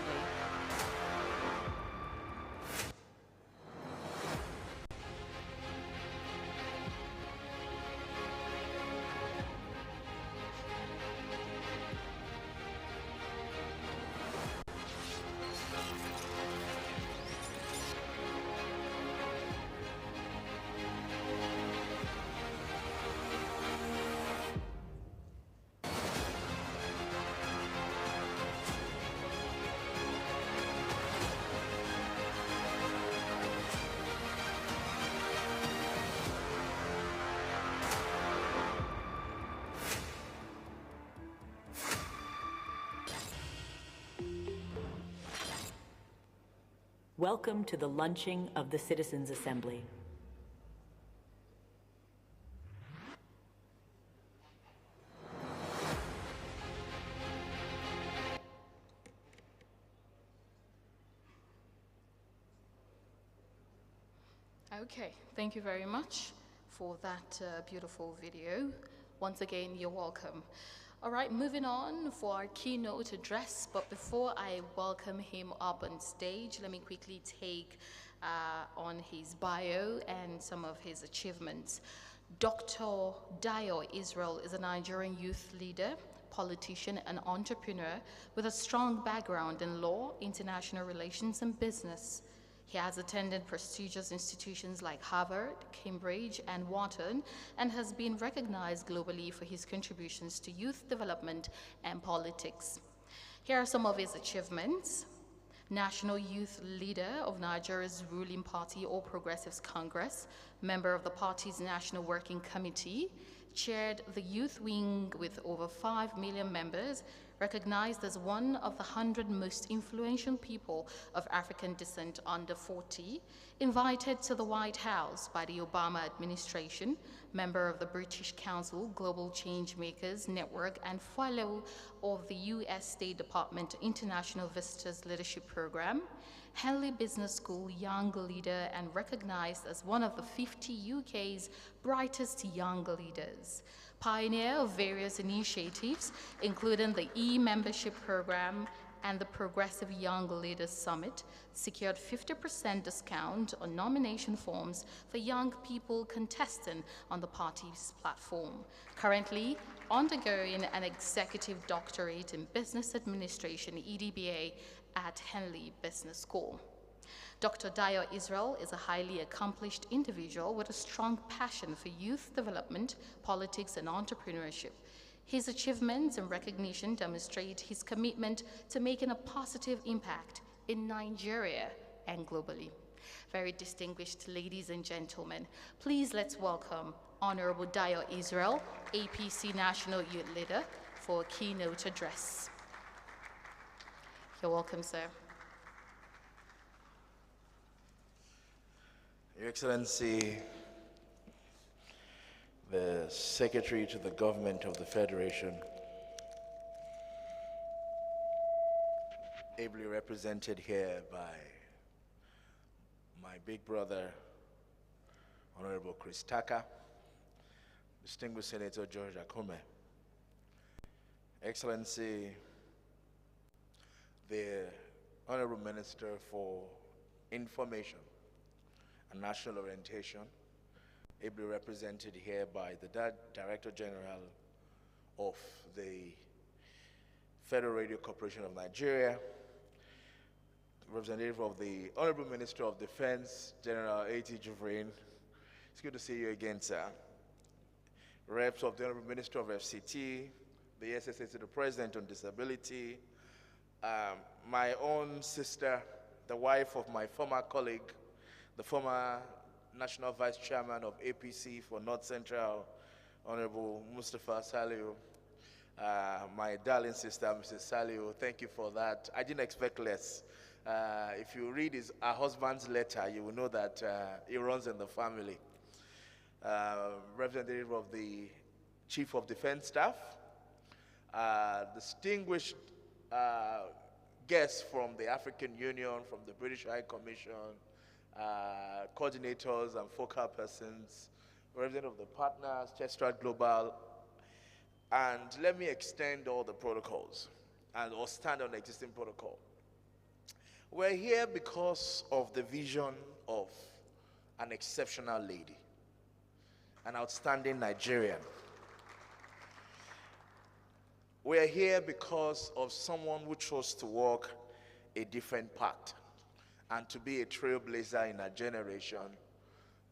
[SPEAKER 1] Welcome to the launching of the Citizens Assembly.
[SPEAKER 4] Okay, thank you very much for that beautiful video. Once again, you're welcome. All right, moving on for our keynote address. But before I welcome him up on stage, let me quickly take on his bio and some of his achievements. Dr. Dayo Israel is a Nigerian youth leader, politician, and entrepreneur with a strong background in law, international relations, and business. He has attended prestigious institutions like Harvard, Cambridge, and Wharton, and has been recognized globally for his contributions to youth development and politics. Here are some of his achievements. National Youth Leader of Nigeria's ruling party, All Progressives Congress, member of the party's National Working Committee, chaired the youth wing with over 5 million members, recognized as one of the 100 most influential people of African descent under 40, invited to the White House by the Obama administration, member of the British Council Global Changemakers Network, and fellow of the U.S. State Department International Visitors Leadership Program, Henley Business School Young Leader, and recognized as one of the 50 UK's brightest young leaders. Pioneer of various initiatives, including the e-membership program and the Progressive Young Leaders Summit, secured 50% discount on nomination forms for young people contesting on the party's platform. Currently undergoing an executive doctorate in business administration, EDBA, at Henley Business School. Dr. Dayo Israel is a highly accomplished individual with a strong passion for youth development, politics, and entrepreneurship. His achievements and recognition demonstrate his commitment to making a positive impact in Nigeria and globally. Very distinguished ladies and gentlemen, please let's welcome Honorable Dayo Israel, APC National Youth Leader, for a keynote address. You're welcome, sir.
[SPEAKER 17] Your Excellency, the Secretary to the Government of the Federation, ably represented here by my big brother, Honorable Chris Tucker, distinguished Senator George Akume, Excellency, the Honorable Minister for Information and National Orientation, ably represented here by the Director General of the Federal Radio Corporation of Nigeria, representative of the Honorable Minister of Defense, General A.T. Juvrin. It's good to see you again, sir. Reps of the Honorable Minister of FCT, the SSA to the President on Disability, my own sister, the wife of my former colleague, the former National Vice Chairman of APC for North Central, Honorable Mustafa Saliu, my darling sister, Mrs. Saliu, thank you for that. I didn't expect less. If you read her husband's letter, you will know that it runs in the family. Representative of the Chief of Defense Staff, distinguished guests from the African Union, from the British High Commission, coordinators and focal persons, representative of the partners, Chestrat Global, and let me extend all the protocols or stand on the existing protocol. We're here because of the vision of an exceptional lady, an outstanding Nigerian. We're here because of someone who chose to walk a different path and to be a trailblazer in our generation,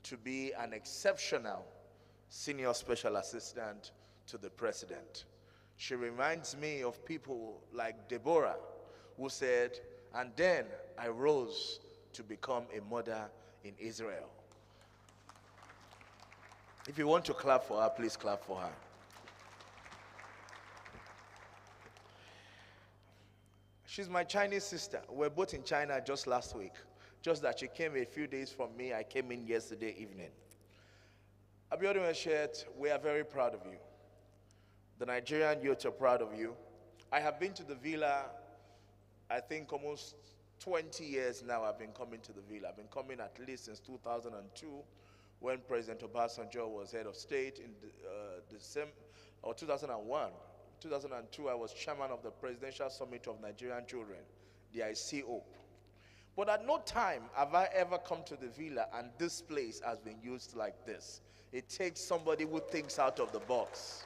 [SPEAKER 17] to be an exceptional senior special assistant to the president. She reminds me of people like Deborah, who said, and then I rose to become a mother in Israel. If you want to clap for her, please clap for her. She's my Chinese sister. We're both in China just last week. Just that she came a few days from me. I came in yesterday evening. Abiodun Eshet, we are very proud of you. The Nigerian youth are proud of you. I have been to the villa, I think almost 20 years now I've been coming to the villa. I've been coming at least since 2002 when President Obasanjo was head of state in December, or 2001. 2002, I was chairman of the Presidential Summit of Nigerian Children, the ICO. But at no time have I ever come to the villa and this place has been used like this. It takes somebody who thinks out of the box.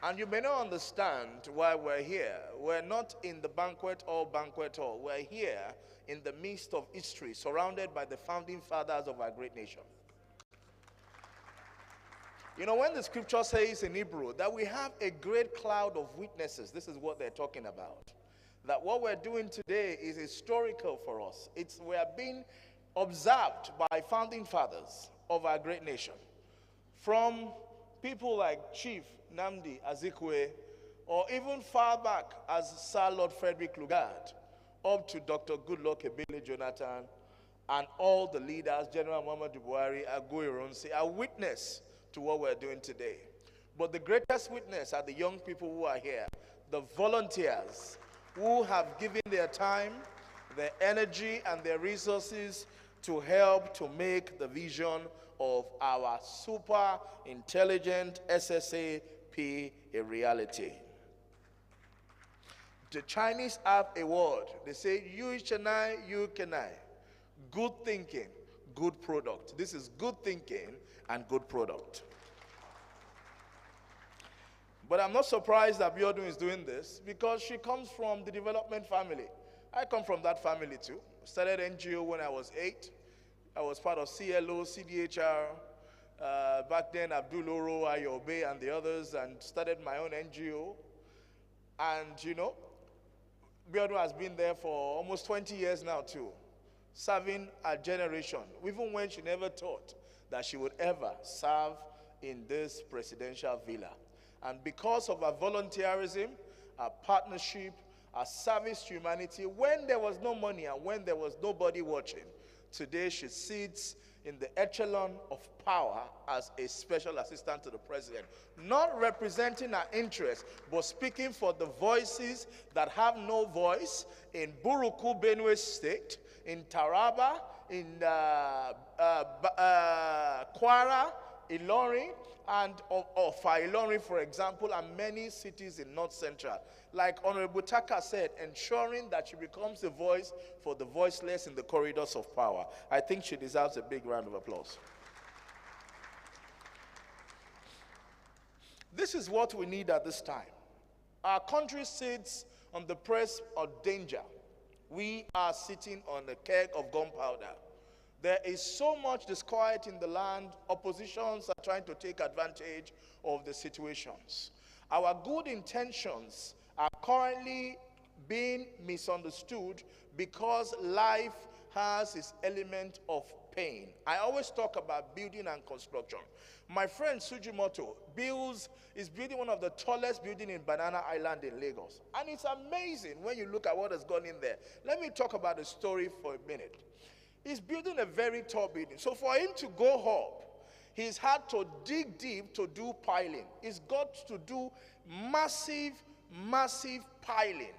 [SPEAKER 17] And you may not understand why we're here. We're not in the banquet hall. We're here in the midst of history, surrounded by the founding fathers of our great nation. You know, when the scripture says in Hebrew that we have a great cloud of witnesses, this is what they're talking about. That what we're doing today is historical for us. We are being observed by founding fathers of our great nation. From people like Chief Nnamdi Azikiwe, or even far back as Sir Lord Frederick Lugard, up to Dr. Goodluck Ebele Jonathan, and all the leaders, General Muhammadu Buhari, Agoy Ironsi, are witness to what we're doing today. But the greatest witness are the young people who are here, the volunteers who have given their time, their energy, and their resources to help to make the vision of our super intelligent SSAP a reality. The Chinese have a word. They say, you Chennai, you Kenai. Good thinking, good product. This is good thinking and good product. But I'm not surprised that Biodun is doing this because she comes from the development family. I come from that family too. Started NGO when I was 8. I was part of CLO, CDHR. Back then, Abdul Oro, Ayobe, and the others, and started my own NGO. And, you know, Biodun has been there for almost 20 years now too, serving a generation, even when she never thought that she would ever serve in this presidential villa. And because of her volunteerism, her partnership, her service to humanity, when there was no money and when there was nobody watching, today she sits in the echelon of power as a special assistant to the president, not representing her interests, but speaking for the voices that have no voice in Buruku, Benue State, in Taraba, in Kwara, Ilorin, and of Ilorin, for example, and many cities in North Central. Like Honorable Taka said, ensuring that she becomes a voice for the voiceless in the corridors of power. I think she deserves a big round of applause. This is what we need at this time. Our country sits on the press of danger. We are sitting on a keg of gunpowder. There is so much disquiet in the land. Oppositions are trying to take advantage of the situations. Our good intentions are currently being misunderstood because life has its element of pain. I always talk about building and construction. My friend Sujimoto is building one of the tallest buildings in Banana Island in Lagos. And it's amazing when you look at what has gone in there. Let me talk about the story for a minute. He's building a very tall building. So for him to go up, he's had to dig deep to do piling. He's got to do massive piling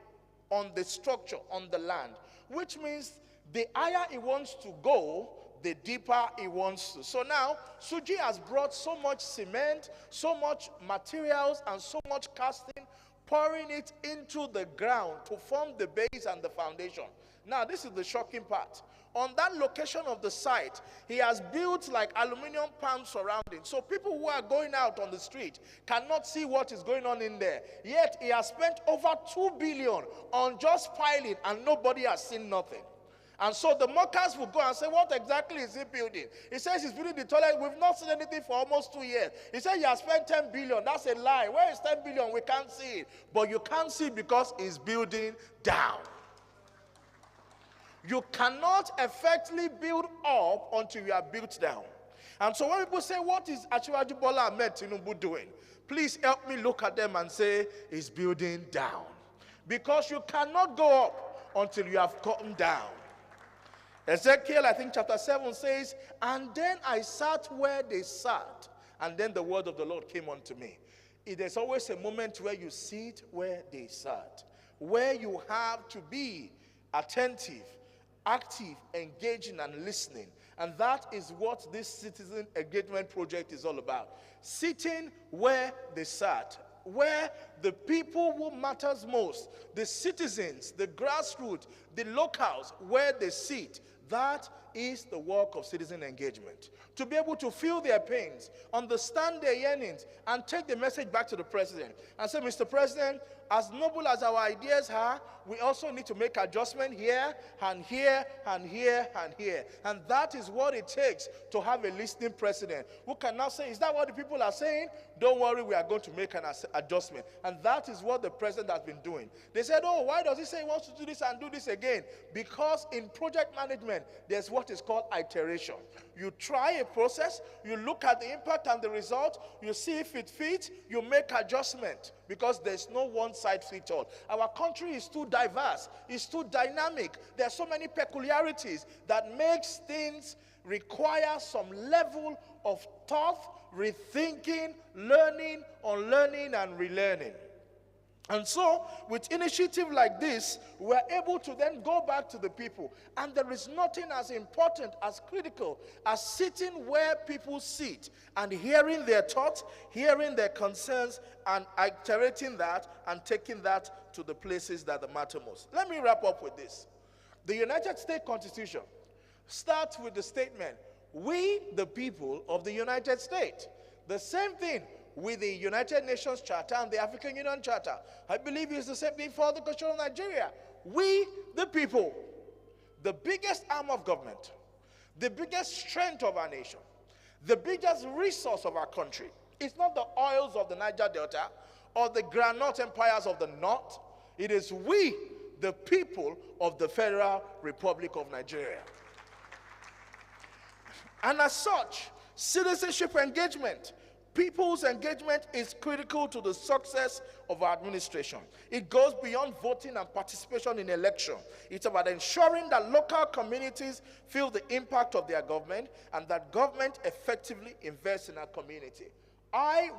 [SPEAKER 17] on the structure, on the land, which means the higher he wants to go, the deeper he wants to. So now, Suji has brought so much cement, so much materials, and so much casting, pouring it into the ground to form the base and the foundation. Now, this is the shocking part. On that location of the site, he has built like aluminum palms surrounding. So people who are going out on the street cannot see what is going on in there. Yet he has spent over 2 billion on just piling and nobody has seen nothing. And so the mockers will go and say, what exactly is he building? He says he's building the toilet. We've not seen anything for almost 2 years. He said he has spent 10 billion. That's a lie. Where is 10 billion? We can't see it. But you can't see it because he's building down. You cannot effectively build up until you are built down. And so when people say, what is Asiwaju Bola Ahmed Tinubu doing? Please help me look at them and say, he's building down. Because you cannot go up until you have gotten down. Ezekiel, I think chapter 7 says, and then I sat where they sat, and then the word of the Lord came unto me. There's always a moment where you sit where they sat, where you have to be attentive active, engaging, and listening. And that is what this citizen engagement project is all about. Sitting where they sat, where the people who matters most, the citizens, the grassroots, the locals, where they sit. That is the work of citizen engagement. To be able to feel their pains, understand their yearnings, and take the message back to the president and say, Mr. President, as noble as our ideas are, we also need to make adjustment here and here and here and here. And that is what it takes to have a listening president who can now say, is that what the people are saying? Don't worry, we are going to make an adjustment. And that is what the president has been doing. They said, oh, why does he say he wants to do this and do this again? Because in project management, there's what is called iteration. You try a process, you look at the impact and the result, you see if it fits, you make adjustment, because there's no one size fits all. Our country is too diverse, it's too dynamic. There are so many peculiarities that makes things require some level of thought, rethinking, learning, unlearning, and relearning. And so, with initiative like this, we're able to then go back to the people. And there is nothing as important, as critical, as sitting where people sit and hearing their thoughts, hearing their concerns, and iterating that and taking that to the places that matter most. Let me wrap up with this. The United States Constitution starts with the statement, we, the people of the United States. The same thing with the United Nations Charter and the African Union Charter. I believe it's the same thing for the Constitution of Nigeria. We, the people, the biggest arm of government, the biggest strength of our nation, the biggest resource of our country. It's not the oils of the Niger Delta or the granite empires of the north. It is we, the people of the Federal Republic of Nigeria. And as such, citizenship engagement, people's engagement is critical to the success of our administration. It goes beyond voting and participation in election. It's about ensuring that local communities feel the impact of their government and that government effectively invests in our community.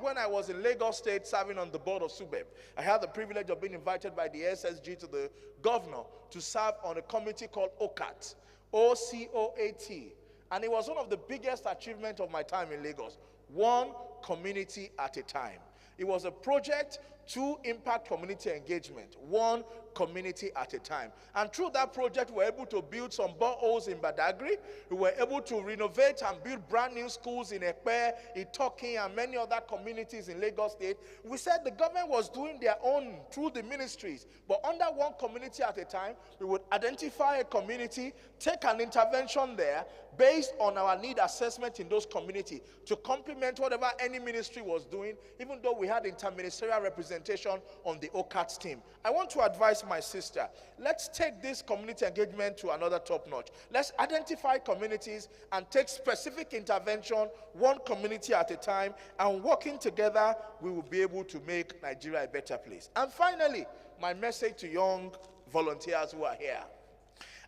[SPEAKER 17] When I was in Lagos State serving on the board of SUBEB, I had the privilege of being invited by the SSG to the governor to serve on a committee called OCAT, O-C-O-A-T. And it was one of the biggest achievements of my time in Lagos. One community at a time. It was a project to impact community engagement, one community at a time. And through that project, we were able to build some boreholes in Badagry. We were able to renovate and build brand new schools in Ekpe, Itoki, and many other communities in Lagos State. We said the government was doing their own through the ministries, but under one community at a time, we would identify a community, take an intervention there based on our need assessment in those communities to complement whatever any ministry was doing, even though we had interministerial representation on the OCAT team. I want to advise my sister, let's take this community engagement to another top notch. Let's identify communities and take specific intervention, one community at a time, and working together, we will be able to make Nigeria a better place. And finally, my message to young volunteers who are here.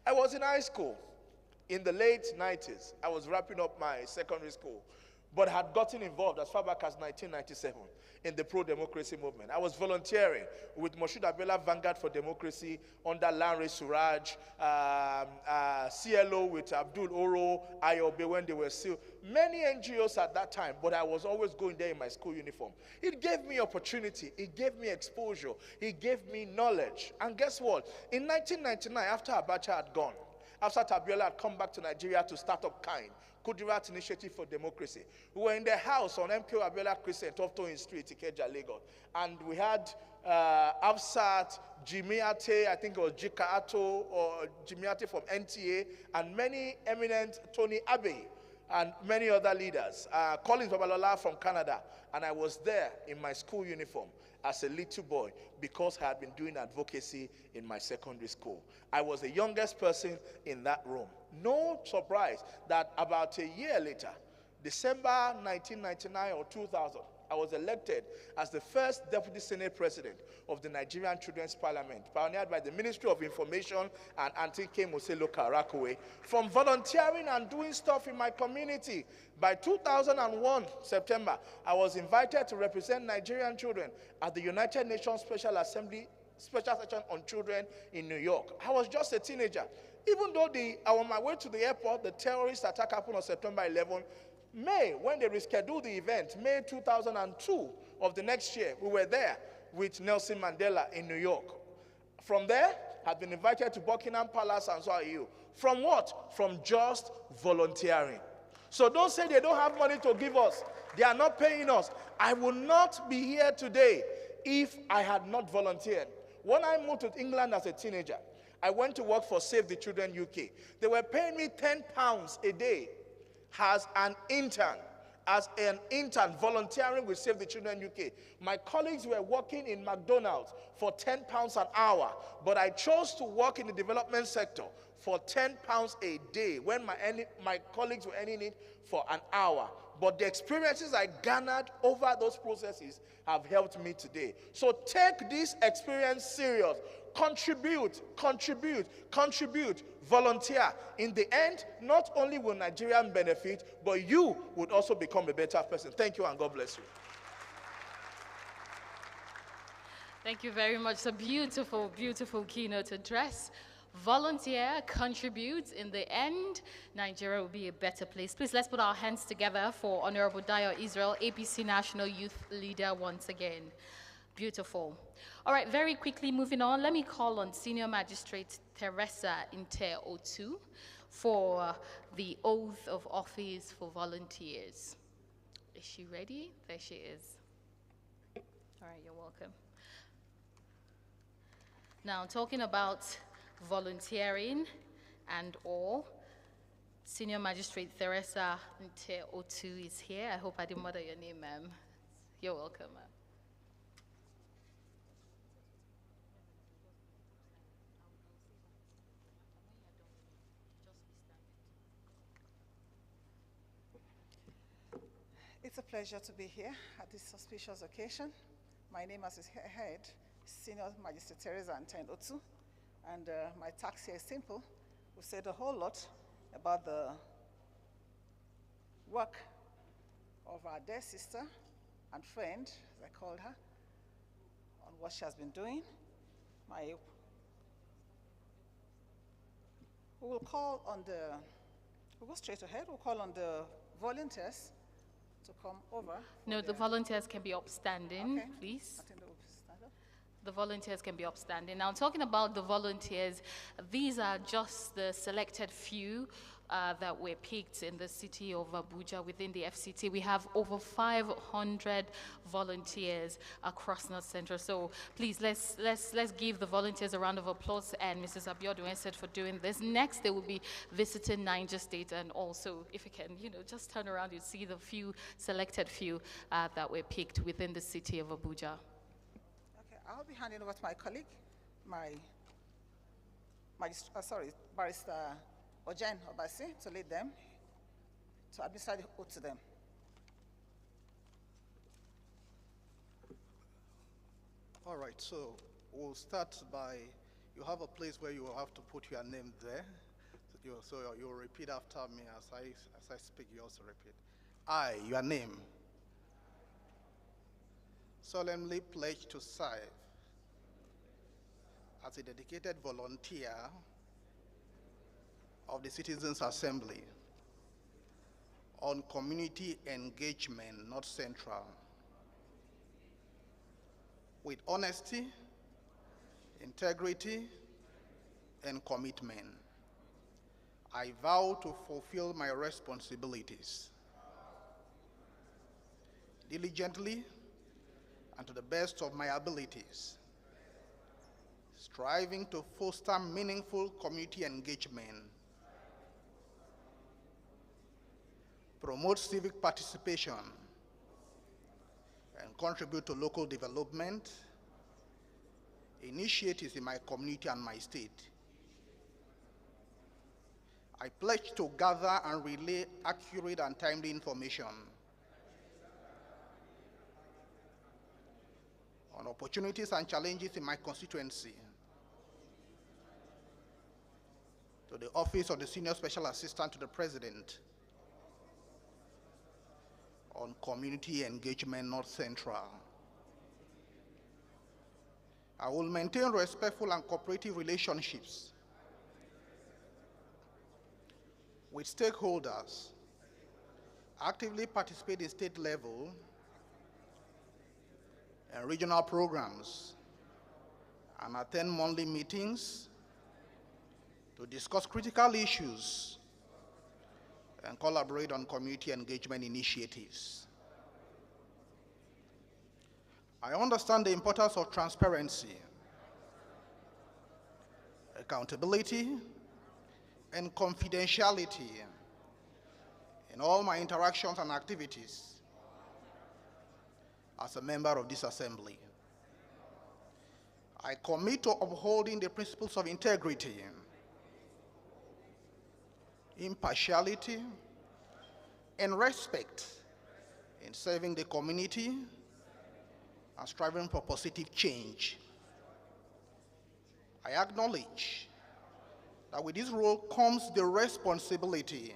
[SPEAKER 17] I was in high school in the late 90s. I was wrapping up my secondary school, but had gotten involved as far back as 1997 in the pro-democracy movement. I was volunteering with Moshood Abiola Vanguard for Democracy under Lanre Suraj, CLO with Abdul Oro, Ayobe when they were still many NGOs at that time, but I was always going there in my school uniform. It gave me opportunity, it gave me exposure, it gave me knowledge. And guess what? In 1999, after Abacha had gone, after Abiola had come back to Nigeria to start up KIND, Kudirat Initiative for Democracy. We were in the house on MK Abiola Crescent, off Toyin Street, Ikeja, Lagos. And we had Afsat, Jimiate, I think it was Jika Ato, or Jimiate from NTA, and many eminent, Tony Abbey, and many other leaders. Collins Babalola from Canada. And I was there in my school uniform as a little boy because I had been doing advocacy in my secondary school. I was the youngest person in that room. No surprise that about a year later, December 1999 or 2000, I was elected as the first Deputy Senate President of the Nigerian Children's Parliament, pioneered by the Ministry of Information and Antike Moselo Karakowe, from volunteering and doing stuff in my community. By 2001, September, I was invited to represent Nigerian children at the United Nations Special Assembly Special Session on Children in New York. I was just a teenager. Even though on my way to the airport, the terrorist attack happened on September 11, May, when they rescheduled the event, May 2002 of the next year, we were there with Nelson Mandela in New York. From there, I've been invited to Buckingham Palace, and so are you. From what? From just volunteering. So don't say they don't have money to give us. They are not paying us. I would not be here today if I had not volunteered. When I moved to England as a teenager, I went to work for Save the Children UK. They were paying me £10 a day as an intern volunteering with Save the Children UK. My colleagues were working in McDonald's for £10 an hour, but I chose to work in the development sector for £10 a day when my colleagues were earning it for an hour. But the experiences I garnered over those processes have helped me today. So take this experience serious. Contribute, volunteer. In the end, not only will Nigerians benefit, but you would also become a better person. Thank you, and God bless you.
[SPEAKER 4] Thank you very much. It's a beautiful, beautiful keynote address. Volunteer, contribute. In the end, Nigeria will be a better place. Please, let's put our hands together for Honorable Dayo Israel, APC National Youth Leader once again. Beautiful. All right, very quickly moving on, let me call on Senior Magistrate Teresa Inte-Otu for the oath of office for volunteers. Is she ready? There she is. All right, you're welcome. Now, talking about volunteering and all, Senior Magistrate Teresa Inte-Otu is here. I hope I didn't murder your name, ma'am. You're welcome, ma'am.
[SPEAKER 18] It's a pleasure to be here at this auspicious occasion. My name, as is heard, is Senior Magistrate Teresa Inte-Otu, and my task here is simple. We said a whole lot about the work of our dear sister and friend, as I called her, on what she has been doing. We'll go straight ahead. We'll call on the volunteers to come over.
[SPEAKER 4] No, the volunteers can be upstanding,
[SPEAKER 18] okay,
[SPEAKER 4] please.
[SPEAKER 18] I think they will stand up.
[SPEAKER 4] The volunteers can be upstanding. Now, talking about the volunteers, these are just the selected few that were picked in the city of Abuja within the FCT. We have over 500 volunteers across North Central. So please, let's give the volunteers a round of applause, and Mrs. Abiodun said for doing this. Next, they will be visiting Niger State, and also, if you can, just turn around, you see the selected few that were picked within the city of Abuja.
[SPEAKER 18] Okay, I'll be handing over to my colleague, Barrister Ojen Obasi, to lead them, to administer the oath to them.
[SPEAKER 19] All right, so we'll start by, you have a place where you will have to put your name there. So you'll repeat after me as I speak, you also repeat. I, your name, solemnly pledge to serve as a dedicated volunteer of the Citizens Assembly on community engagement, North Central, with honesty, integrity, and commitment. I vow to fulfill my responsibilities diligently and to the best of my abilities, striving to foster meaningful community engagement, promote civic participation, and contribute to local development initiatives in my community and my state. I pledge to gather and relay accurate and timely information on opportunities and challenges in my constituency to the Office of the Senior Special Assistant to the President on community engagement, North Central. I will maintain respectful and cooperative relationships with stakeholders, actively participate in state level and regional programs, and attend monthly meetings to discuss critical issues and collaborate on community engagement initiatives. I understand the importance of transparency, accountability, and confidentiality in all my interactions and activities as a member of this assembly. I commit to upholding the principles of integrity, impartiality, and respect in serving the community and striving for positive change. I acknowledge that with this role comes the responsibility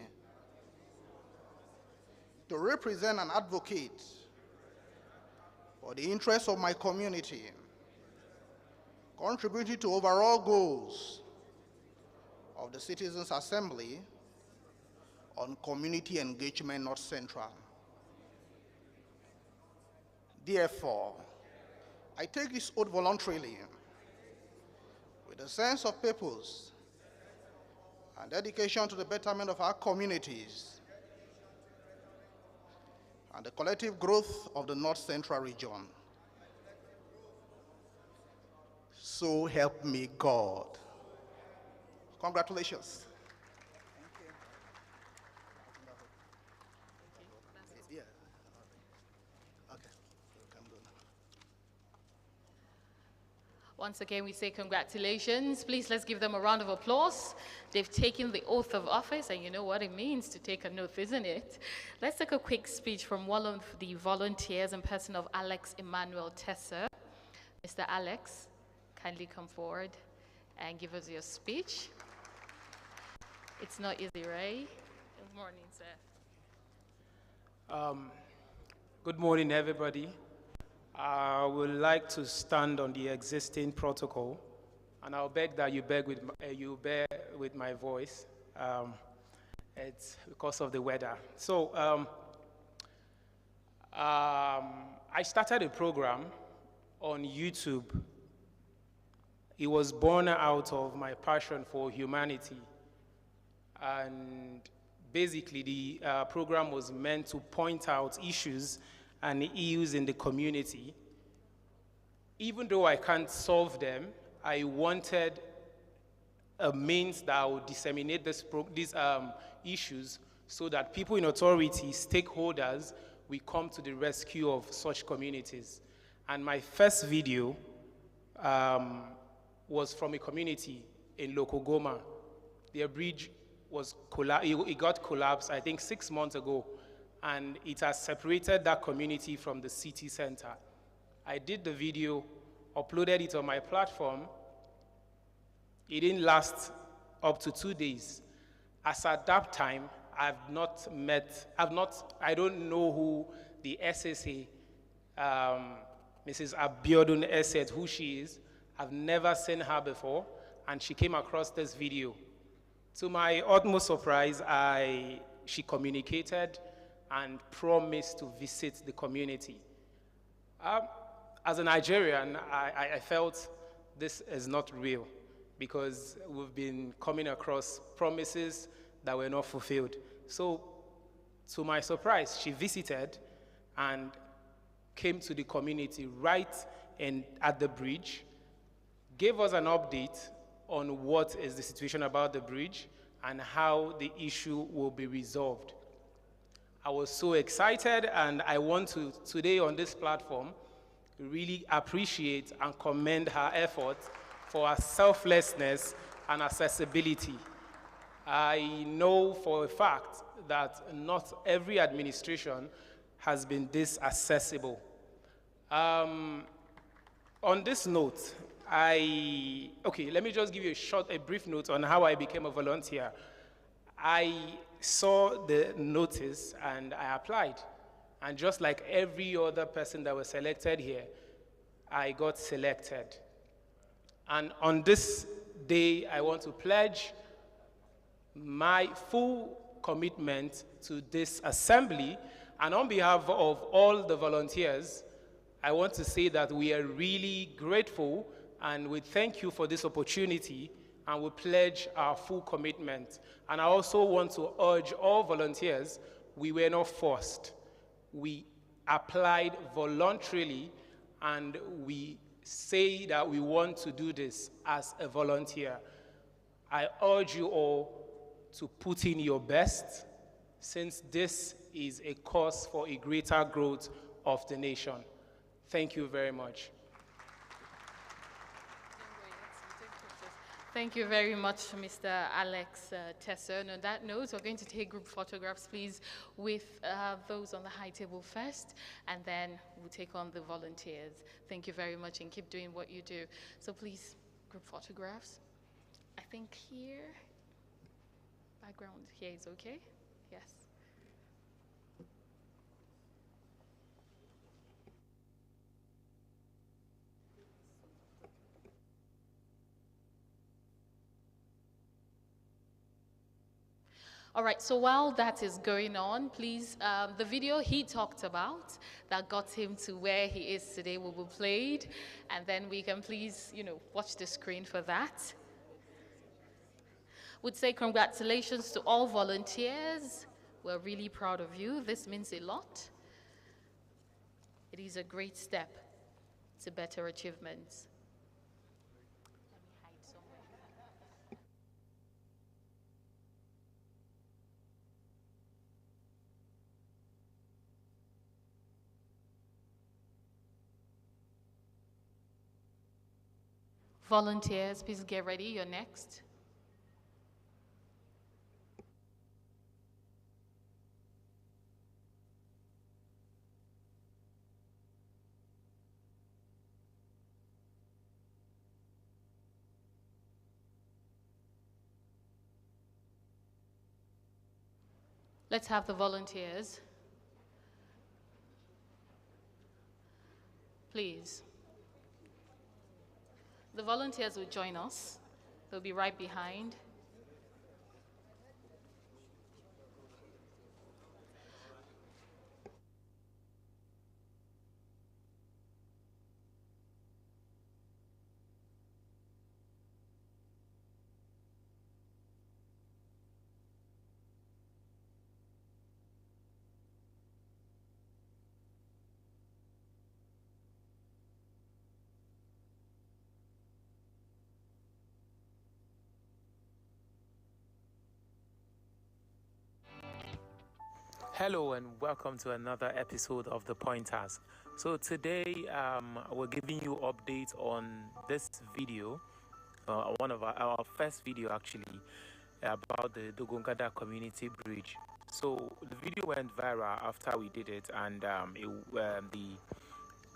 [SPEAKER 19] to represent and advocate for the interests of my community, contributing to overall goals of the Citizens' Assembly on community engagement North Central. Therefore, I take this oath voluntarily with a sense of purpose and dedication to the betterment of our communities and the collective growth of the North Central region. So help me God. Congratulations.
[SPEAKER 4] Once again, we say congratulations. Please, let's give them a round of applause. They've taken the oath of office, and you know what it means to take an oath, isn't it? Let's take a quick speech from one of the volunteers in person of Alex Emmanuel Tesser. Mr. Alex, kindly come forward and give us your speech. It's not easy, right? Good morning, sir.
[SPEAKER 20] Good morning, everybody. I would like to stand on the existing protocol, and I'll beg that you bear with my voice. It's because of the weather. So I started a program on YouTube. It was born out of my passion for humanity, and basically the program was meant to point out issues and ills in the community. Even though I can't solve them, I wanted a means that would disseminate these issues so that people in authority, stakeholders, will come to the rescue of such communities. And my first video was from a community in Lokogoma. Their bridge was it got collapsed, I think 6 months ago, and it has separated that community from the city center. I did the video, uploaded it on my platform. It didn't last up to 2 days. As at that time, I don't know who the SSA, Mrs. Abiodun Esset, who she is. I've never seen her before, and she came across this video. To my utmost surprise, she communicated and promised to visit the community. As a Nigerian, I felt this is not real because we've been coming across promises that were not fulfilled. So, to my surprise, she visited and came to the community right at the bridge, gave us an update on what is the situation about the bridge and how the issue will be resolved. I was so excited, and I want to, today on this platform, really appreciate and commend her effort for her selflessness and accessibility. I know for a fact that not every administration has been this accessible. On this note, let me just give you a brief note on how I became a volunteer. I saw the notice and I applied. And just like every other person that was selected here, I got selected. And on this day, I want to pledge my full commitment to this assembly. And on behalf of all the volunteers, I want to say that we are really grateful and we thank you for this opportunity and we pledge our full commitment. And I also want to urge all volunteers, we were not forced. We applied voluntarily and we say that we want to do this as a volunteer. I urge you all to put in your best since this is a cause for a greater growth of the nation. Thank you very much.
[SPEAKER 4] Thank you very much, Mr. Alex Tesser. And on that note, we're going to take group photographs, please, with those on the high table first, and then we'll take on the volunteers. Thank you very much, and keep doing what you do. So please, group photographs. I think here, background here is okay? Yes. All right, so while that is going on, please, the video he talked about that got him to where he is today will be played, and then we can please, watch the screen for that. Would say congratulations to all volunteers. We're really proud of you. This means a lot. It is a great step to better achievements. Volunteers, please get ready. You're next. Let's have the volunteers. Please. The volunteers will join us. They'll be right behind.
[SPEAKER 21] Hello and welcome to another episode of The Pointers. So today we're giving you updates on this video, one of our first video actually, about the Dogongada Community Bridge. So the video went viral after we did it, and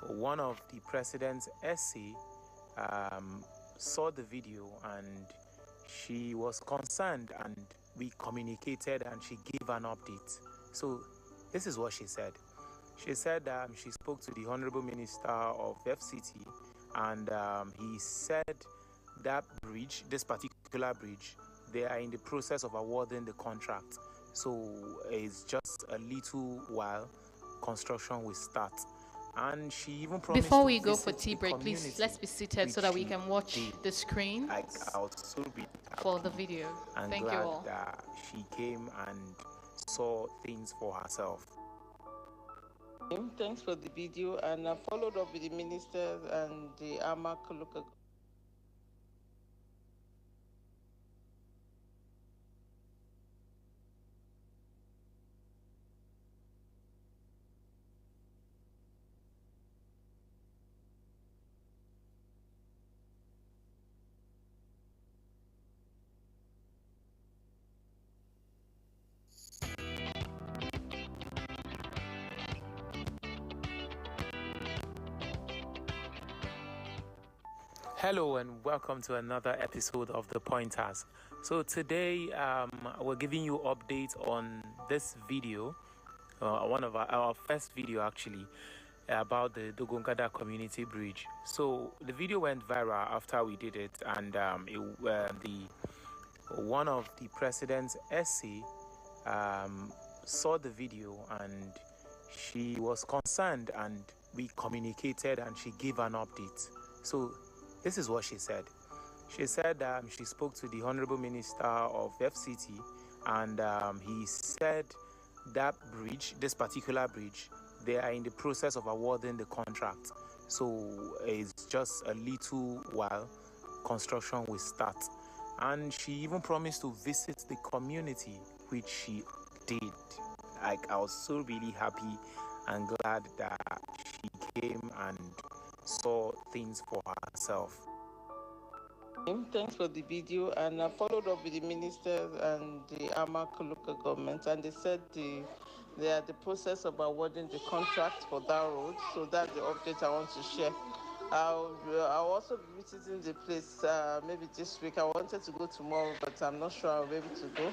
[SPEAKER 21] one of the president's essay saw the video and she was concerned, and we communicated and she gave an update. So this is what she said. She said she spoke to the Honorable Minister of FCT, and he said that bridge, this particular bridge, they are in the process of awarding the contract. So it's just a little while, construction will start. And she even promised.
[SPEAKER 4] Before we go for tea break, please let's be seated so that we can watch the screen for the video.
[SPEAKER 21] And
[SPEAKER 4] thank you all.
[SPEAKER 21] That she came and saw things for herself.
[SPEAKER 6] Thanks for the video, and I followed up with the ministers and the AMAC local.
[SPEAKER 21] Hello and welcome to another episode of The Pointers. So today we're giving you updates on this video, one of our first video actually, about the Dogongada Community Bridge. So the video went viral after we did it, and one of the president's essay saw the video and she was concerned, and we communicated and she gave an update. So this is what she said. She said she spoke to the Honorable Minister of FCT, and he said that bridge, this particular bridge, they are in the process of awarding the contract. So it's just a little while, construction will start. And she even promised to visit the community, which she did. Like, I was so really happy and glad that she came and saw things for herself.
[SPEAKER 6] Thanks for the video, and I followed up with the ministers and the Amak local government, and they said they are the process of awarding the contract for that road. So that's the update I want to share. I'll also be visiting the place maybe this week. I wanted to go tomorrow, but I'm not sure I'll be able to go.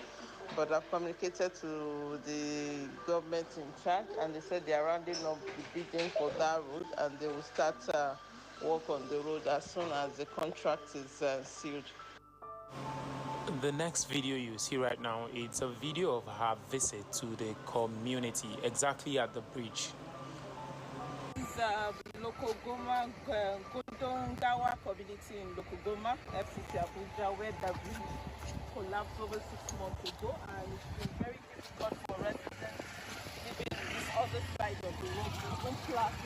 [SPEAKER 6] But I've communicated to the government in charge, and they said they are rounding up the bidding for that road, and they will start work on the road as soon as the contract is sealed.
[SPEAKER 21] The next video you see right now, it's a video of her visit to the community, exactly at the bridge.
[SPEAKER 6] It's local Goma, Kundongawa community in local Goma, FCT Abuja, where the bridge collapsed over 6 months ago, and it's been very difficult for residents living in this other side of the road. There's no plaque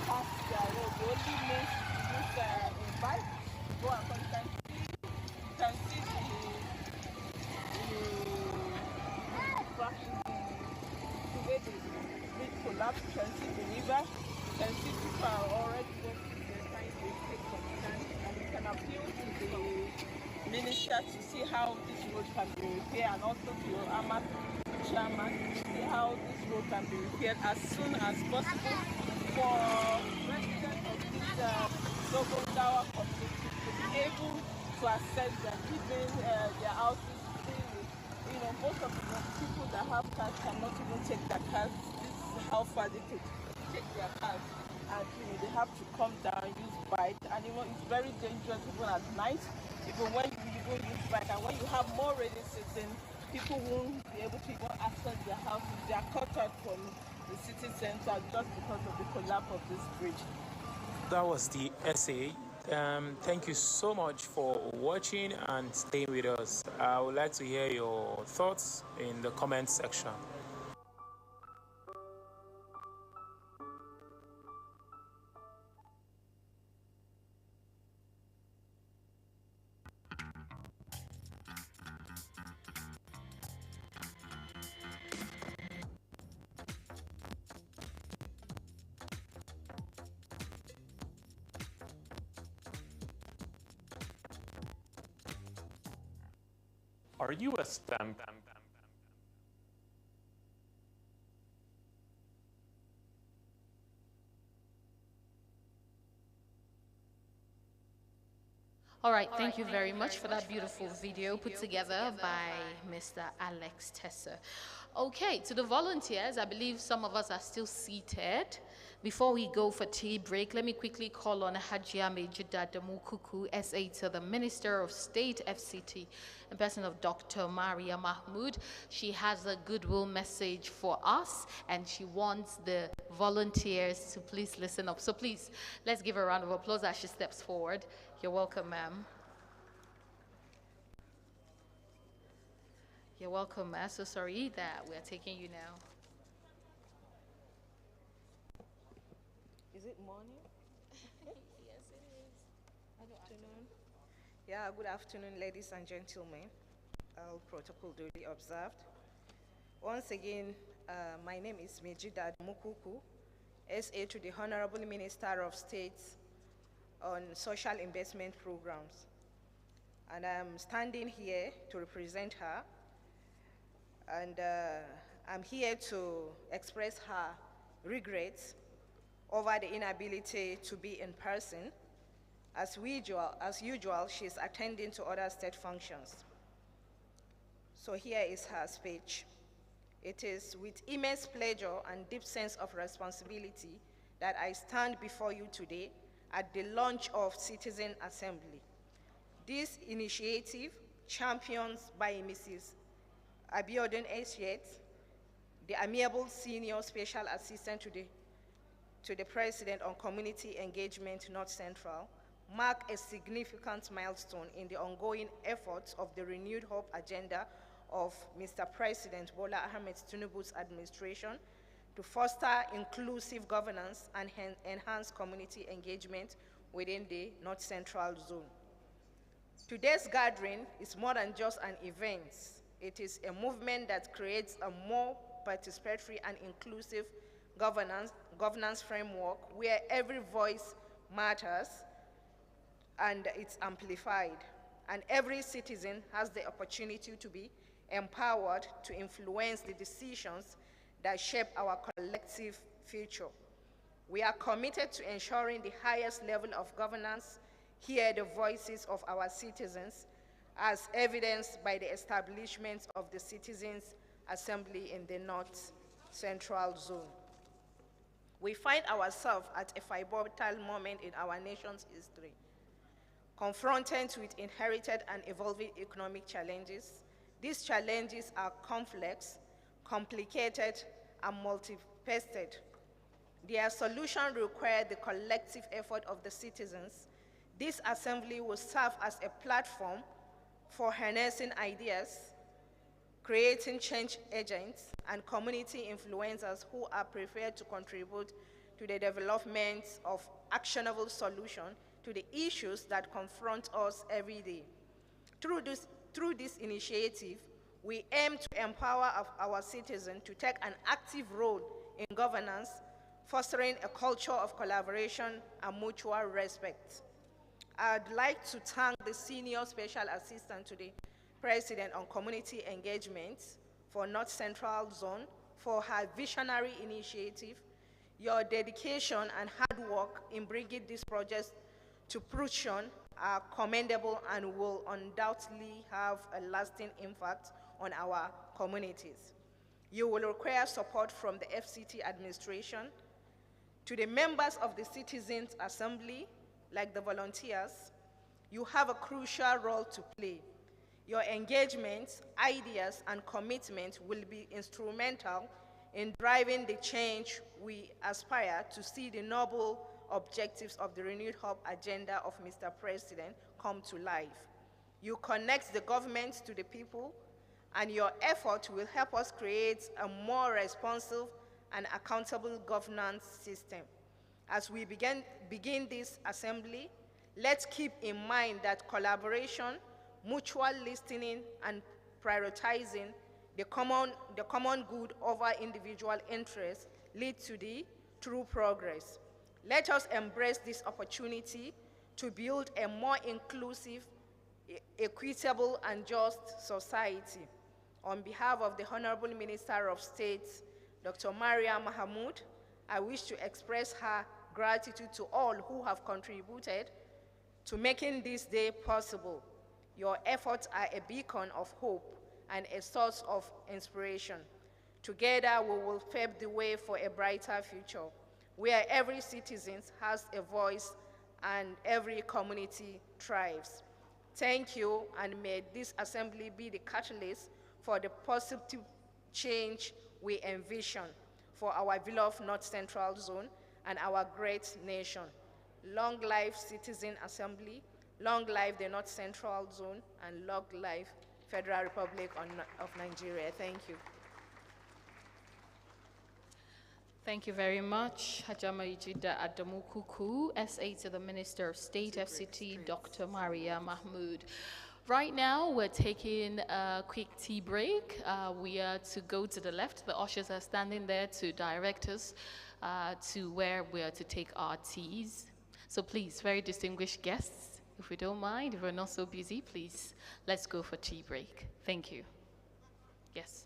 [SPEAKER 6] past their road. The only means to use a bike, go and contact. You can see the way the bridge collapsed. You can see the river. You can see people are already working there trying to take some time. And you can appeal to the minister to see how this road can be repaired, and also to your AMAC chairman to see how this road can be repaired as soon as possible for residents of this Sogondawa community to be able to access their living, their houses freely. You know, most of the people that have cars cannot even take their cars. This is how far they could take their cars. And you know, they have to come down, use bike, and you know, it's very dangerous even at night, even when you go use bike. And when you have more rainy season, people won't be able to even access their houses. They are cut out from the city center just because of the collapse of this bridge.
[SPEAKER 21] That was the essay. Thank you so much for watching and staying with us. I would like to hear your thoughts in the comment section.
[SPEAKER 3] Are you a STEM?
[SPEAKER 4] All right, thank you very much for that beautiful video put together by Mr. Alex Tesser. Okay, to the volunteers, I believe some of us are still seated. Before we go for tea break, let me quickly call on Hajia Mejida Damukuku, SA to the Minister of State, FCT, in person of Dr. Maria Mahmood. She has a goodwill message for us, and she wants the volunteers to please listen up. So please, let's give her a round of applause as she steps forward. You're welcome, ma'am. You're welcome, ma'am. So sorry that we're taking you now.
[SPEAKER 22] Is it morning?
[SPEAKER 4] Yes, it is.
[SPEAKER 22] Good afternoon. Yeah, good afternoon, ladies and gentlemen. All protocol duly observed. Once again, my name is Mejida Mukuku, SA to the Honorable Minister of State on Social Investment Programs. And I'm standing here to represent her. And I'm here to express her regrets over the inability to be in person. As usual, she's attending to other state functions. So here is her speech. It is with immense pleasure and deep sense of responsibility that I stand before you today at the launch of Citizen Assembly. This initiative, championed by Mrs. Abiodun Asiat, the amiable senior special assistant to the President on Community Engagement North Central, mark a significant milestone in the ongoing efforts of the renewed hope agenda of Mr. President Bola Ahmed Tinubu's administration to foster inclusive governance and enhance community engagement within the North Central Zone. Today's gathering is more than just an event. It is a movement that creates a more participatory and inclusive governance framework where every voice matters and it's amplified, and every citizen has the opportunity to be empowered to influence the decisions that shape our collective future. We are committed to ensuring the highest level of governance hear the voices of our citizens, as evidenced by the establishment of the Citizens' Assembly in the North Central Zone. We find ourselves at a pivotal moment in our nation's history, confronted with inherited and evolving economic challenges. These challenges are complex, complicated, and multifaceted. Their solution requires the collective effort of the citizens. This assembly will serve as a platform for harnessing ideas, creating change agents, and community influencers who are prepared to contribute to the development of actionable solutions to the issues that confront us every day. Through this initiative, we aim to empower our citizens to take an active role in governance, fostering a culture of collaboration and mutual respect. I'd like to thank the Senior Special Assistant to the President on Community Engagement for North Central Zone for her visionary initiative. Your dedication and hard work in bringing these projects to fruition are commendable and will undoubtedly have a lasting impact on our communities. You will require support from the FCT administration. To the members of the Citizens' Assembly, like the volunteers, you have a crucial role to play. Your engagement, ideas, and commitment will be instrumental in driving the change we aspire to see the noble objectives of the renewed hope agenda of Mr. President come to life. You connect the government to the people, and your effort will help us create a more responsive and accountable governance system. As we begin this assembly, let's keep in mind that collaboration, mutual listening, and prioritizing the common good over individual interests lead to the true progress. Let us embrace this opportunity to build a more inclusive, equitable, and just society. On behalf of the Honorable Minister of State, Dr. Maria Mahmood, I wish to express her gratitude to all who have contributed to making this day possible. Your efforts are a beacon of hope and a source of inspiration. Together, we will pave the way for a brighter future, where every citizen has a voice and every community thrives. Thank you, and may this assembly be the catalyst for the positive change we envision for our beloved North Central Zone and our great nation. Long life Citizen Assembly, long life the North Central Zone, and long life Federal Republic of Nigeria. Thank you.
[SPEAKER 4] Thank you very much, Hajama Ijida Adamukuku, SA to the Minister of State, FCT, Dr. Maria Mahmood. Right now, we're taking a quick tea break. We are to go to the left. The ushers are standing there to direct us to where we are to take our teas. So please, very distinguished guests, if we don't mind, if we're not so busy, please, let's go for tea break. Thank you. Yes.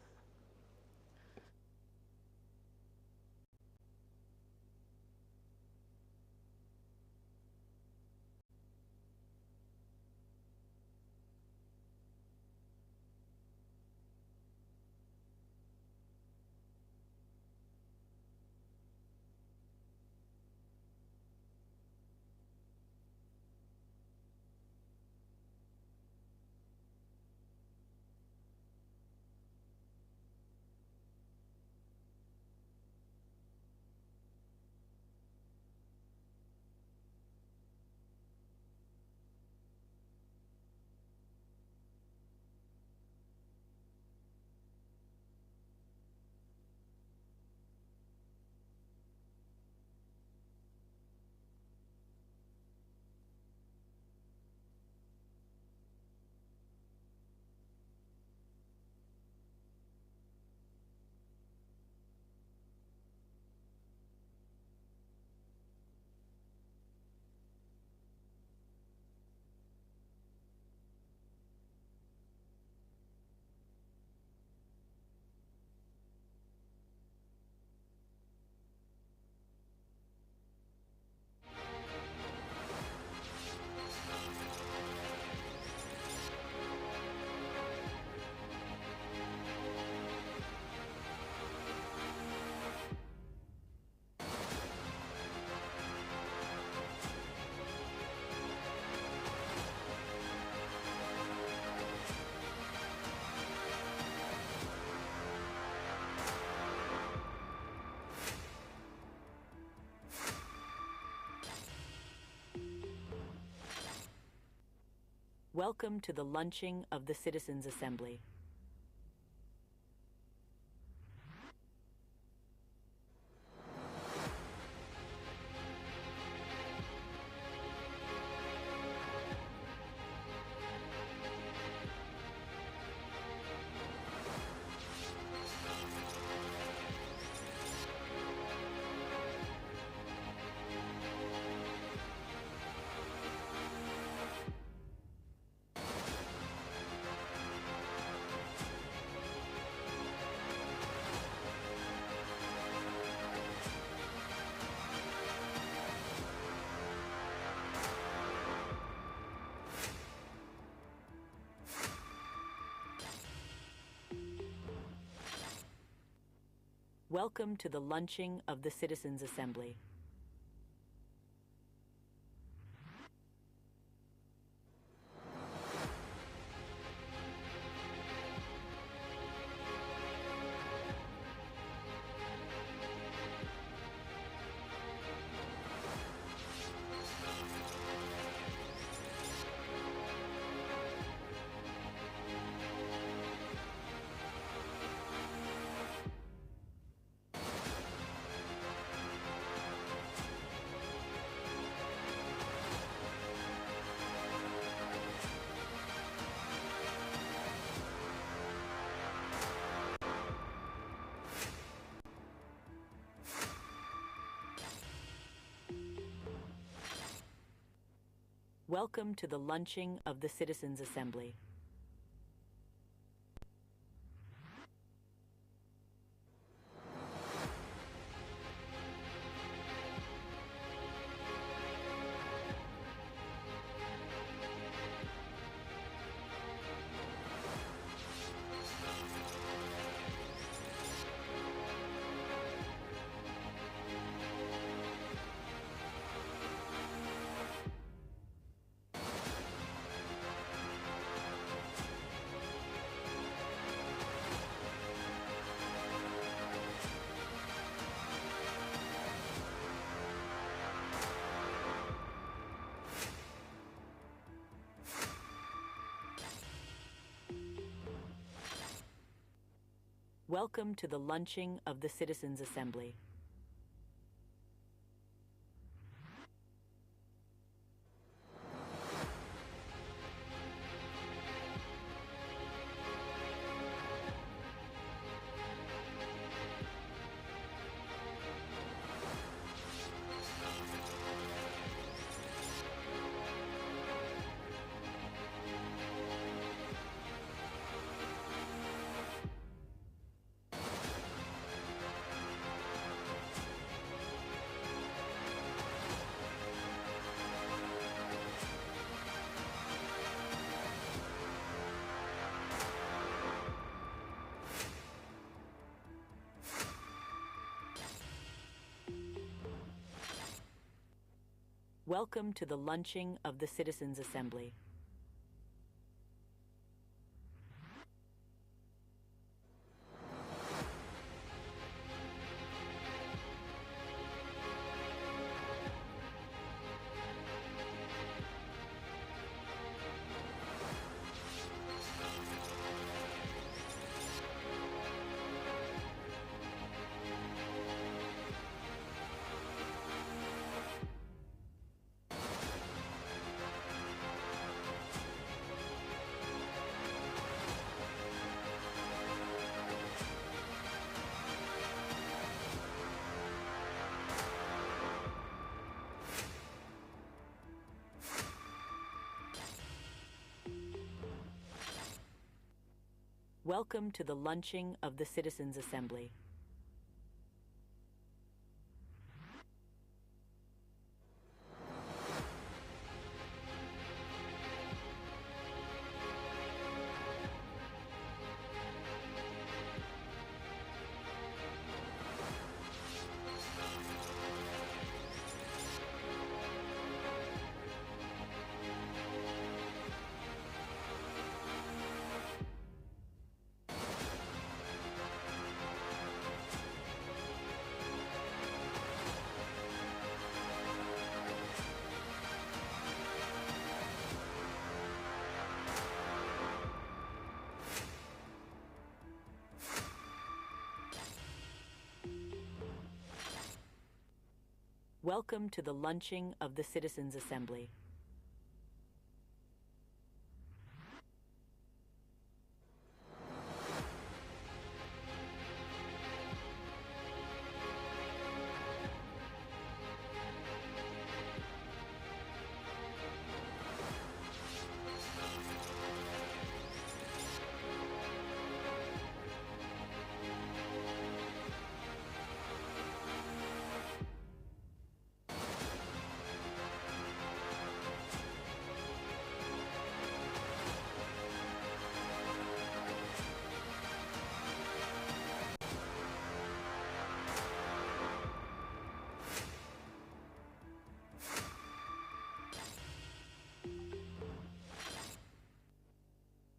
[SPEAKER 1] Welcome to the launching of the Citizens' Assembly. Welcome to the launching of the Citizens' Assembly. Welcome to the launching of the Citizens' Assembly. Welcome to the launching of the Citizens' Assembly. Welcome to the launching of the Citizens' Assembly. Welcome to the launching of the Citizens' Assembly. Welcome to the launching of the Citizens' Assembly.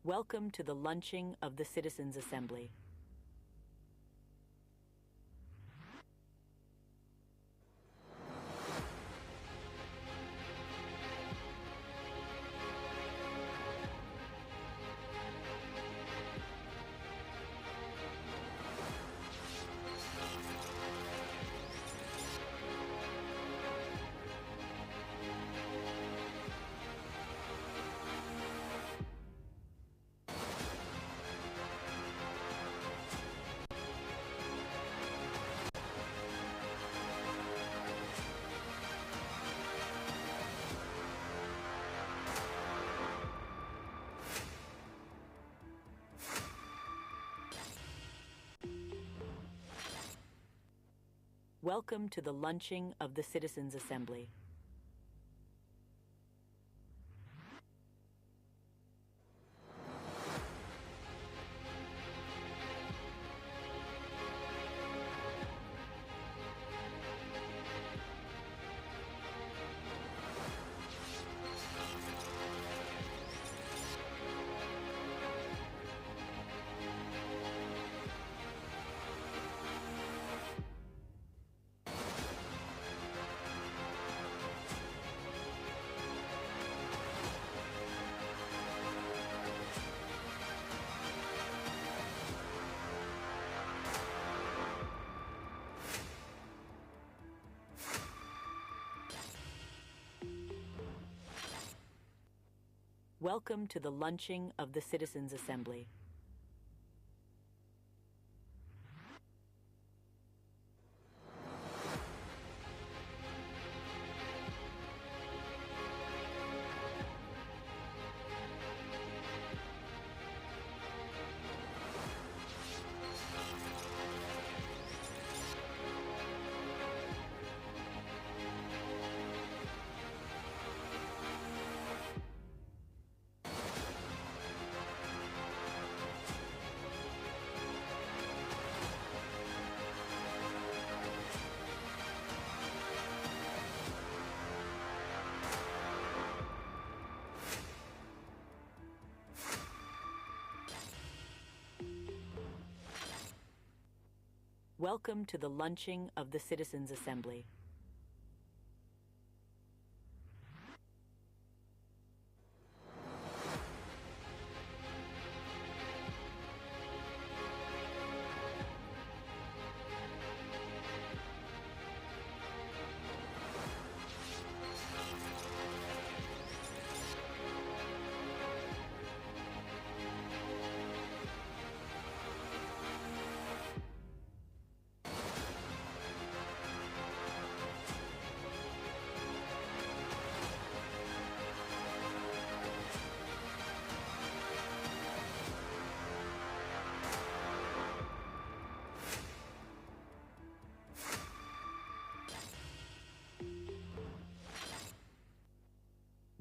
[SPEAKER 1] Welcome to the launching of the Citizens' Assembly. Welcome to the launching of the Citizens' Assembly. Welcome to the launching of the Citizens' Assembly. Welcome to the launching of the Citizens' Assembly.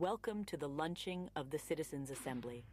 [SPEAKER 1] Welcome to the launching of the Citizens' Assembly.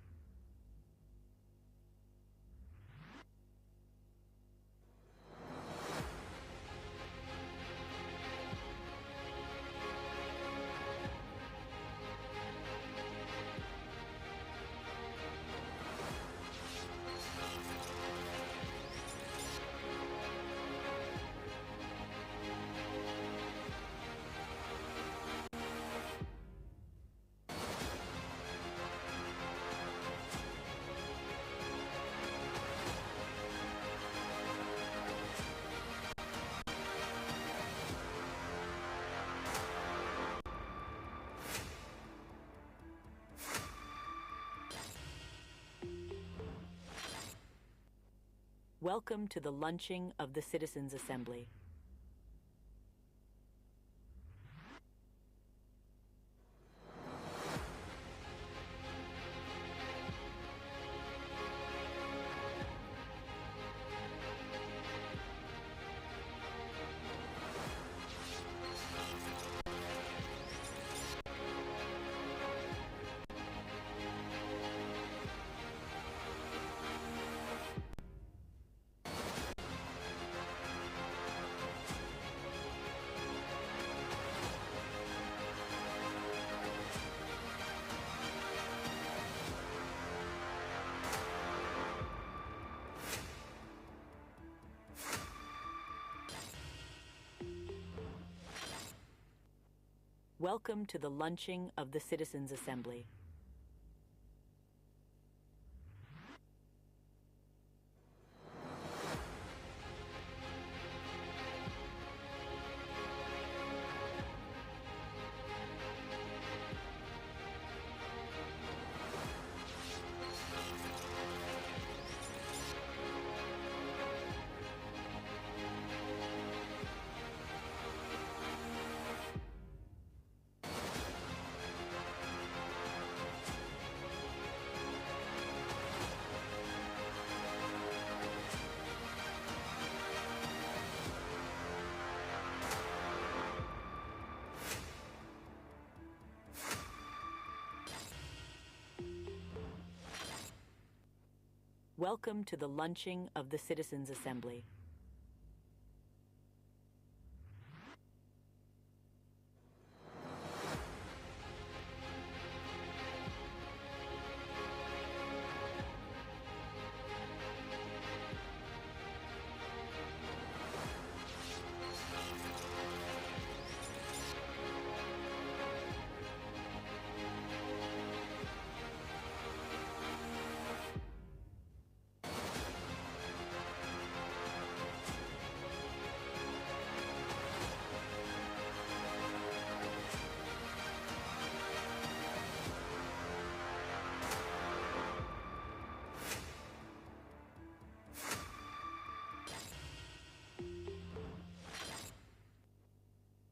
[SPEAKER 1] Welcome to the launching of the Citizens' Assembly. Welcome to the launching of the Citizens' Assembly. Welcome to the launching of the Citizens' Assembly.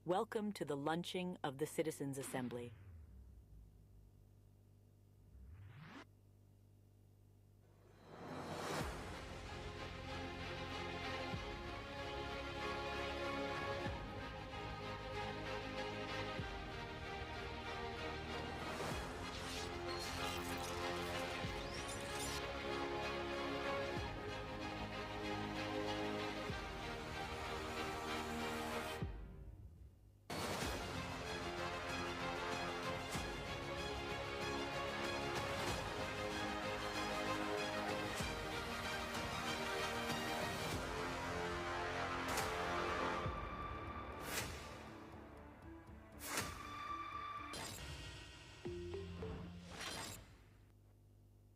[SPEAKER 1] Welcome to the launching of the Citizens' Assembly.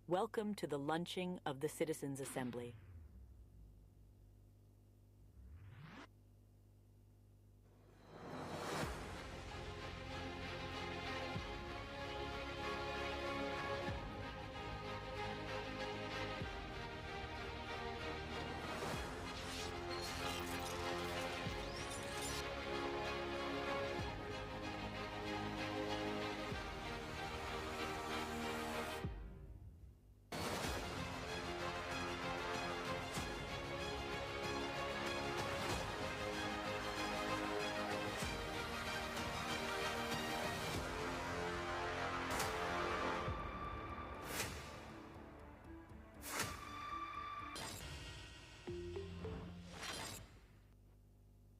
[SPEAKER 1] Welcome to the launching of the Citizens' Assembly.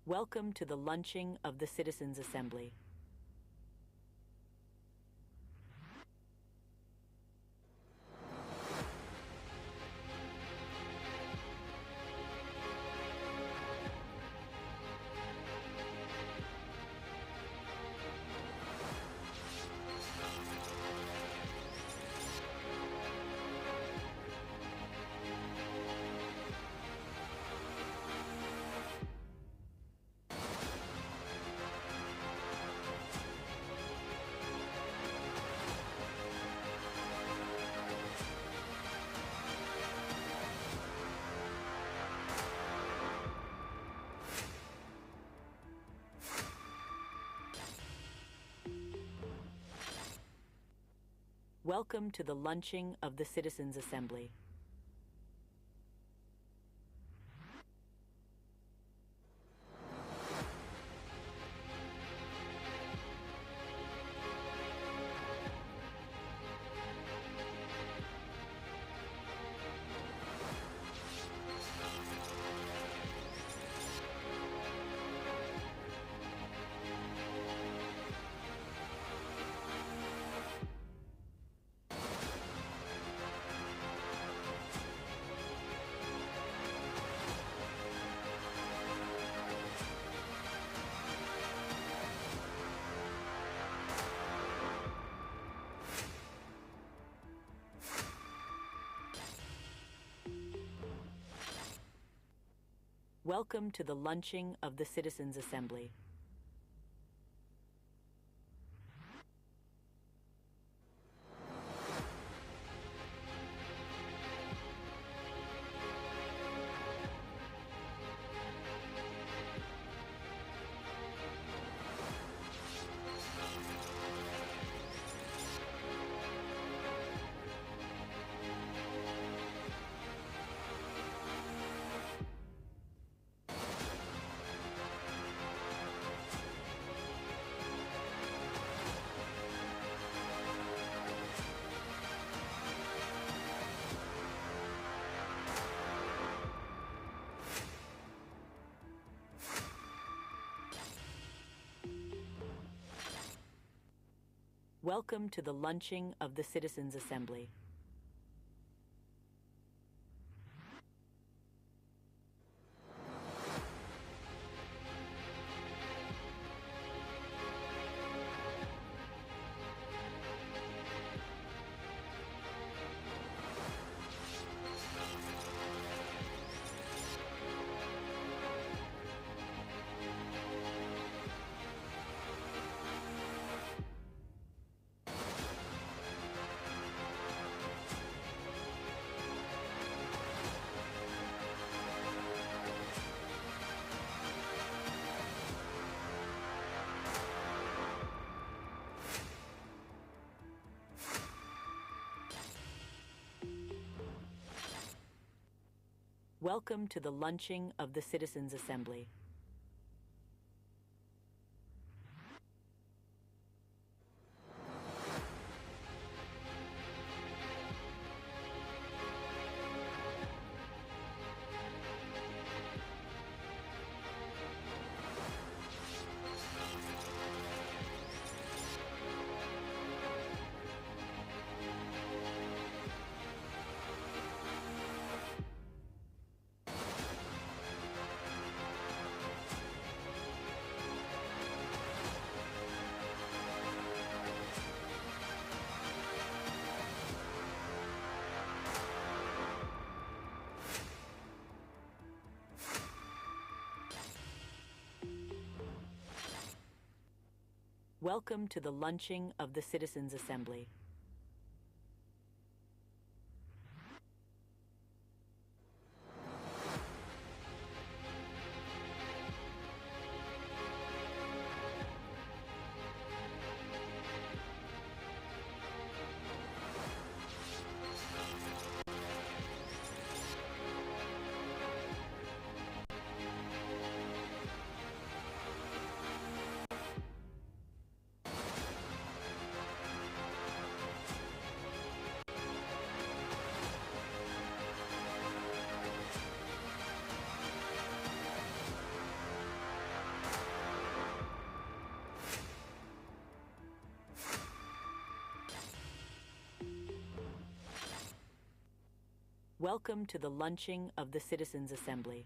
[SPEAKER 1] Welcome to the launching of the Citizens' Assembly. Welcome to the launching of the Citizens' Assembly. Welcome to the launching of the Citizens' Assembly. Welcome to the launching of the Citizens' Assembly. Welcome to the launching of the Citizens' Assembly. Welcome to the launching of the Citizens' Assembly. Welcome to the launching of the Citizens' Assembly.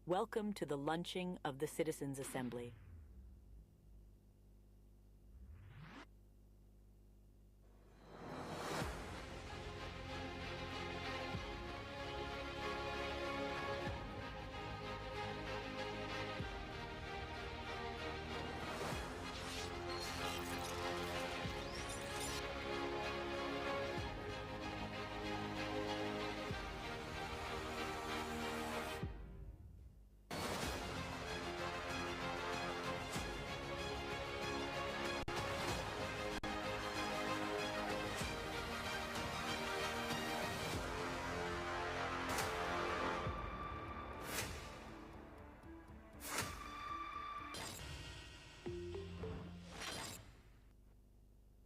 [SPEAKER 1] Welcome to the launching of the Citizens' Assembly.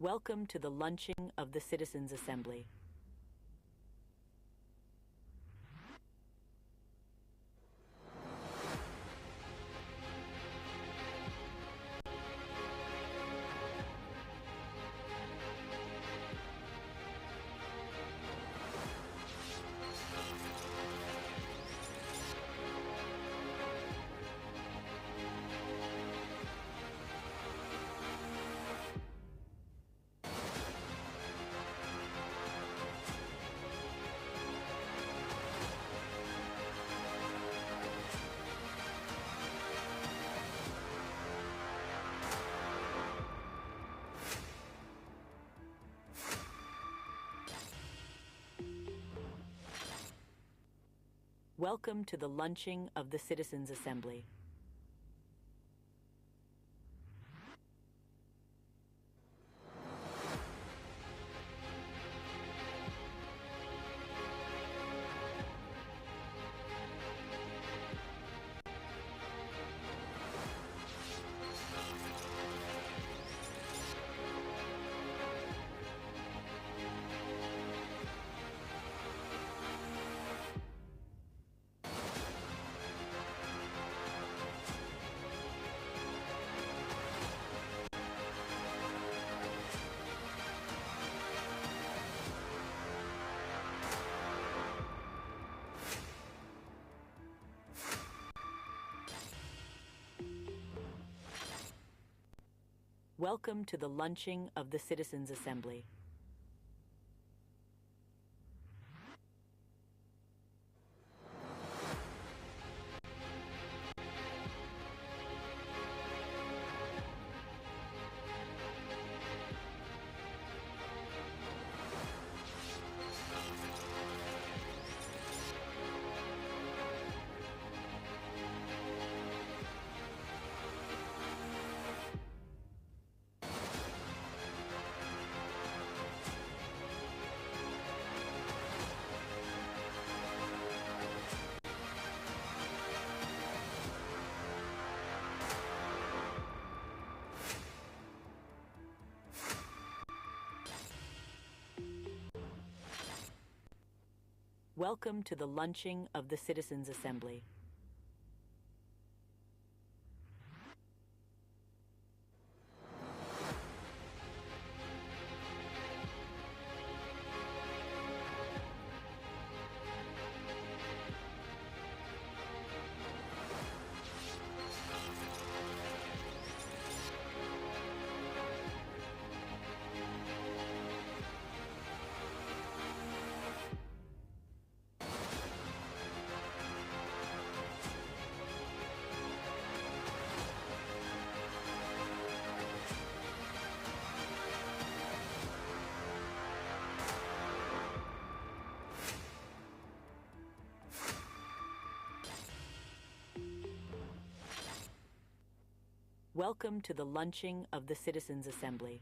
[SPEAKER 1] Welcome to the launching of the Citizens' Assembly. Welcome to the launching of the Citizens' Assembly. Welcome to the launching of the Citizens' Assembly. Welcome to the launching of the Citizens' Assembly. Welcome to the launching of the Citizens' Assembly.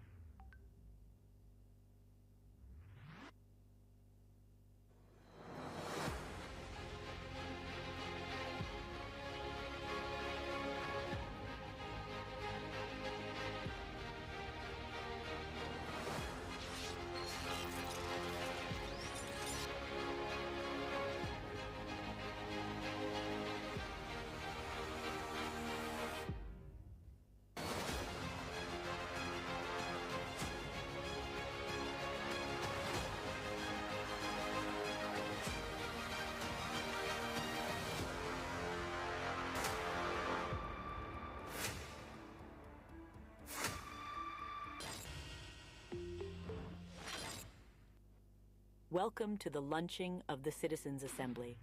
[SPEAKER 1] Welcome to the launching of the Citizens' Assembly.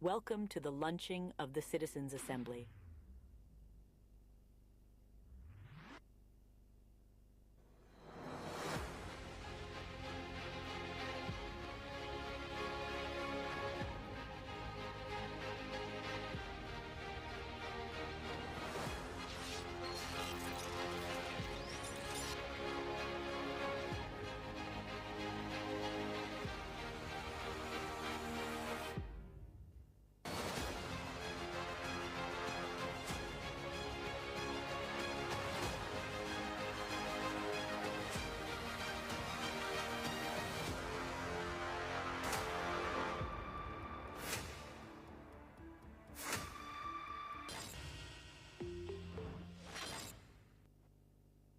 [SPEAKER 1] Welcome to the launching of the Citizens' Assembly.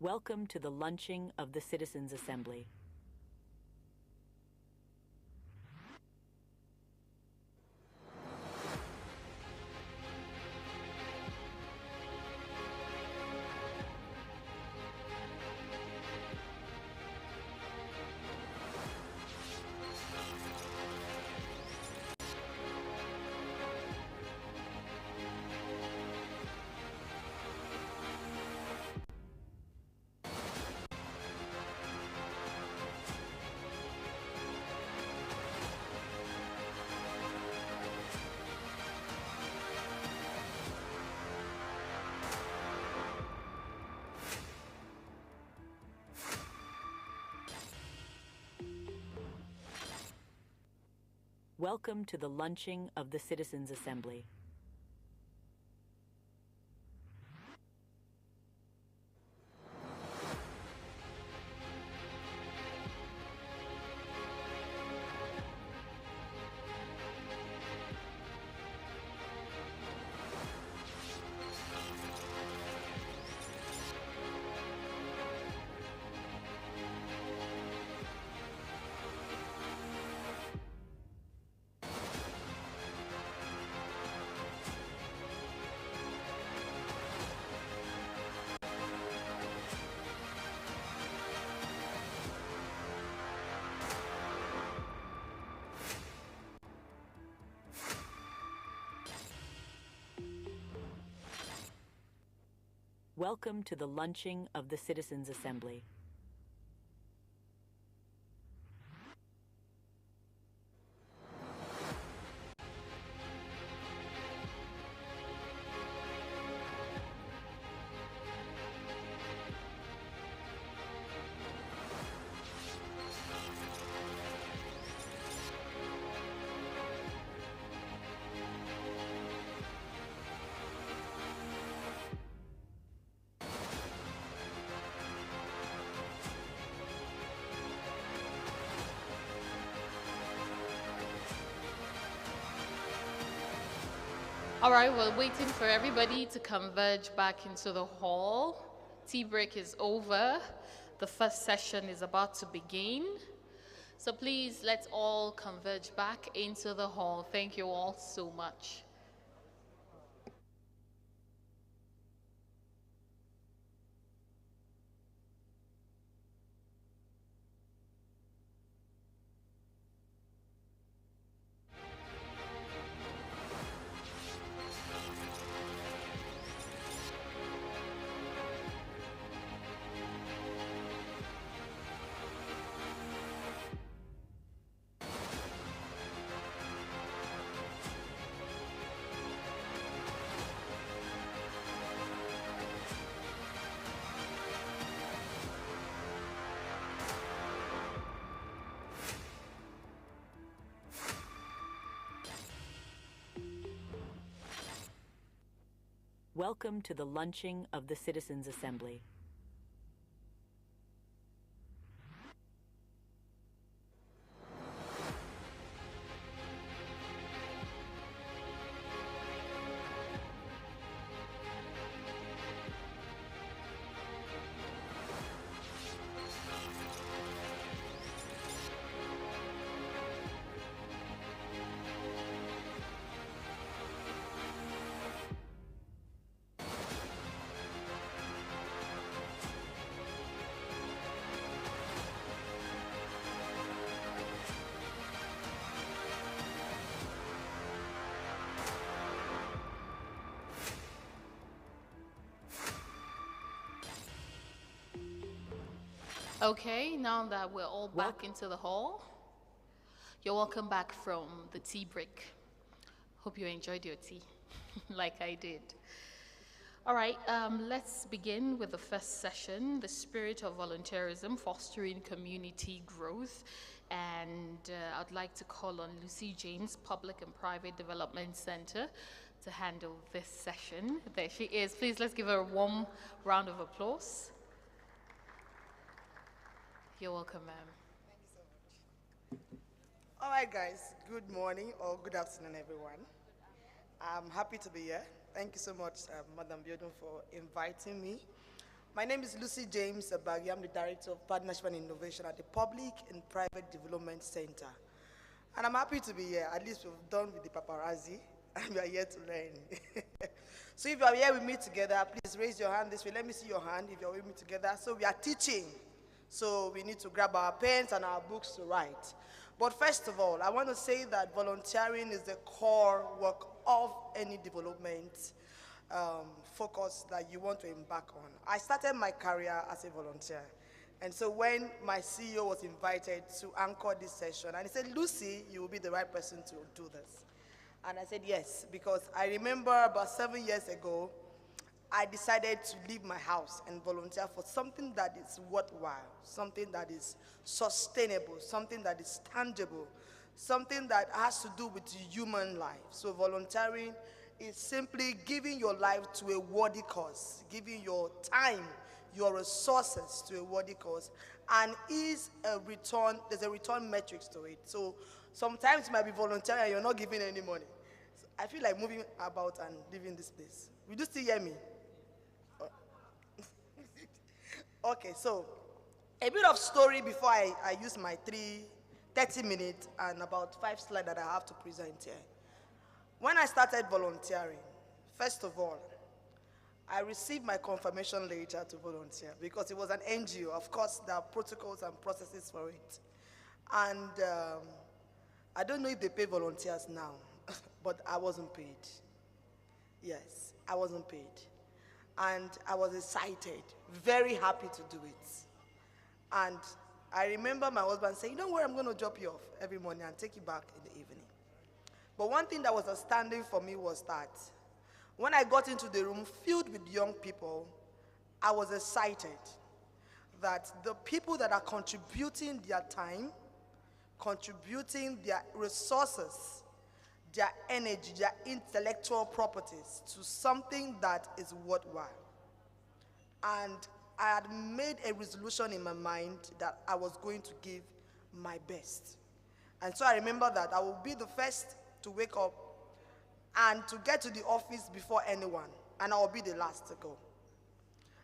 [SPEAKER 1] Welcome to the launching of the Citizens' Assembly. Welcome to the launching of the Citizens' Assembly. Welcome to the launching of the Citizens' Assembly.
[SPEAKER 4] All right, we're waiting for everybody to converge back into the hall. Tea break is over. The first session is about to begin. So please, let's all converge back into the hall. Thank you all so much.
[SPEAKER 1] Welcome to the launching of the Citizens' Assembly.
[SPEAKER 4] Okay, now that we're all back into the hall, you're welcome back from the tea break. Hope you enjoyed your tea, like I did. All right, let's begin with the first session, the spirit of volunteerism, fostering community growth. And I'd like to call on Lucy James, Public and Private Development Center, to handle this session. There she is. Please, let's give her a warm round of applause. You're welcome, ma'am.
[SPEAKER 2] Thank you so much. All right, guys. Good morning or good afternoon, everyone. I'm happy to be here. Thank you so much, Madam Biodun, for inviting me. My name is Lucy James Abagi. I'm the Director of Partnership and Innovation at the Public and Private Development Center. And I'm happy to be here. At least we've done with the paparazzi, and we are here to learn. So if you are here with me together, please raise your hand this way. Let me see your hand if you're with me together. So we are teaching. So we need to grab our pens and our books to write. But first of all, I want to say that volunteering is the core work of any development focus that you want to embark on. I started my career as a volunteer. And so when my CEO was invited to anchor this session, and he said, Lucy, you will be the right person to do this. And I said yes, because I remember about 7 years ago, I decided to leave my house and volunteer for something that is worthwhile, something that is sustainable, something that is tangible, something that has to do with human life. So volunteering is simply giving your life to a worthy cause, giving your time, your resources to a worthy cause, and is a return, there's a return metrics to it. So sometimes you might be volunteering and you're not giving any money. So I feel like moving about and leaving this place. Will you still hear me? Okay, so a bit of story before I use my 30 minutes and about 5 slides that I have to present here. When I started volunteering, first of all, I received my confirmation letter to volunteer because it was an NGO. Of course, there are protocols and processes for it. And I don't know if they pay volunteers now, but I wasn't paid. Yes, I wasn't paid. And I was excited, very happy to do it. And I remember my husband saying, don't worry, I'm going to drop you off every morning and take you back in the evening. But one thing that was outstanding for me was that when I got into the room filled with young people, I was excited that the people that are contributing their time, contributing their resources, their energy, their intellectual properties to something that is worthwhile. And I had made a resolution in my mind that I was going to give my best. And so I remember that I will be the first to wake up and to get to the office before anyone, and I will be the last to go.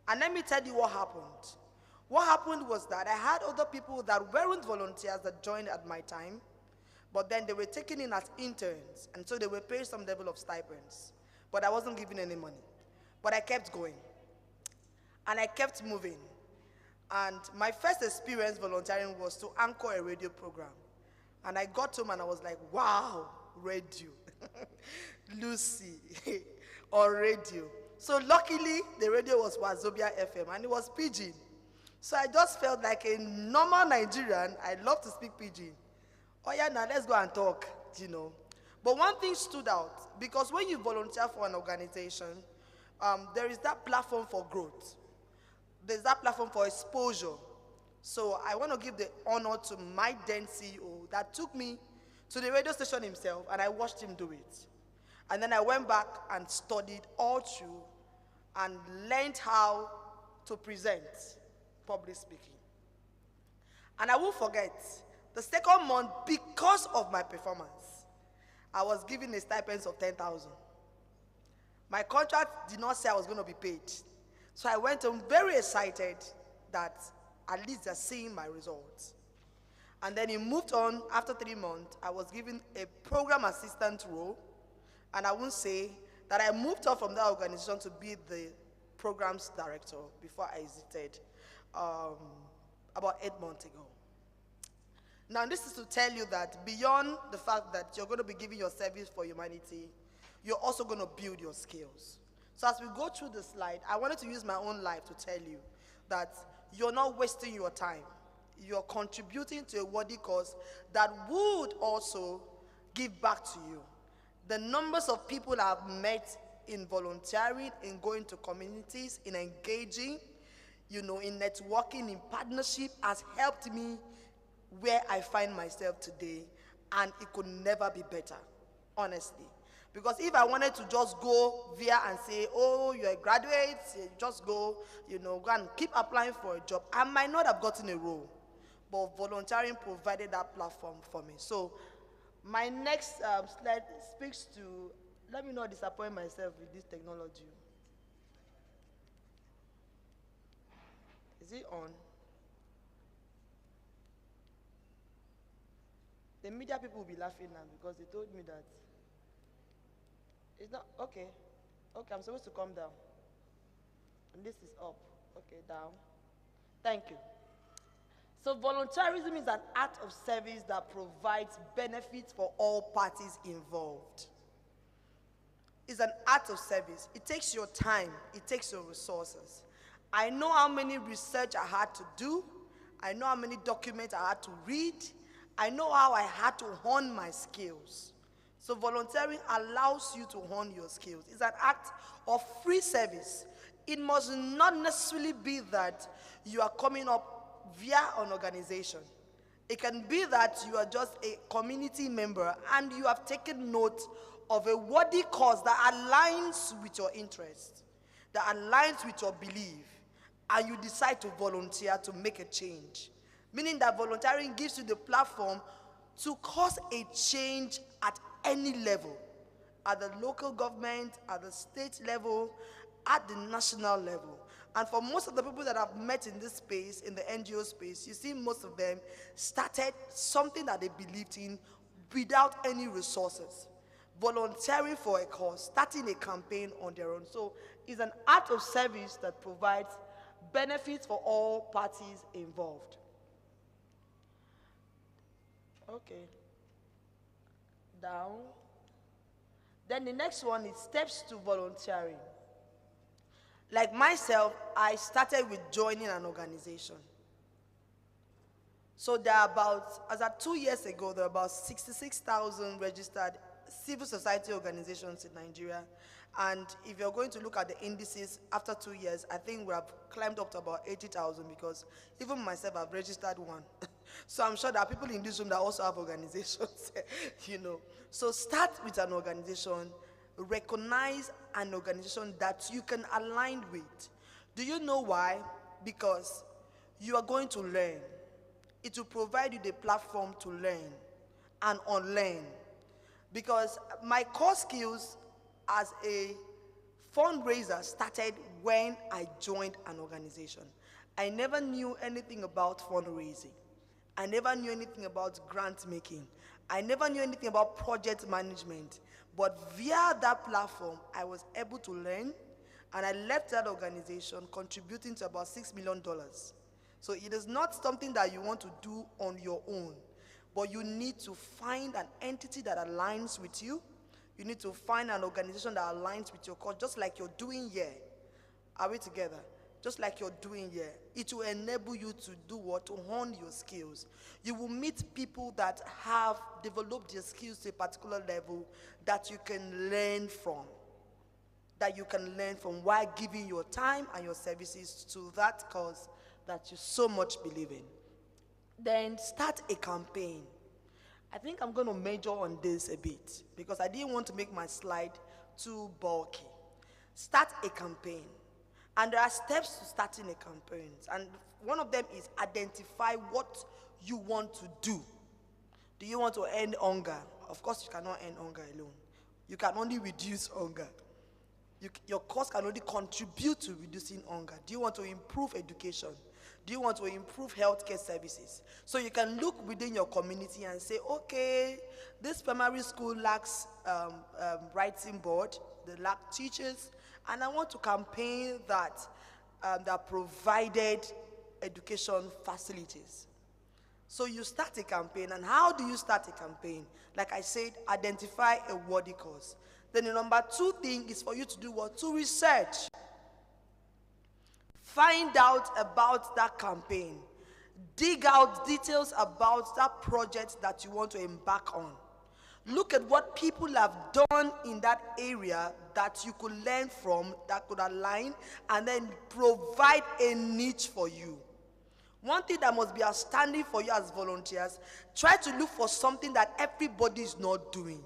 [SPEAKER 2] And let me tell you what happened. What happened was that I had other people that weren't volunteers that joined at my time, but then they were taken in as interns, and so they were paid some level of stipends. But I wasn't given any money. But I kept going. And I kept moving. And my first experience volunteering was to anchor a radio program. And I got home and I was like, wow, radio. Lucy, on radio. So luckily, the radio was Wazobia FM, and it was Pidgin. So I just felt like a normal Nigerian. I love to speak Pidgin. Oh yeah, now let's go and talk, you know. But one thing stood out, because when you volunteer for an organization, there is that platform for growth. There's that platform for exposure. So I want to give the honor to my then CEO that took me to the radio station himself, and I watched him do it. And then I went back and studied all through and learned how to present public speaking. And I won't forget, the second month, because of my performance, I was given a stipend of 10,000. My contract did not say I was going to be paid. So I went home very excited that at least they're seeing my results. And then it moved on. After 3 months, I was given a program assistant role. And I won't say that I moved on from that organization to be the programs director before I exited about 8 months ago. Now, this is to tell you that beyond the fact that you're going to be giving your service for humanity, you're also going to build your skills. So as we go through the slide, I wanted to use my own life to tell you that you're not wasting your time. You're contributing to a worthy cause that would also give back to you. The numbers of people I've met in volunteering, in going to communities, in engaging, in networking, in partnership, has helped me where I find myself today, and it could never be better, honestly. Because if I wanted to just go via and say, oh, you're a graduate, just go, go and keep applying for a job, I might not have gotten a role. But volunteering provided that platform for me. So my next slide speaks to, let me not disappoint myself with this technology. Is it on? The media people will be laughing now because they told me that it's not, okay, I'm supposed to come down. And this is up, okay, down. Thank you. So volunteerism is an act of service that provides benefits for all parties involved. It's an act of service. It takes your time, it takes your resources. I know how many research I had to do. I know how many documents I had to read. I know how I had to hone my skills. So volunteering allows you to hone your skills. It's an act of free service. It must not necessarily be that you are coming up via an organization. It can be that you are just a community member and you have taken note of a worthy cause that aligns with your interest, that aligns with your belief, and you decide to volunteer to make a change. Meaning that volunteering gives you the platform to cause a change at any level, at the local government, at the state level, at the national level. And for most of the people that I've met in this space, in the NGO space, you see most of them started something that they believed in without any resources. Volunteering for a cause, starting a campaign on their own. So it's an act of service that provides benefits for all parties involved. Okay. Down. Then the next one is steps to volunteering. Like myself, I started with joining an organization. So there are about, as of 2 years ago, there are about 66,000 registered civil society organizations in Nigeria. And if you're going to look at the indices after 2 years, I think we have climbed up to about 80,000 because even myself, I've registered one. So I'm sure there are people in this room that also have organizations, So start with an organization, recognize an organization that you can align with. Do you know why? Because you are going to learn. It will provide you the platform to learn and unlearn. Because my core skills as a fundraiser started when I joined an organization. I never knew anything about fundraising. I never knew anything about grant making. I never knew anything about project management. But via that platform, I was able to learn, and I left that organization contributing to about $6 million. So it is not something that you want to do on your own, but you need to find an entity that aligns with you. You need to find an organization that aligns with your cause, just like you're doing here. Are we together? Just like you're doing here. It will enable you to do what? To hone your skills. You will meet people that have developed their skills to a particular level that you can learn from. That you can learn from while giving your time and your services to that cause that you so much believe in. Then start a campaign. I think I'm going to major on this a bit because I didn't want to make my slide too bulky. Start a campaign. And there are steps to starting a campaign. And one of them is identify what you want to do. Do you want to end hunger? Of course, you cannot end hunger alone. You can only reduce hunger. Your cause can only contribute to reducing hunger. Do you want to improve education? Do you want to improve healthcare services? So you can look within your community and say, okay, this primary school lacks writing board, they lack teachers, and I want to campaign that provided education facilities. So you start a campaign, and how do you start a campaign? Like I said, identify a worthy cause. Then the number 2 thing is for you to do what? To research. Find out about that campaign. Dig out details about that project that you want to embark on. Look at what people have done in that area that you could learn from, that could align, and then provide a niche for you. One thing that must be outstanding for you as volunteers, try to look for something that everybody is not doing.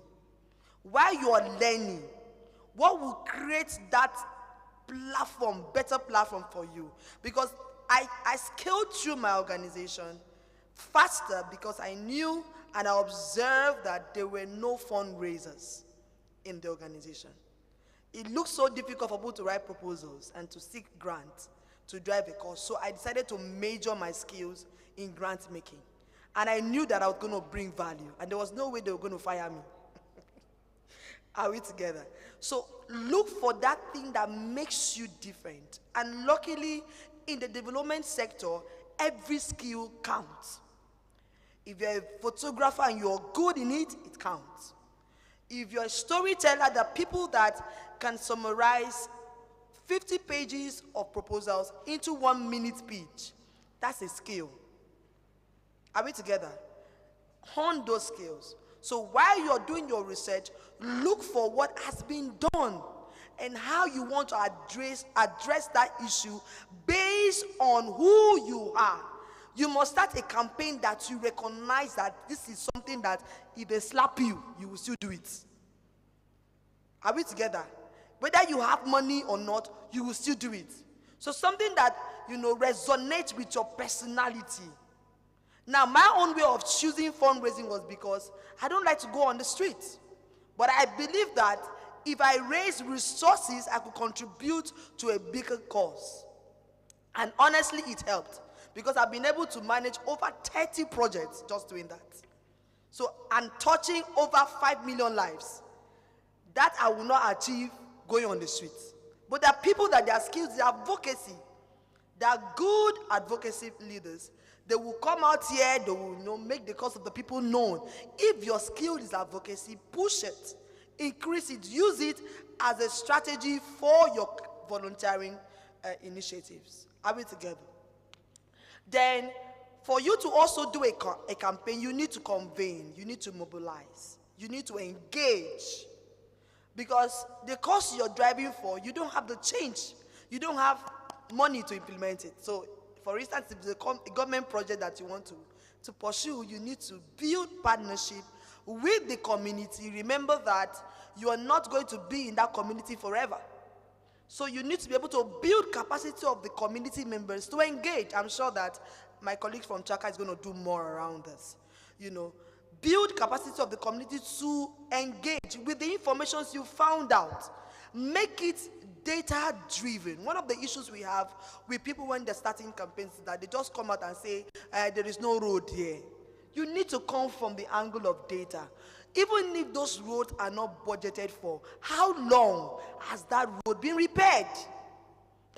[SPEAKER 2] While you are learning, what will create that platform, better platform for you? Because I scaled through my organization faster because I knew and I observed that there were no fundraisers in the organization. It looked so difficult for people to write proposals and to seek grants to drive a cause. So I decided to major my skills in grant making. And I knew that I was going to bring value. And there was no way they were going to fire me. Are we together? So look for that thing that makes you different. And luckily, in the development sector, every skill counts. If you're a photographer and you're good in it, it counts. If you're a storyteller, the people that can summarize 50 pages of proposals into 1 minute speech, that's a skill. Are we together? Hone those skills. So while you're doing your research, look for what has been done and how you want to address that issue based on who you are. You must start a campaign that you recognize that this is something that if they slap you, you will still do it. Are we together? Whether you have money or not, you will still do it. So something that, resonates with your personality. Now, my own way of choosing fundraising was because I don't like to go on the street. But I believe that if I raise resources, I could contribute to a bigger cause. And honestly, it helped. Because I've been able to manage over 30 projects just doing that. So, and touching over 5 million lives. That I will not achieve going on the streets. But there are people that their skills, their advocacy, they are good advocacy leaders. They will come out here, they will make the cause of the people known. If your skill is advocacy, push it, increase it, use it as a strategy for your volunteering initiatives. Are we together? Then, for you to also do a campaign, you need to convene, you need to mobilize, you need to engage. Because the cause you're driving for, you don't have the change. You don't have money to implement it. So, for instance, if it's a government project that you want to pursue, you need to build partnership with the community. Remember that you are not going to be in that community forever. So you need to be able to build capacity of the community members to engage. I'm sure that my colleague from Chaka is going to do more around this. Build capacity of the community to engage with the information you found out. Make it data-driven. One of the issues we have with people when they're starting campaigns is that they just come out and say, there is no road here. You need to come from the angle of data. Even if those roads are not budgeted for, how long has that road been repaired?